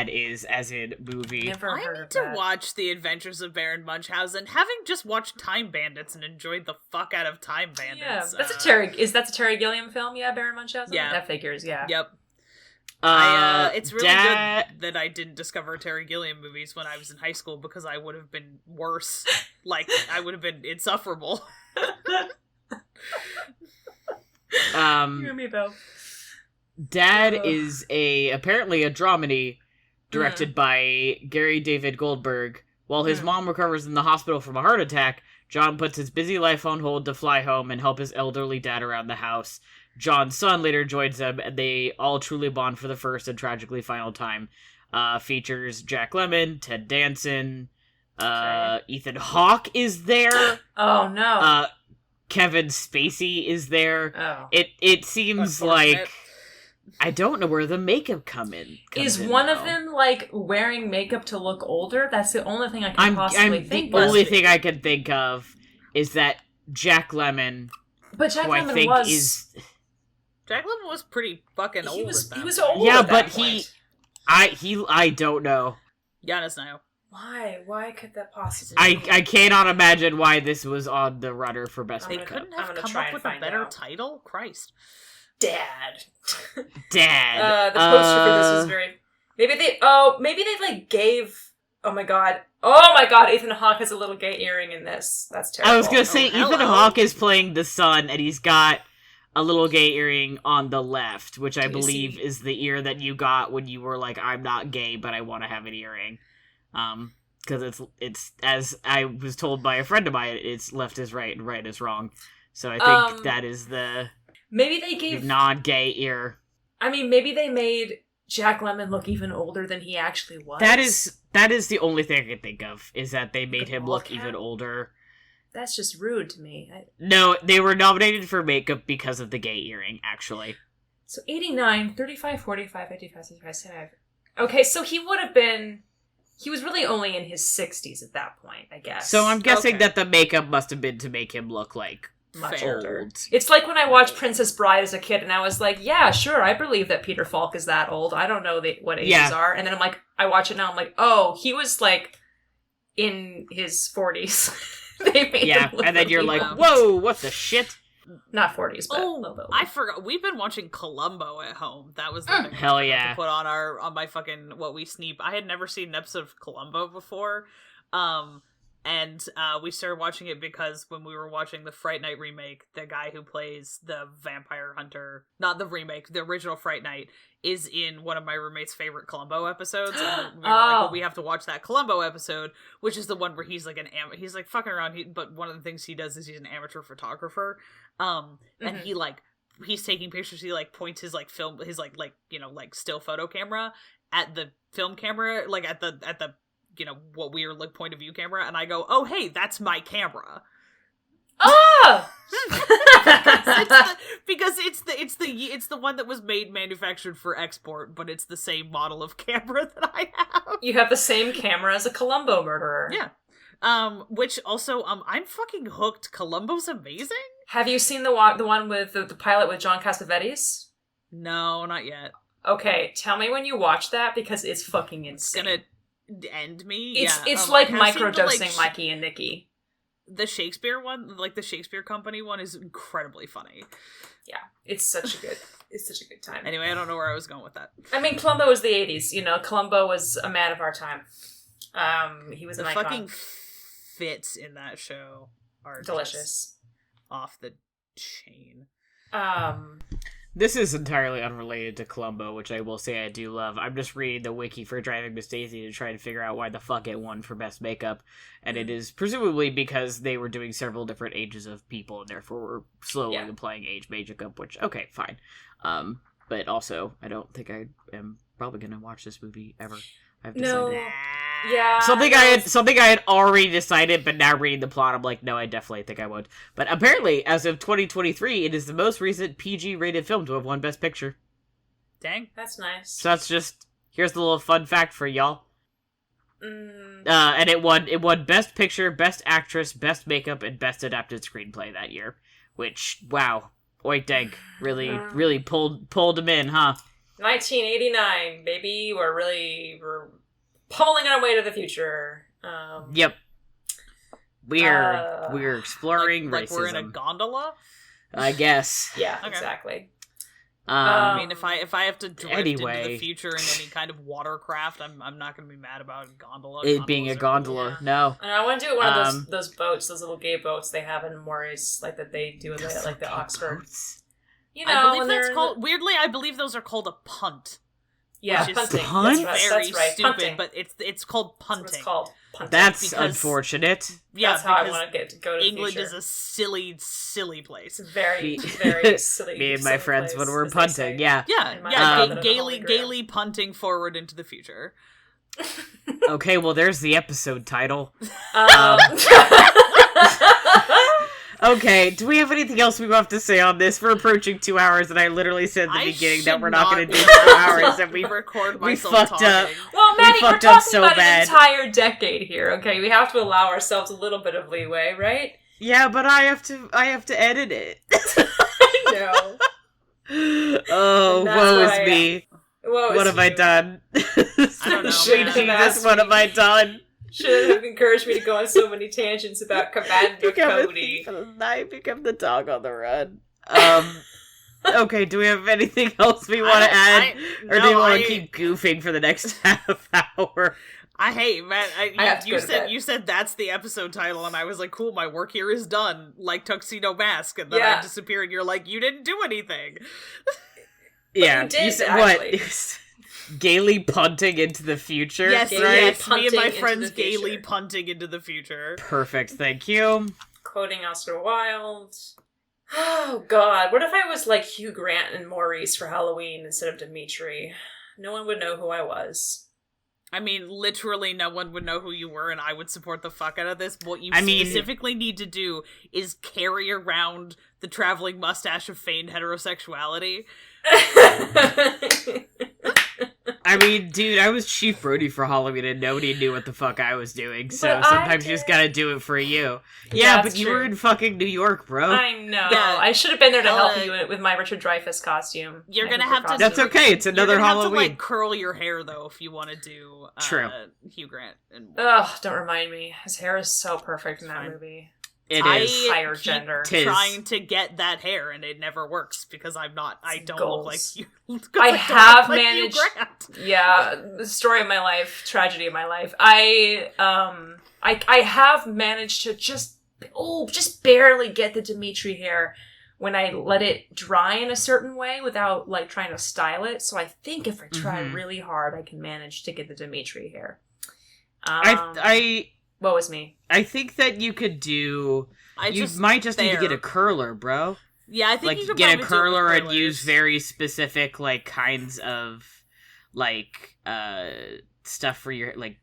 is, as in movie. Never heard I need of to that. watch The Adventures of Baron Munchausen, having just watched Time Bandits and enjoyed the fuck out of Time Bandits. Yeah, that's a Terry Gilliam film, yeah, Baron Munchausen? Yeah. That figures, yeah. Yep. It's really good that I didn't discover Terry Gilliam movies when I was in high school, because I would have been worse. Like, I would have been insufferable. You and me both. Dad is apparently a dramedy directed by Gary David Goldberg. While his mom recovers in the hospital from a heart attack, John puts his busy life on hold to fly home and help his elderly dad around the house. John's son later joins them, and they all truly bond for the first and tragically final time. Features Jack Lemmon, Ted Danson, Ethan Hawke is there. Oh no. Kevin Spacey is there. Oh. It seems like I don't know where the makeup comes Is in, one though. of them like wearing makeup to look older? That's the only thing I can possibly think. The only thing I can think of is that Jack Lemmon, but Jack who I Lemmon think was is Jack Lemmon was pretty fucking old. he was at that old. point. Yeah, at but that point. I don't know. Giannis now. Why could that possibly? I cannot imagine why this was on the runner for best They makeup. couldn't I'm have gonna come try up and with a find better out. title? Christ. Dad. Dad. The poster for this was very. Maybe they like gave. Oh my god, Ethan Hawke has a little gay earring in this. That's terrible. I was gonna say hello. Ethan Hawke is playing the son, and he's got a little gay earring on the left, which I believe is the ear that you got when you were like, "I'm not gay, but I want to have an earring." Because it's as I was told by a friend of mine, it's left is right and right is wrong. So I think that is the Maybe they gave non-gay ear. I mean, maybe they made Jack Lemmon look even older than he actually was. That is the only thing I can think of, is that they made him look even older. That's just rude to me. No, they were nominated for makeup because of the gay earring, actually. So 89, 35, 45, 55, 65, 75. Okay, so he was really only in his 60s at that point, I guess. So I'm guessing Okay. that the makeup must have been to make him look like Much fair older. old. It's like when I watched Princess Bride as a kid, and I was like, yeah, sure, I believe that Peter Falk is that old. I don't know what ages are. And then I'm like, I watch it now, I'm like, oh, he was like in his 40s. They made him look and then you're really like, old. whoa, what the shit? Not 40s, but a little bit older. I forgot. We've been watching Columbo at home. That was the thing Hell I forgot yeah. to put on my fucking What We Sneep. I had never seen an episode of Columbo before. And we started watching it because when we were watching the Fright Night remake, the guy who plays the vampire hunter, not the remake, the original Fright Night, is in one of my roommate's favorite Columbo episodes. And we were like, well, we have to watch that Columbo episode, which is the one where he's like he's like fucking around, but one of the things he does is he's an amateur photographer. And he's taking pictures, he like points his like film, his like still photo camera at the film camera, like at the what weird like point of view camera, and I go, oh hey, that's my camera. Oh! because it's the one that was manufactured for export, but it's the same model of camera that I have. You have the same camera as a Columbo murderer. Yeah. Which also, I'm fucking hooked. Columbo's amazing. Have you seen the one with the pilot with John Cassavetes? No, not yet. Okay, tell me when you watch that, because it's fucking insane. It's gonna end me. It's yeah. like I have seen microdosing Mikey and Nikki. The Shakespeare one, like the Shakespeare Company one, is incredibly funny. Yeah, it's such a good time. Anyway, I don't know where I was going with that. I mean, Columbo was the 80s. Columbo was a man of our time. He was an icon. Fucking fits in that show are Delicious. Off the chain. This is entirely unrelated to Columbo, which I will say I do love. I'm just reading the wiki for Driving Miss Daisy to try to figure out why the fuck it won for Best Makeup, and it is presumably because they were doing several different ages of people, and therefore were slowly applying age makeup, which, okay, fine. But also, I don't think I am probably going to watch this movie ever. I've decided. No. Yeah. Something I had already decided, but now reading the plot, I'm like, no, I definitely think I won't. But apparently, as of 2023, it is the most recent PG-rated film to have won Best Picture. Dang. That's nice. So that's just, here's the little fun fact for y'all. Mm. And it won Best Picture, Best Actress, Best Makeup, and Best Adapted Screenplay that year. Which, wow, oink dank, really pulled them in, huh? 1989, baby. We're pulling our way to the future. Yep. We're exploring like racism. we're in a gondola. I guess. Yeah, Okay. exactly. I mean, if I have to drift Anyway. into the future in any kind of watercraft, I'm not going to be mad about a gondola. It being a gondola, no. And I want to do one of those boats, those little gay boats they have in Maury's, like that they do in like the Oxford. Boats. You know, I believe when that's they're called. Weirdly, I believe those are called a punt. Yeah, which punting. Punt? very right. stupid, Punting. but it's called That's what punting. it's called. Punting. That's Because- unfortunate. That's how I because want to go to England the is future. a silly place. It's very, Me- very silly. Me and my silly friends place, when we're as they say. punting, yeah. Yeah, In my yeah, mind, the gaily, Holy Grail. gaily punting forward into the future. Okay, well, there's the episode title. Um, Okay, do we have anything else we have to say on this? We're approaching 2 hours, and I literally said at the I beginning that should we're not going to be do 2 hours, able and to we record we myself fucked up. talking. well, Matty, we're fucked up talking so about bad. an entire decade here. Okay, we have to allow ourselves a little bit of leeway, right? Yeah, but I have to edit it. No. Oh, And that's woe what is I- me. What What have I done? I don't know, Sweet man. Jesus, what have I done? Should have encouraged me to go on so many tangents about Commander Become a Cody. thief of the night, become the dog on the run. Okay, do we have anything else we want to add? Or do we want to keep goofing for the next half hour? Hey, man, I have to go to bed. you said that's the episode title, and I was like, cool, my work here is done, like Tuxedo Mask, and then Yeah. I disappear, and you're like, you didn't do anything. Yeah, you did, said actually. what? Gaily punting into the future? Yes, Gaily right? yes, me and punting my into friends the gaily future. punting into the future. Perfect, thank you. Quoting Oscar Wilde. Oh god, what if I was like Hugh Grant and Maurice for Halloween instead of Dimitri? No one would know who I was. I mean, literally no one would know who you were, and I would support the fuck out of this. What you I mean- specifically need to do is carry around the traveling mustache of feigned heterosexuality. I mean, dude, I was Chief Brody for Halloween and nobody knew what the fuck I was doing, so But I sometimes you just did. gotta do it for you. Yeah, Yeah, that's but you were true. in fucking New York, bro. I know. Yeah. I should have been there to help Uh, you with my Richard Dreyfuss costume. You're My gonna Hooper have to- costume. That's okay, it's another You're gonna Halloween. have to, like, curl your hair, though, if you want to do True. Hugh Grant. And Ugh, don't remind me. His hair is so perfect in that Fine. movie. It I is. Higher keep gender. Tis. trying to get that hair, and it never works because I don't look like Goals. you. I don't have look like Hugh managed- Grant. Yeah, the story of my life, tragedy of my life. I have managed to just barely get the Dimitri hair when I let it dry in a certain way without like trying to style it. So I think if I try Mhm. really hard, I can manage to get the Dimitri hair. What was me? I think that you could do. You just might just need to there. get a curler, bro. Yeah, I think Like you could get a probably do it with curler and curlers. use very specific like kinds of like stuff for your like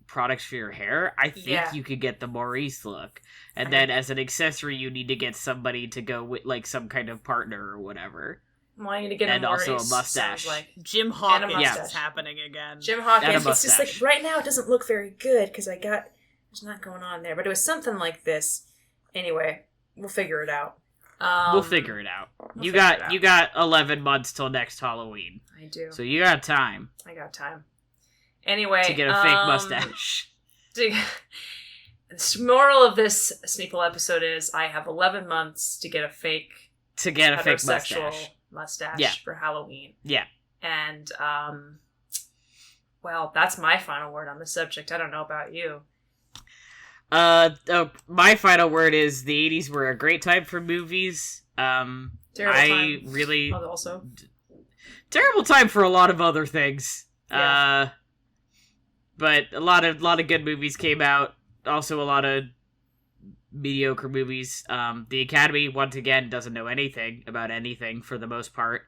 products for your hair. I think Yeah. you could get the Maurice look, and I- then as an accessory, you need to get somebody to go with like some kind of partner or whatever. Well, I need to get And a also a Maurice, mustache. sounds like. Jim Hawkins mustache. is happening again. Jim And Hawkins. a It's just like mustache. right now it doesn't look very good because there's not going on there, but it was something like this. Anyway, we'll figure it out. We'll figure it out. we'll You figure got it out. you got 11 months till next Halloween, I do. so you got time I got time. Anyway, to get a fake mustache. The moral of this Sneople episode is I have 11 months to get a fake To get a fake heterosexual mustache. mustache for Halloween. Yeah. And, well, that's my final word on the subject. I don't know about you. My final word is the 80s were a great time for movies. Terrible I time. really Also. terrible time for a lot of other things. Yeah. But a lot of good movies came out. Also, a lot of mediocre movies. The Academy once again doesn't know anything about anything for the most part,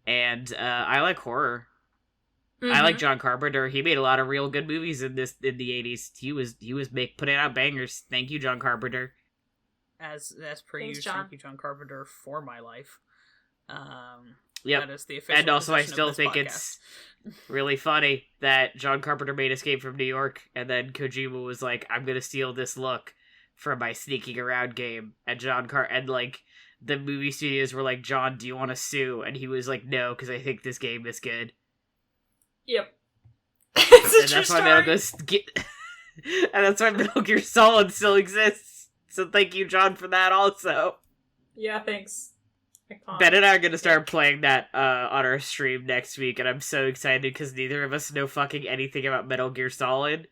and I like horror. I like John Carpenter. He made a lot of real good movies in the 80s. He was putting out bangers. Thank you, John Carpenter. As per Thanks, usual, John. thank you, John Carpenter, for my life. Yep. That is the official. And also, I position of still this think podcast. it's really funny that John Carpenter made Escape from New York, and then Kojima was like, "I'm gonna steal this look from my sneaking around game." And like the movie studios were like, "John, do you want to sue?" And he was like, "No, because I think this game is good." Yep. It's a And true that's why story. and that's why Metal Gear Solid still exists. So thank you, John, for that also. Yeah, thanks. Ben and I are going to start playing that on our stream next week, and I'm so excited because neither of us know fucking anything about Metal Gear Solid.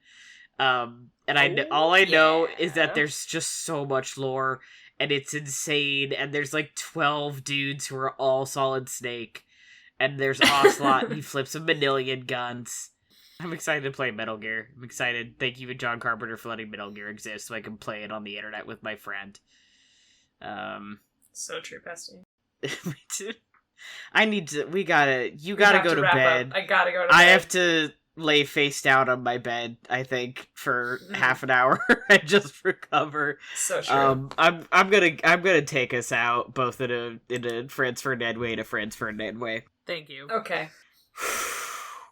And all I know is that there's just so much lore, and it's insane, and there's like 12 dudes who are all Solid Snake. And there's Ocelot, he flips a manillion guns. I'm excited to play Metal Gear. I'm excited. Thank you to John Carpenter for letting Metal Gear exist so I can play it on the internet with my friend. So true, bestie. Me too. You gotta go to bed. I gotta go to bed. I have to lay face down on my bed, I think, for half an hour and just recover. So true. I'm gonna take us out both in a Franz Ferdinand way and a Franz Ferdinand way. Thank you. Okay.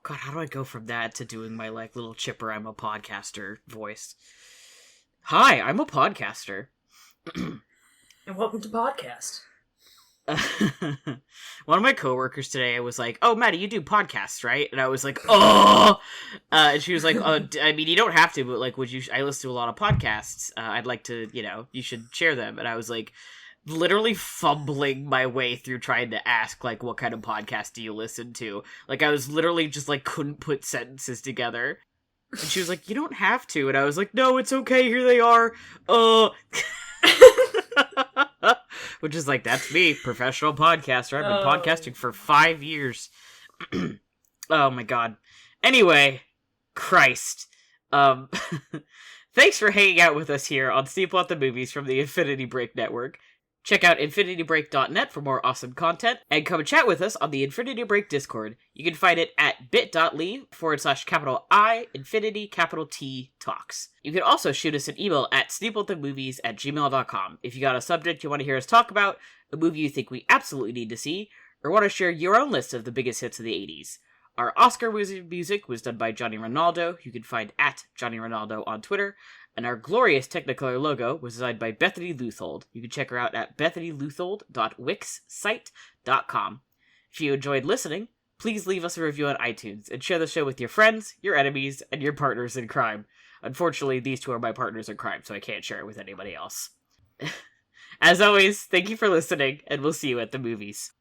God, how do I go from that to doing my like little chipper I'm a podcaster voice? Hi, I'm a podcaster. And welcome to podcast. One of my coworkers today was like, "Oh, Matty, you do podcasts, right?" And I was like, "Oh," and she was like, "Oh, I mean, you don't have to, but like, would you? I listen to a lot of podcasts. I'd like to, you should share them." And I was like, literally fumbling my way through trying to ask, like, what kind of podcast do you listen to? Like, I was literally just like couldn't put sentences together. And she was like, "You don't have to," and I was like, "No, it's okay. Here they are." Which is like, that's me, professional podcaster. I've been podcasting for 5 years. Oh my god. Anyway, Christ. Thanks for hanging out with us here on Sneople at the Movies from the Infinity Break Network. Check out infinitybreak.net for more awesome content, and come chat with us on the Infinity Break Discord. You can find it at bit.ly/I Infinity T Talks. You can also shoot us an email at sneoplethemovies@gmail.com if you got a subject you want to hear us talk about, a movie you think we absolutely need to see, or want to share your own list of the biggest hits of the 80s. Our Oscar music was done by Johnny Ronaldo, who you can find at Johnny Ronaldo on Twitter, and our glorious Technicolor logo was designed by Bethany Luthold. You can check her out at bethanyluthold.wixsite.com. If you enjoyed listening, please leave us a review on iTunes and share the show with your friends, your enemies, and your partners in crime. Unfortunately, these two are my partners in crime, so I can't share it with anybody else. As always, thank you for listening, and we'll see you at the movies.